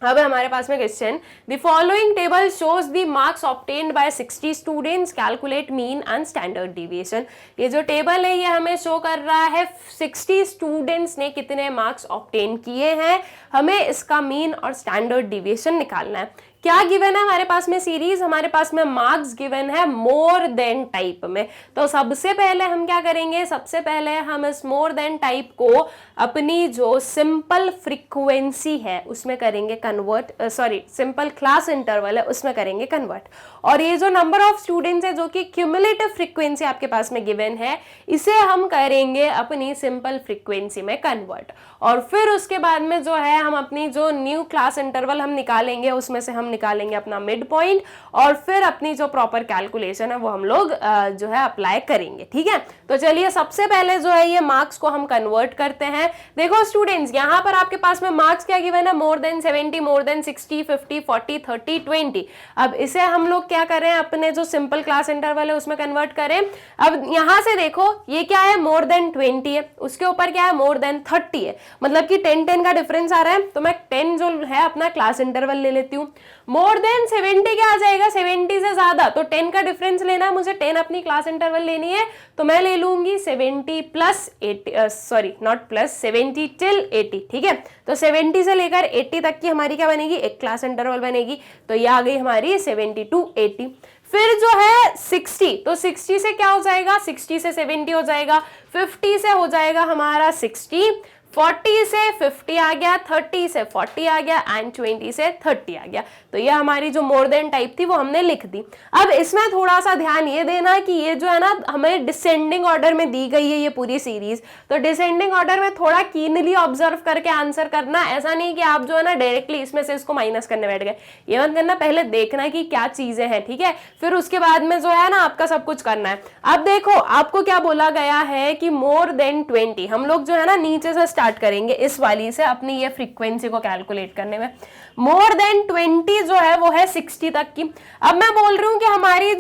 अब हमारे पास में question, the following table shows the marks obtained by 60 students, calculate mean and standard deviation. ये जो टेबल है ये हमें शो कर रहा है 60 स्टूडेंट्स ने कितने मार्क्स ऑब्टेन किए हैं, हमें इसका मीन और स्टैंडर्ड डिविएशन निकालना है। क्या गिवन है हमारे पास में सीरीज, हमारे पास में मार्क्स गिवन है मोर देन टाइप में। तो सबसे पहले हम क्या करेंगे, सबसे पहले हम इस मोर देन टाइप को अपनी जो सिंपल फ्रीक्वेंसी है उसमें करेंगे convert, sorry simple class interval है उसमें करेंगे कन्वर्ट, और ये जो नंबर ऑफ स्टूडेंट्स है जो कि क्यूमुलेटिव फ्रीक्वेंसी आपके पास में गिवन है इसे हम करेंगे अपनी सिंपल फ्रीक्वेंसी में कन्वर्ट, और फिर उसके बाद में जो है हम अपनी जो न्यू क्लास इंटरवल हम निकालेंगे उसमें से हम निकालेंगे अपना मिड पॉइंट, और फिर अपनी जो प्रॉपर कैलकुलेशन है वो हम लोग जो है अप्लाई करेंगे। ठीक है, तो चलिए सबसे पहले जो है ये मार्क्स को हम कन्वर्ट करते हैं। देखो स्टूडेंट्स, यहाँ पर आपके पास में मार्क्स क्या गिवन है, मोर देन 70, मोर देन 60, 50, 40, 30, 20। अब इसे हम लोग क्या करें, अपने जो सिंपल क्लास इंटरवल है उसमें कन्वर्ट करें। अब यहाँ से देखो ये क्या है, मोर देन 20 है, उसके ऊपर क्या है, मोर देन 30 है, मतलब कि 10 का डिफरेंस आ रहा है, तो मैं 10 जो है अपना क्लास इंटरवल ले लेती हूँ। मोर देन 70 क्या आ जाएगा, 70 से ज्यादा, तो 10 का डिफरेंस लेना है मुझे, 10 अपनी क्लास इंटरवल लेनी है, तो मैं ले लूंगी 70 plus 80, sorry not plus, 70 till 80। ठीक है, तो 70 से लेकर 80 तक की हमारी क्या बनेगी, एक क्लास इंटरवल बनेगी, तो ये आ गई हमारी 70 to 80। फिर जो है 60, तो 60 से क्या हो जाएगा, 60 से 70 हो जाएगा, 50 से हो जाएगा हमारा 60, 40 से 50 आ गया, 30 से 40 आ गया, एंड 20 से 30 आ गया। तो ये हमारी जो मोर देन टाइप थी वो हमने लिख दी। अब इसमें थोड़ा सा ध्यान ये देना कि ये जो है ना हमें डिसेंडिंग ऑर्डर में दी गई है ये पूरी सीरीज, तो डिसेंडिंग ऑर्डर में थोड़ा कीनली ऑब्जर्व करके आंसर करना, ऐसा नहीं कि आप जो है ना डायरेक्टली इसमें से इसको माइनस करने बैठ गए, ये मत करना, पहले देखना कि क्या चीजें हैं। ठीक है, फिर उसके बाद में जो है ना आपका सब कुछ करना है। अब देखो आपको क्या बोला गया है कि मोर देन 20, हम लोग जो है ना नीचे से स्टार्ट करेंगे इस वाली से अपनी ये फ्रीक्वेंसी को कैलकुलेट करने में। मोर देन 20 जो है वो है 60 तक की। अब मैं बोल रही हूँ कि हमारी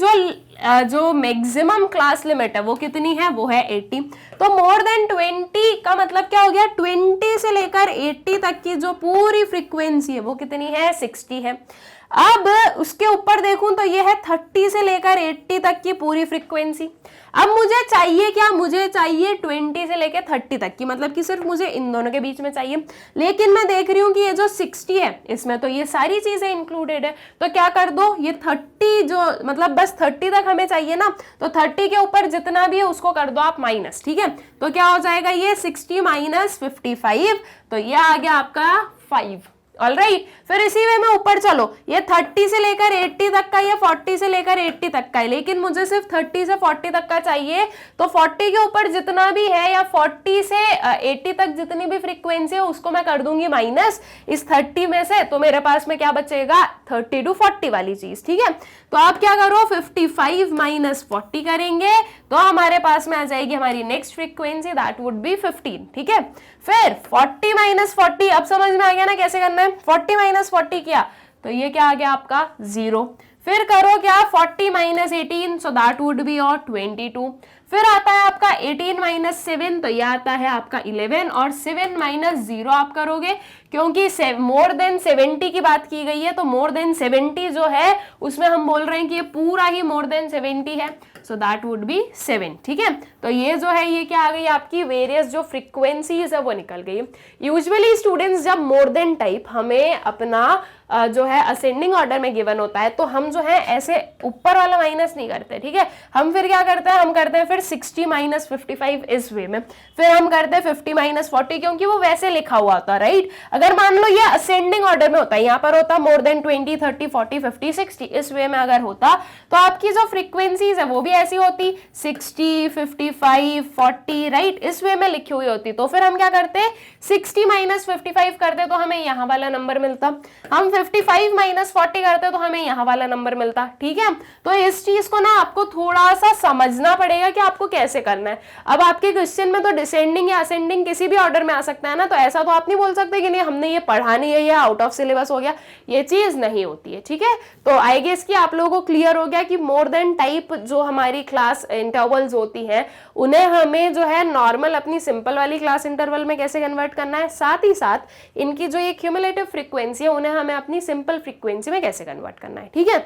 जो मैक्सिमम क्लास लिमिट है वो कितनी है, वो है 80। तो मोर देन 20 का मतलब क्या हो गया, 20 से लेकर 80 तक की जो पूरी फ्रीक्वेंसी है वो कितनी है, 60 है। अब उसके ऊपर देखूं तो ये है 30 से लेकर 80 तक की पूरी फ्रीक्वेंसी। अब मुझे चाहिए क्या, मुझे चाहिए 20 से लेकर 30 तक की, मतलब कि सिर्फ मुझे इन दोनों के बीच में चाहिए। लेकिन मैं देख रही हूँ कि ये जो 60 है इसमें तो ये सारी चीजें इंक्लूडेड है, तो क्या कर दो, ये 30 जो मतलब बस 30 तक हमें चाहिए ना, तो 30 के ऊपर जितना भी है उसको कर दो आप माइनस। ठीक है, तो क्या हो जाएगा ये 60 माइनस 55, तो ये आ गया आपका 5। ऑलराइट, फिर इसी वे में ऊपर चलो, ये 30 से लेकर 80 तक का, ये 40 से लेकर 80 तक का है, लेकिन मुझे सिर्फ 30 से 40 तक का चाहिए, तो 40 के ऊपर जितना भी है या 40 से 80 तक जितनी भी फ्रीक्वेंसी है उसको मैं कर दूंगी माइनस इस 30 में से, तो मेरे पास में क्या बचेगा, 30 to 40 वाली चीज। ठीक है, तो आप क्या करो, 55 माइनस 40 करेंगे तो हमारे पास में आ जाएगी हमारी next frequency, that would B 15। ठीक है, फिर 40 माइनस 40, अब समझ में आ गया ना कैसे करना है, 40 माइनस 40 किया तो ये क्या आ गया आपका 0। फिर करो क्या, 40 minus 18, so that would B और 22। फिर आता है आपका 18 माइनस 7, तो ये आता है आपका 11, और 7 माइनस 0 आप करोगे, क्योंकि मोर देन 70 की बात की गई है, तो मोर देन 70 जो है उसमें हम बोल रहे हैं कि ये पूरा ही मोर देन 70 है, सो दैट वुड बी 7। ठीक है, तो ये जो है ये क्या आ गई आपकी वेरियस जो फ्रीक्वेंसीज है वो निकल गई। यूजुअली स्टूडेंट्स जब मोर देन टाइप हमें अपना जो है असेंडिंग ऑर्डर में गिवन होता है, तो हम जो है ऐसे ऊपर वाला माइनस नहीं करते। ठीक है, हम फिर क्या करते हैं, हम करते हैं फिर 60 माइनस 55 इस वे में, फिर हम करते हैं 50 माइनस 40, क्योंकि वो वैसे लिखा हुआ होता है। राइट, अगर मान लो ये असेंडिंग ऑर्डर में होता है, यहाँ पर होता मोर देन 20, 30, 40, 50, 60, इस वे में अगर होता तो आपकी जो फ्रीक्वेंसीज है वो भी ऐसी होती 60, 55, 40, राइट, इस वे में लिखी हुई होती। तो फिर हम क्या करते, 60 माइनस 55 करते तो हमें यहाँ वाला नंबर मिलता, हम 55 माइनस 40 करते तो हमें यहाँ वाला नंबर मिलता। ठीक है, तो इस चीज को ना आपको थोड़ा सा समझना पड़ेगा कि आपको कैसे करना है। अब आपके क्वेश्चन में तो डिसेंडिंग या असेंडिंग किसी भी ऑर्डर में आ सकता है ना, तो ऐसा तो आप नहीं बोल सकते कि नहीं हमने ये पढ़ा नहीं है या आउट ऑफ सिलेबस हो गया, ये चीज नहीं होती है। ठीक है, तो आई गेस कि आप लोगों को क्लियर हो गया कि मोर देन टाइप जो हमारी क्लास इंटरवल्स होती हैं उन्हें हमें जो है नॉर्मल अपनी सिंपल वाली क्लास इंटरवल में कैसे कन्वर्ट करना है, साथ ही साथ इनकी जो ये क्यूमुलेटिव फ्रीक्वेंसी है उन्हें हमें अपनी सिंपल फ्रीक्वेंसी में कैसे कन्वर्ट करना है। ठीक है,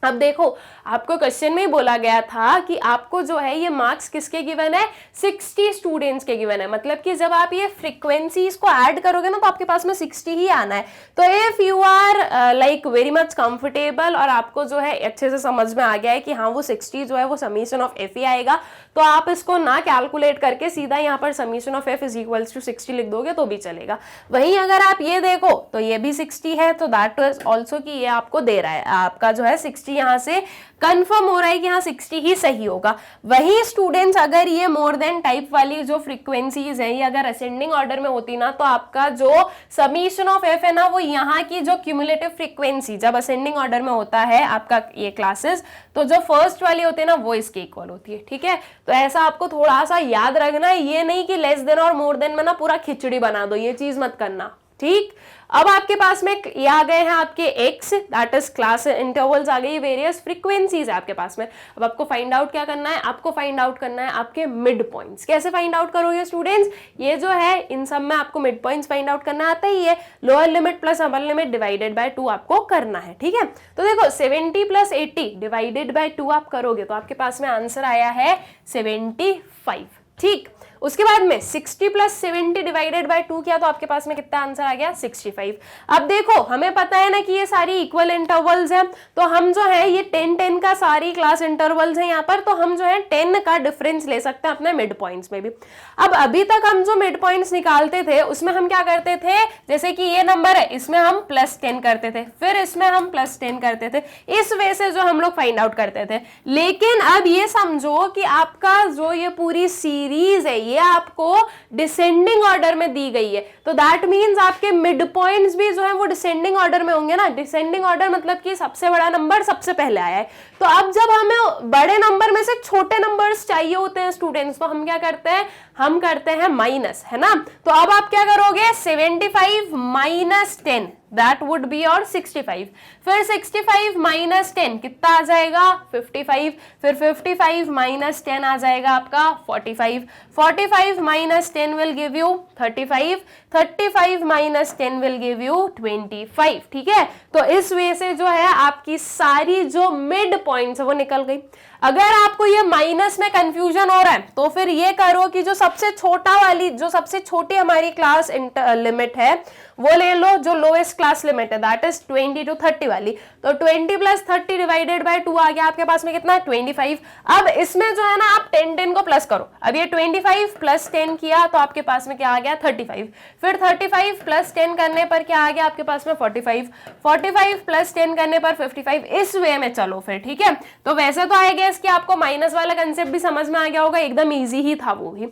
अब देखो आपको क्वेश्चन में ही बोला गया था कि आपको जो है ये मार्क्स किसके गिवन है, 60 स्टूडेंट्स के गिवन है। मतलब कि जब आप ये फ्रीक्वेंसी इसको ऐड करोगे ना तो आपके पास में 60 ही आना है। तो if you are like very much comfortable और आपको जो है अच्छे से समझ में आ गया है कि हाँ वो 60 जो है वो समीशन ऑफ एफ ही आएगा, तो आप इसको ना कैलकुलेट करके सीधा यहाँ पर summation of f is equals to 60 लिख दोगे तो भी चलेगा। वहीं अगर आप ये देखो तो ये भी 60 है, तो दैट इज ऑल्सो कि ये आपको दे रहा है, आपका जो है 60 यहाँ से कंफर्म हो रहा है कि यहाँ 60 ही सही होगा। वही स्टूडेंट्स अगर ये मोर देन टाइप वाली जो फ्रीक्वेंसीज है ये अगर असेंडिंग ऑर्डर में होती ना तो आपका जो समीशन ऑफ एफ है ना वो यहाँ की जो क्यूमुलेटिव फ्रीक्वेंसी जब असेंडिंग ऑर्डर में होता है आपका ये क्लासेस, तो जो फर्स्ट वाली होती है ना वो इसके इक्वल होती है। ठीक है, तो ऐसा आपको थोड़ा सा याद रखना है, ये नहीं कि लेस देन और मोर देन में ना पूरा खिचड़ी बना दो, ये चीज मत करना। ठीक, अब आपके पास में ये आ गए हैं आपके x, that is class intervals आ गई, वेरियस फ्रीक्वेंसीज है आपके पास में। अब आपको फाइंड आउट क्या करना है, आपको फाइंड आउट करना है आपके मिड पॉइंट्स। कैसे फाइंड आउट करोगे स्टूडेंट्स, ये जो है इन सब में आपको मिड पॉइंट्स फाइंड आउट करना आता ही है, lower limit plus upper limit divided by 2 आपको करना है। ठीक है, तो देखो 70 प्लस 80 डिवाइडेड बाय 2 आप करोगे तो आपके पास में आंसर आया है 75। ठीक, उसके बाद में 60 प्लस 70 डिवाइडेड बाय 2 किया तो आपके पास में कितना आंसर आ गया, 65। अब देखो हमें पता है ना कि ये सारी इक्वल इंटरवल्स हैं, तो हम जो है ये 10-10 का सारी क्लास इंटरवल्स हैं यहाँ पर, तो हम जो है 10 का डिफरेंस ले सकते हैं अपने मिड पॉइंट्स में भी। अब अभी तक हम जो मिड पॉइंट्स निकालते थे उसमें हम क्या करते थे, जैसे कि ये नंबर है इसमें हम +10 करते थे, फिर इसमें हम +10 करते थे, इस वे से जो हम लोग फाइंड आउट करते थे। लेकिन अब ये समझो कि आपका जो ये पूरी सीरीज है ये आपको डिसेंडिंग ऑर्डर में दी गई है, तो दैट मींस आपके मिड पॉइंट्स भी जो है वो डिसेंडिंग ऑर्डर में होंगे ना। डिसेंडिंग ऑर्डर मतलब कि सबसे बड़ा नंबर सबसे पहले आया है, तो अब जब हमें बड़े नंबर में से छोटे नंबर्स चाहिए होते हैं स्टूडेंट्स, तो हम क्या करते हैं, हम करते हैं माइनस, है ना। तो अब आप क्या करोगे, 75 माइनस 10 दैट वुड बी और 65, फिर 65 माइनस 10 कितना आ जाएगा, 55, फिर 55 माइनस 10 आ जाएगा आपका 45, 45 minus 10 will give you 35, 35 minus 10 will give you 25। ठीक है, तो इस वे से जो है आपकी सारी जो मिड पॉइंट्स है वो निकल गई। अगर आपको ये माइनस में कंफ्यूजन हो रहा है तो फिर ये करो कि जो सबसे छोटा वाली, जो सबसे छोटी हमारी क्लास लिमिट है वो ले लो, जो लोएस्ट क्लास लिमिट है दैट इज 20 to 30 वाली, तो 20 प्लस 30 डिवाइडेड बाय 2 आ गया आपके पास में कितना, 25। अब इसमें जो है ना आप 10 को प्लस करो, अब ये 25 प्लस 10 किया तो आपके पास में क्या आ गया, 35, फिर 35 प्लस 10 करने पर क्या आ गया आपके पास में 45, 45 प्लस 10 करने पर 55, इस वे में चलो फिर। ठीक है, तो वैसे तो आएगा कि आपको माइनस वाला कंसेप्ट भी समझ में आ गया होगा, एकदम इजी ही था वो भी।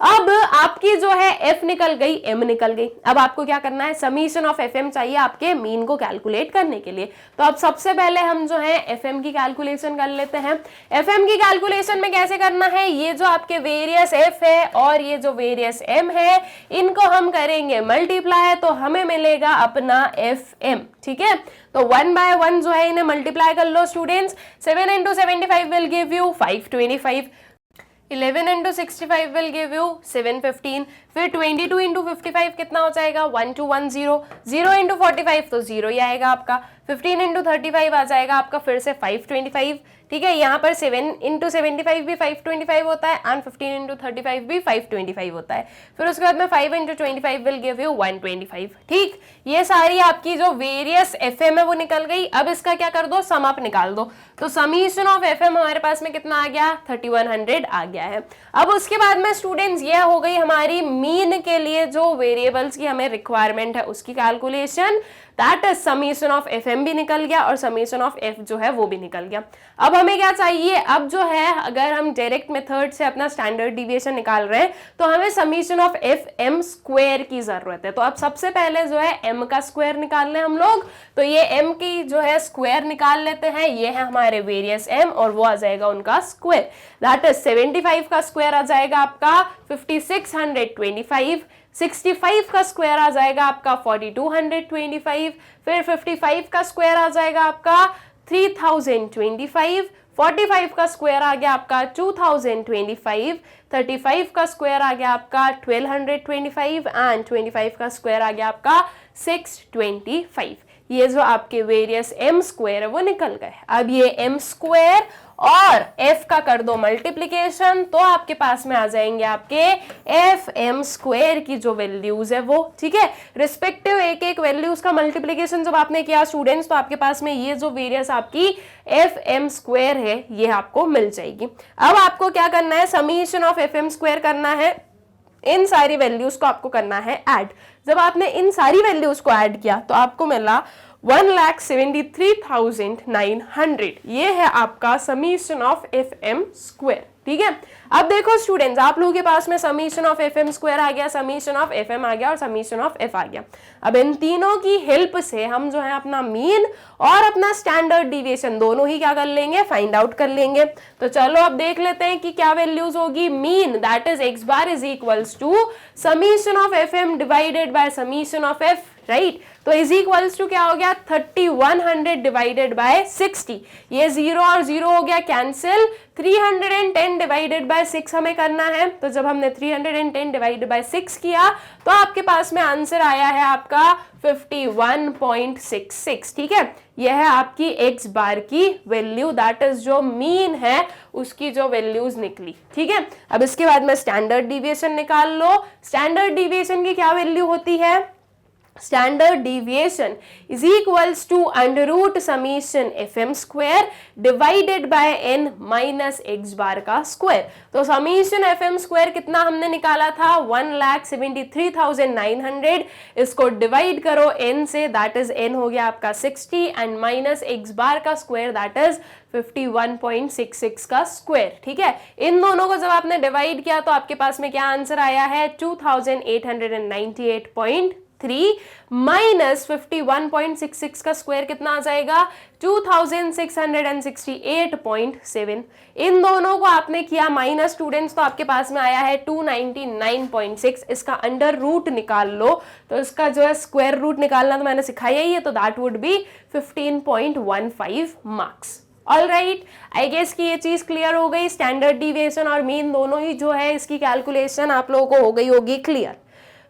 अब आपकी जो है एफ निकल गई, एम निकल गई, अब आपको क्या करना है, समीशन ऑफ एफ एम चाहिए आपके मीन को कैलकुलेट करने के लिए। तो अब सबसे पहले हम जो है एफ एम की कैलकुलेशन कर लेते हैं। एफ एम की कैलकुलेशन में कैसे करना है, ये जो आपके वेरियस एफ है और ये जो वेरियस एम है इनको हम करेंगे मल्टीप्लाई, तो हमें मिलेगा अपना एफ एम। ठीक है, तो 1 by 1 जो है इन्हें मल्टीप्लाई कर लो students, 7 into 75 will give you 525, 11 into 65 will give you 715, फिर 22 into 55 कितना हो जाएगा, 1210, 0 into 45 तो 0 ही आएगा आपका, 15 into 35 आ जाएगा आपका फिर से 525। ठीक है, यहाँ पर 7 into 75 भी 525 होता है एंड 15 into 35 भी 525 होता है, फिर उसके बाद में 5 into 25 विल गिव यू 125। ठीक, ये सारी आपकी जो वेरियस एफ एम है वो निकल गई। अब इसका क्या कर दो, सम अप निकाल दो, तो समीशन ऑफ एफ एम हमारे पास में कितना आ गया, 3100 आ गया है। अब उसके बाद में स्टूडेंट्स ये हो गई हमारी मीन के लिए जो वेरिएबल्स की हमें रिक्वायरमेंट है उसकी calculation, that is summation of F FM भी निकल गया और समीशन ऑफ F जो है वो भी निकल गया। अब हमें क्या चाहिए, अब जो है अगर हम डायरेक्ट मेथड से अपना स्टैंडर्ड डिविएशन निकाल रहे हैं तो हमें समीशन ऑफ FM स्क्वायर की जरूरत है। तो अब सबसे पहले जो है M का स्क्वायर निकाल लें हम लोग, तो ये M की जो है स्क्वायर निकाल लेते हैं, ये है हमारे वेरियस M और वो आ जाएगा उनका स्क्वायर, दैट इज 75 का स्क्वायर आ जाएगा आपका 5625, 65 का स्क्वायर आ जाएगा आपका 4225, फिर 55 का स्क्वायर आ जाएगा आपका 3025, 45 का स्क्वायर आ गया आपका 2025, 35 का स्क्वायर आ गया आपका 1225 एंड 25 का स्क्वायर आ गया आपका 625। ये जो आपके वेरियस M स्क्वायर है वो निकल गए। अब ये M स्क्वायर और F का कर दो मल्टीप्लीकेशन, तो आपके पास में आ जाएंगे आपके FM स्क्वायर की जो वैल्यूज है वो, ठीक है। रिस्पेक्टिव एक एक वैल्यूज का मल्टीप्लीकेशन जब आपने किया स्टूडेंट्स, तो आपके पास में ये जो वेरियस आपकी FM स्क्वायर है ये आपको मिल जाएगी। अब आपको क्या करना है, समीशन ऑफ FM स्क्वायर करना है, इन सारी वैल्यूज को आपको करना है ऐड। जब आपने इन सारी वैल्यूज को ऐड किया तो आपको मिला 1,73,900, ये है आपका समीशन ऑफ FM स्क्वायर, ठीक है। अब देखो स्टूडेंट्स, आप लोगों के पास में समीशन ऑफ FM स्क्वायर आ गया, समीशन ऑफ FM आ गया और समीशन ऑफ F आ गया। अब इन तीनों की हेल्प से हम जो है अपना मीन और अपना स्टैंडर्ड डिविएशन दोनों ही क्या कर लेंगे, फाइंड आउट कर लेंगे। तो चलो अब देख लेते हैं कि क्या वैल्यूज होगी। Mean that is x bar is equals to summation of FM divided by summation of F, right. तो इज इक्वल्स टू क्या हो गया, 3100 डिवाइडेड बाय 60, ये 0 और 0 हो गया कैंसिल, 310 डिवाइडेड बाय 6 हमें करना है। तो जब हमने 310 डिवाइडेड बाय 6 किया तो आपके पास में आंसर आया है आपका 51.66, ठीक है। यह है आपकी x बार की वैल्यू, दैट इज जो मीन है उसकी जो वैल्यूज निकली, ठीक है। अब इसके बाद में स्टैंडर्ड डिविएशन निकाल लो। स्टैंडर्ड डिविएशन की क्या वैल्यू होती है, standard deviation is equals to under root summation FM square divided by n minus x bar का स्क्वायर। तो समीशन FM स्क्वायर कितना हमने निकाला था, 1,73,900, इसको डिवाइड करो n से, दैट इज n हो गया आपका 60 एंड माइनस x बार का स्क्वायर दैट इज 51.66 का स्क्वायर, ठीक है। इन दोनों को जब आपने डिवाइड किया तो आपके पास में क्या आंसर आया है, 2898.3 माइनस 51.66 का स्क्वायर कितना आ जाएगा, 2668.7। इन दोनों को आपने किया माइनस स्टूडेंट्स, तो आपके पास में आया है 299.6। इसका अंडर रूट निकाल लो, तो इसका जो है स्क्वायर रूट निकालना तो मैंने सिखाया ही है, तो that would be 15.15 marks. All right, I guess कि ये चीज क्लियर हो गई। स्टैंडर्ड डिविएशन और मीन दोनों ही जो है इसकी कैलकुलेशन आप लोगों को हो गई होगी क्लियर।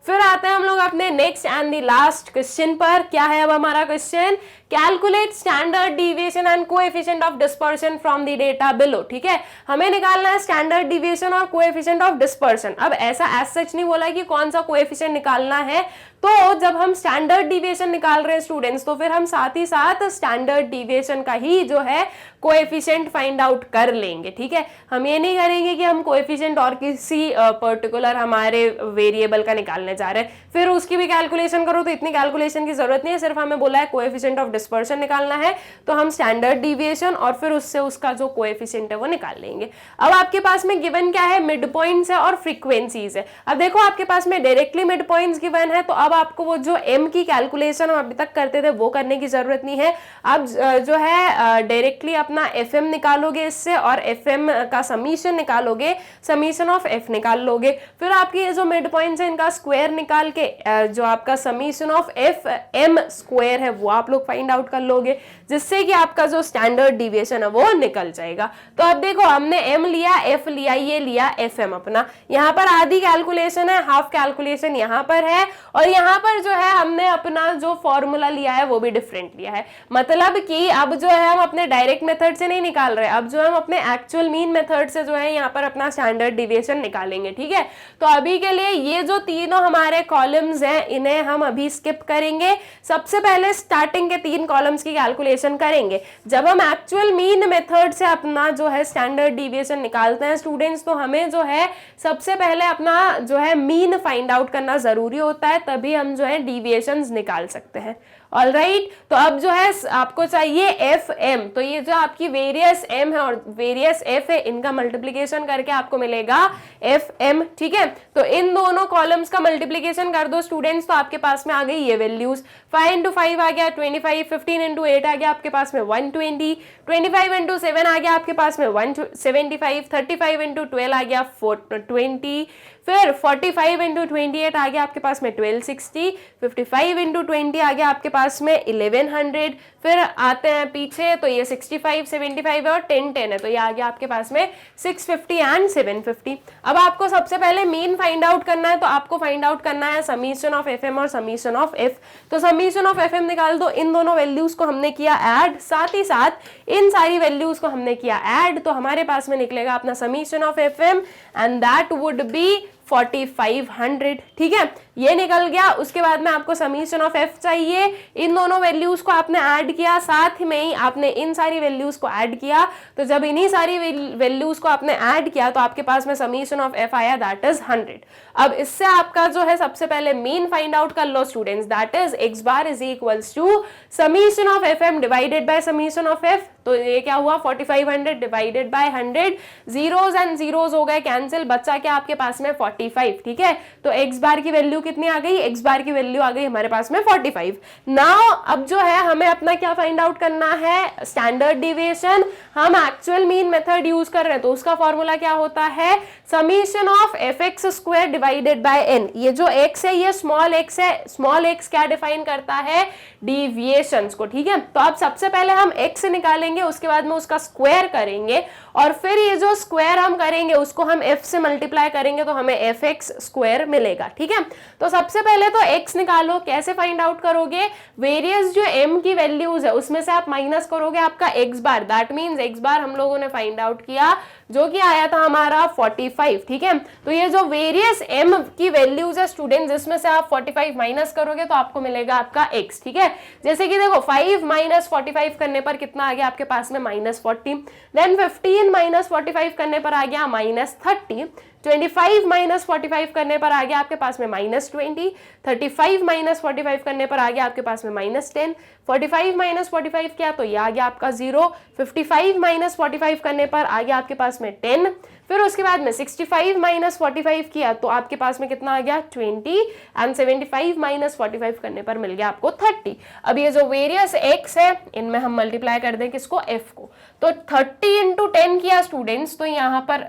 फिर आते हैं हम लोग अपने next and the last question पर। क्या है अब हमारा question, calculate standard deviation and coefficient of dispersion from the data below, ठीक है। हमें निकालना है स्टैंडर्ड डिविएशन और कोएफिशिएंट ऑफ डिस्पर्शन। अब ऐसा एज सच नहीं बोला कि कौन सा कोएफिशिएंट निकालना है, तो जब हम स्टैंडर्ड डिविएशन निकाल रहे हैं स्टूडेंट्स, तो फिर हम साथ ही साथ स्टैंडर्ड डिविएशन का ही जो है कोएफिशिएंट फाइंड आउट कर लेंगे, ठीक है। हम ये नहीं करेंगे कि हम कोएफिशिएंट और किसी पर्टिकुलर हमारे वेरिएबल का निकालने जा रहे हैं, फिर उसकी भी कैलकुलेशन करो, तो इतनी कैलकुलेशन की जरूरत नहीं है। सिर्फ हमें बोला है कोएफिशिएंट ऑफ डिस्पर्शन निकालना है, तो हम स्टैंडर्ड डिविएशन और फिर उससे उसका जो कोएफिशिएंट है वो निकाल लेंगे। अब आपके पास में गिवन क्या है, मिड पॉइंट्स है और फ्रीक्वेंसीज है। अब देखो आपके पास में डायरेक्टली मिड पॉइंट्स गिवन है, तो अब आपको वो जो m की कैलकुलेशन हम अभी तक करते थे वो करने की जरूरत नहीं है। अब जो है डायरेक्टली अपना FM निकालोगे इससे, और FM का समीशन निकालोगे, समीशन ऑफ F निकाल लोगे। फिर आपके ये जो मिड पॉइंट्स है इनका स्क्वायर निकाल के जो आपका समीशन ऑफ FM स्क्वायर है वो आप लोग फाइंड आउट कर लोगे, जिससे कि आपका जो स्टैंडर्ड डिविएशन है वो निकल जाएगा। तो अब देखो हमने M लिया, F लिया, ये लिया FM अपना, यहाँ पर आधी कैलकुलेशन है, हाफ कैलकुलेशन यहाँ पर है, और यहाँ पर जो है हमने अपना जो फॉर्मूला लिया है वो भी डिफरेंट लिया है। मतलब कि अब जो है हम अपने डायरेक्ट मेथड से नहीं निकाल रहे, अब जो हम अपने एक्चुअल मीन मेथड से जो है यहाँ पर अपना स्टैंडर्ड डिविएशन निकालेंगे, ठीक है। तो अभी के लिए ये जो तीनों हमारे कॉलम्स हैं इन्हें हम अभी स्किप करेंगे। सबसे पहले स्टार्टिंग के 3 कॉलम्स की कैलकुलेशन करेंगे। जब हम एक्चुअल मीन मेथड से अपना जो है स्टैंडर्ड डिविएशन निकालते हैं स्टूडेंट्स, तो हमें जो है सबसे पहले अपना जो है मीन फाइंड आउट करना जरूरी होता है, तभी हम जो है डिविएशन सॉल्यूशंस निकाल सकते हैं। ऑलराइट, तो अब जो है आपको चाहिए एफ एम, तो ये जो आपकी वेरियस एम है और वेरियस एफ है, इनका मल्टीप्लीकेशन करके आपको मिलेगा एफ एम। ठीक है, तो इन दोनों कॉलम्स का मल्टीप्लीकेशन कर दो स्टूडेंट्स, तो आपके पास में आ गई ये वैल्यूज। 5 इंटू 5 आ गया 25, 15 इंटू 8 आ गया आपके पास में 120, 25 इंटू 7 आ गया आपके पास में 175, 35 इंटू 12 आ गया 420, फिर 45 इंटू 28 आ गया आपके पास में 1260, 55 इंटू 20 आ गया आपके पास में 1100, फिर आते हैं पीछे तो ये 65, 75 और 10 10 है, तो ये आ गया आपके पास में 650 एंड 750। अब आपको सबसे पहले मीन फाइंड आउट करना है, तो आपको फाइंड आउट करना है समीशन ऑफ एफ एम और समीशन ऑफ एफ। तो समीशन ऑफ एफ एम निकाल दो, इन दोनों वैल्यूज को हमने किया ऐड, साथ ही साथ इन सारी वैल्यूज को हमने किया ऐड, तो हमारे पास में निकलेगा अपना summation of f m and that would be 4500। ठीक है, ये निकल गया। उसके बाद में आपको समीशन ऑफ एफ चाहिए, इन दोनों वैल्यूज को आपने ऐड किया, साथ में ही आपने इन सारी वैल्यूज को ऐड किया, तो जब इन्हीं सारी वैल्यूज को आपने ऐड किया तो आपके पास में समीशन ऑफ एफ आया, दैट इज 100। अब इससे आपका जो है सबसे पहले मीन फाइंड आउट कर लो students, that is x bar is equals to summation of f m divided by summation of f. तो ये क्या हुआ 4500 divided by 100, zeros and zeros हो गए कैंसिल, बच्चा क्या आपके पास में 45। ठीक है, तो एक्स बार की वैल्यू कितनी आ गई, एक्स बार की वैल्यू आ गई हमारे पास में 45। नाउ अब जो है हमें अपना क्या फाइंड आउट करना है, स्टैंडर्ड डिविएशन। हम एक्चुअल मीन मेथड यूज कर रहे हैं, तो उसका फॉर्मूला क्या होता है, summation of f x square divided by n. ये जो एक्स है ये स्मॉल एक्स है, स्मॉल एक्स क्या डिफाइन करता है, डिविएशंस को। ठीक है, तो अब सबसे पहले हम एक्स निकालेंगे, उसके बाद में उसका स्क्वायर करेंगे, और फिर ये जो स्क्वायर हम करेंगे उसको हम f से मल्टीप्लाई करेंगे, तो हमें एफ एक्स स्क्वायर मिलेगा। ठीक है, तो सबसे पहले तो x निकालो। कैसे फाइंड आउट करोगे, वेरियस जो m की वैल्यूज है उसमें से आप माइनस करोगे आपका x bar, that means x बार हम लोगों ने फाइंड आउट किया जो कि आया था हमारा 45। ठीक है, तो ये जो वेरियस m की वैल्यूज है स्टूडेंट, जिसमें से आप 45 माइनस करोगे तो आपको मिलेगा आपका x। ठीक है, जैसे कि देखो 5 माइनस 45 करने पर कितना आ गया आपके पास में -40, देन 15 माइनस 45 करने पर आ गया -30, 25 माइनस 45 करने पर आ गया आपके पास में -20, 35 माइनस 45 करने पर आ गया आपके पास में -10, 45 माइनस 45 किया तो ये आ गया आपका 0, 55 माइनस 45 करने पर आ गया आपके पास में 10, फिर उसके बाद में 65 माइनस 45 किया तो आपके पास में कितना आ गया 20, एंड 75 माइनस 45 करने पर मिल गया आपको 30। अब ये जो वेरियस x है इनमें हम मल्टीप्लाई कर दें किसको, f को, तो 30 इंटू 10 किया स्टूडेंट्स, तो यहाँ पर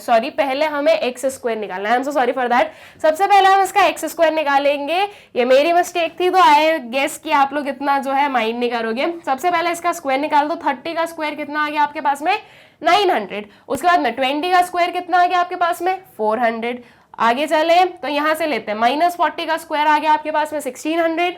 सॉरी पहले हमें एक्स स्क्वायर निकालना है, I am so sorry for that. सबसे पहले हम इसका एक्स स्क्वायर निकालेंगे, ये मेरी मिस्टेक थी, तो आई गेस कि आप लोग इतना जो है माइंड नहीं करोगे। सबसे पहले इसका स्क्वायर निकाल दो, 30 का स्क्वायर कितना आ गया आपके पास में 900, उसके बाद में 20 का स्क्वायर कितना आ गया आपके पास में 400। आगे चले तो यहां से लेते हैं, -40 का स्क्वायर आ गया आपके पास में 1600,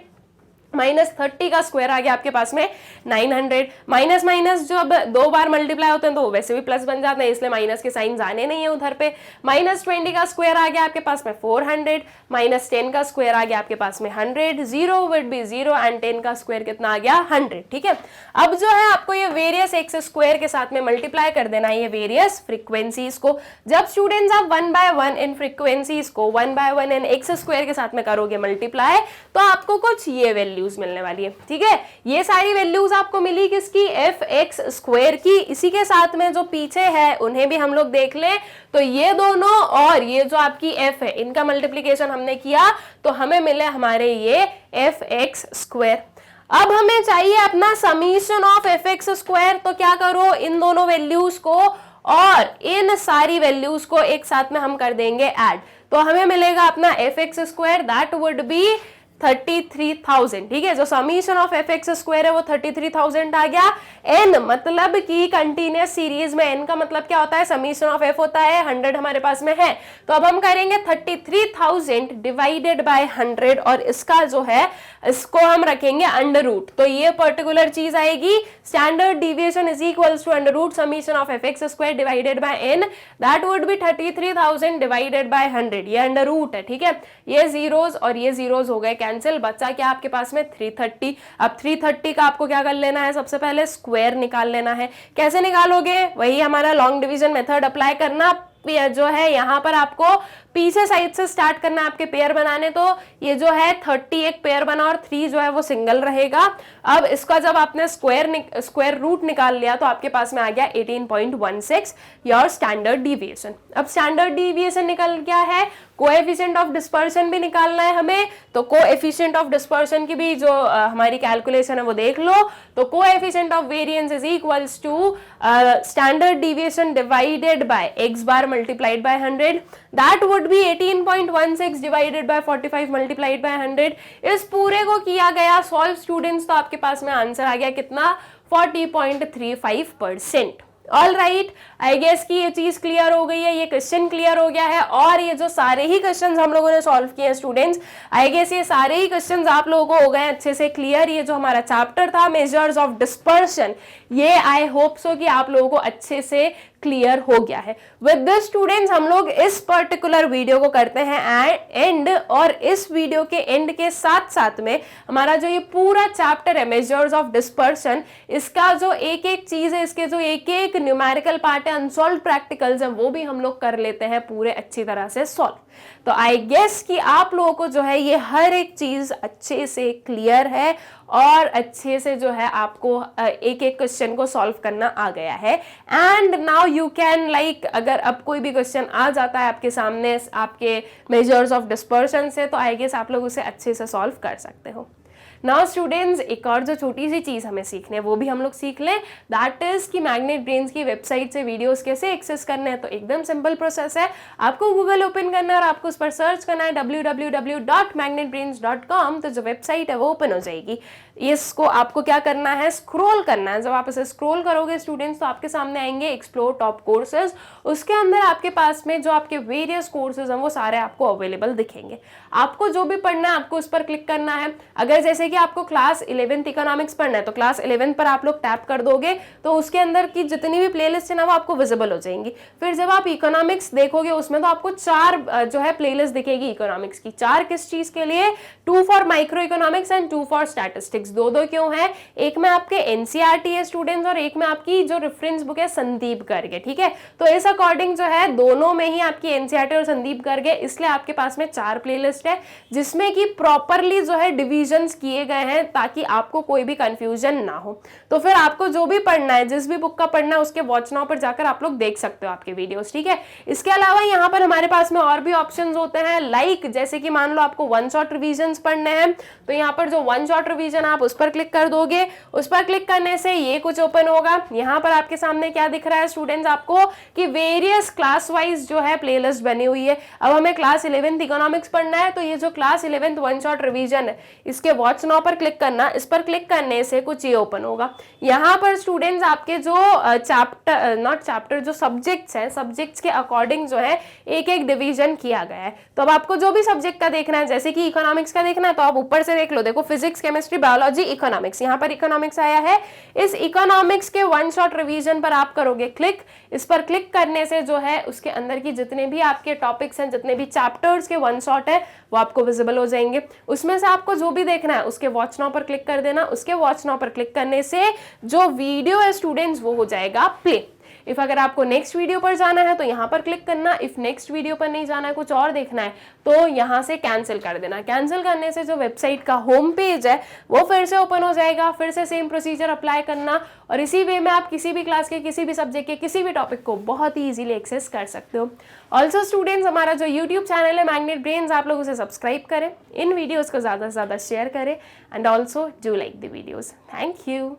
-30 का स्क्वायर आ गया आपके पास में 900। माइनस माइनस जब दो बार मल्टीप्लाई होते हैं तो वैसे भी प्लस बन जाते हैं, इसलिए माइनस के साइन आने नहीं है उधर पे। -20 का स्क्वायर आ गया आपके पास में 400, -10 का स्क्वायर आ गया आपके पास में 100, 0 वुड बी 0 एंड 10 का स्क्वायर कितना आ गया 100। ठीक है, अब जो है आपको ये वेरियस एक्स स्क्वायर के साथ में मल्टीप्लाई कर देना है ये वेरियस फ्रीक्वेंसीज को। जब स्टूडेंट्स आप 1 by 1 इन फ्रीक्वेंसीज को 1 by 1 इन एक्स स्क्वायर के साथ में करोगे मल्टीप्लाई, तो आपको कुछ ये वैल्यूज मिलने वाली है। ठीक है, ये सारी वैल्यूज आपको मिली किसकी, एफ एक्स स्क्वायर की। इसी के साथ में जो पीछे है उन्हें भी हम लोग देख लें, तो ये दोनों और ये जो आपकी एफ है इनका मल्टीप्लीकेशन हमने किया तो हमें मिले हमारे ये एफ एक्स स्क्वायर। अब हमें चाहिए अपना summation of f x square, तो क्या करो इन दोनों वैल्यूज को और इन सारी वैल्यूज को एक साथ में हम कर देंगे ऐड, तो हमें मिलेगा अपना F x square, that would be 33,000। ठीक है, जो summation of f x square है वो 33,000 आ गया। एन मतलब कि कंटिन्यूअस सीरीज में एन का मतलब क्या होता है, समीशन ऑफ एफ होता है, 100 हमारे पास में है, तो अब हम करेंगे 33,000 डिवाइडेड बाय 100 और इसका जो है इसको हम रखेंगे अंडर रूट, तो ये पर्टिकुलर चीज आएगी standard deviation is equals to under root summation of f x square divided by n, that would be 33,000 divided by 100। ये अंडर रूट है। ठीक है, ये जीरोस और ये जीरोस हो गए कैंसिल, बचा क्या आपके पास में 330। अब 330 का आपको क्या कर लेना है, सबसे पहले स्क्वायर निकाल लेना है। कैसे निकालोगे, वही हमारा लॉन्ग डिवीजन मेथड अप्लाई करना जो है यहाँ पर आपको पीछे साइड से स्टार्ट करना है आपके पेयर बनाने, तो ये जो है 30 एक पेयर बना और 3 जो है वो सिंगल रहेगा। अब इसका जब आपने स्क्वायर रूट निकाल लिया तो आपके पास में आ गया 18.16 योर स्टैंडर्ड डिविएशन। अब स्टैंडर्ड डिविएशन निकल गया है, कोएफिशिएंट ऑफ डिस्पर्शन भी निकालना है हमें, तो कोएफिशिएंट ऑफ डिस्पर्शन की भी जो हमारी कैलकुलेशन है वो देख लो। तो coefficient of variance is equals to standard deviation divided by x bar multiplied by 100, that would be 18.16 divided by 45 multiplied by 100। इस पूरे को किया गया सॉल्व स्टूडेंट्स, तो आपके पास में आंसर आ गया कितना, 40.35%। ऑल राइट, आई गेस कि ये चीज क्लियर हो गई है, ये क्वेश्चन क्लियर हो गया है। और ये जो सारे ही क्वेश्चंस हम लोगों ने सॉल्व किए हैं स्टूडेंट्स, आई गेस ये सारे ही क्वेश्चंस आप लोगों को हो गए अच्छे से क्लियर। ये जो हमारा चैप्टर था मेजर्स ऑफ डिस्पर्शन, ये आई होप सो कि आप लोगों को अच्छे से क्लियर हो गया है। विद दिस स्टूडेंट्स हम लोग इस पर्टिकुलर वीडियो को करते हैं एंड, और इस वीडियो के एंड के साथ साथ में हमारा जो ये पूरा चैप्टर है मेजर्स ऑफ डिस्पर्शन, इसका जो एक एक चीज है, इसके जो एक एक न्यूमेरिकल पार्ट है, अनसॉल्व प्रैक्टिकल्स हैं, वो भी हम लोग कर लेते हैं पूरे अच्छी तरह से सॉल्व। तो आई गेस कि आप लोगों को जो है ये हर एक चीज अच्छे से क्लियर है और अच्छे से जो है आपको एक एक क्वेश्चन को सॉल्व करना आ गया है। And now you can like, अगर अब कोई भी क्वेश्चन आ जाता है आपके सामने आपके मेजर्स ऑफ डिस्पर्शन से, तो आई गेस आप लोग उसे अच्छे से सॉल्व कर सकते हो। नाउ स्टूडेंट्स, एक और जो छोटी सी चीज हमें सीखनी है वो भी हम लोग सीख लें, दैट इज कि मैग्नेट ब्रेन्स की वेबसाइट से वीडियोस कैसे एक्सेस करने हैं। तो एकदम सिंपल प्रोसेस है, आपको गूगल ओपन करना है और आपको उस पर सर्च करना है www.magnetbrains.com। तो जो वेबसाइट है वो ओपन हो जाएगी। इसको आपको क्या करना है, स्क्रॉल करना है। जब आप इसे स्क्रॉल करोगे स्टूडेंट्स, तो आपके सामने आएंगे एक्सप्लोर टॉप कोर्सेज। उसके अंदर आपके पास में जो आपके वेरियस कोर्सेज हैं वो सारे आपको अवेलेबल दिखेंगे। आपको जो भी पढ़ना है आपको उस पर क्लिक करना है। अगर जैसे कि आपको क्लास 11th इकोनॉमिक्स पढ़ना है तो क्लास 11 पर आप लोग टैप कर दोगे तो उसके अंदर की जितनी भी प्लेलिस्ट है ना वो आपको विजिबल हो जाएंगी। फिर जब आप इकोनॉमिक्स देखोगे उसमें तो आपको 4 जो है प्लेलिस्ट दिखेगी इकोनॉमिक्स की। 4 किस चीज के लिए, 2 for micro economics and 2 for statistics. दो क्यों है, एक में आपके एनसीईआरटी है स्टूडेंट्स और एक में आपकी जो रेफरेंस बुक है संदीप गर्ग, ठीक है। तो इस अकॉर्डिंग जो है दोनों में ही आपकी एनसीईआरटी और संदीप गर्ग है, इसलिए आपके पास में 4 प्लेलिस्ट है जिसमें कि प्रॉपरली जो है डिविजन्स किए गए हैं ताकि आपको कोई भी कंफ्यूजन ना हो। तो फिर आपको जो भी पढ़ना है, जिस भी बुक का पढ़ना है, उसके वॉच नाउ पर जाकर आप लोग देख सकते हो आपके वीडियोस, ठीक है। इसके अलावा यहाँ पर हमारे पास में और भी ऑप्शंस होते हैं, लाइक जैसे कि मान लो आपको 1 शॉट रिविजन्स पढ़ने हैं तो यहाँ पर जो 1 शॉट रिविजन आप उस पर क्लिक कर दोगे। उस पर क्लिक करने से ये कुछ ओपन होगा। यहाँ पर आपके सामने क्या दिख रहा है स्टूडेंट्स आपको, कि वेरियस क्लास वाइज जो है प्लेलिस्ट बनी हुई है। अब हमें क्लास 11th इकोनॉमिक्स पढ़ना है तो ये जो क्लास 11th 1 शॉट रिवीजन है इसके वॉच नाउ पर क्लिक करना। इस पर क्लिक करने से कुछ ये ओपन होगा। यहाँ पर स्टूडेंट्स आपके जो जो सब्जेक्ट्स हैं, सब्जेक्ट्स के अकॉर्डिंग जो है एक एक डिवीजन किया गया है। तो अब आपको जो भी सब्जेक्ट का देखना है, जैसे कि इकोनॉमिक्स का देखना है तो आप ऊपर से देख लो, देखो फिजिक्स, केमिस्ट्री, बायोलॉजी, इकोनॉमिक्स। यहाँ पर इकोनॉमिक्स आया है। इस इकोनॉमिक्स के 1 शॉट रिवीजन पर आप करोगे क्लिक। इस पर क्लिक करने से जो है उसके अंदर की जितने भी आपके टॉपिक्स हैं, जितने भी चैप्टर्स के 1 शॉट है वो आपको विजिबल हो जाएंगे। उसमें से आपको जो भी देखना है उसके वॉच नाउ पर क्लिक कर देना। उसके वॉच नाउ पर क्लिक करने से जो वीडियो है स्टूडेंट्स वो हो जाएगा प्ले। इफ अगर आपको नेक्स्ट वीडियो पर जाना है तो यहाँ पर क्लिक करना। इफ नेक्स्ट वीडियो पर नहीं जाना है, कुछ और देखना है, तो यहाँ से कैंसिल कर देना। कैंसिल करने से जो वेबसाइट का होम पेज है वो फिर से ओपन हो जाएगा। फिर से सेम प्रोसीजर अप्लाई करना और इसी वे में आप किसी भी क्लास के, किसी भी सब्जेक्ट के, किसी भी टॉपिक को बहुत ही इजीली एक्सेस कर सकते हो। ऑल्सो स्टूडेंट्स, हमारा जो यूट्यूब चैनल है मैग्नेट ब्रेन्स, आप लोग उसे सब्सक्राइब करें, इन वीडियोज़ को ज़्यादा से ज़्यादा शेयर करें and also do like the videos. Thank you.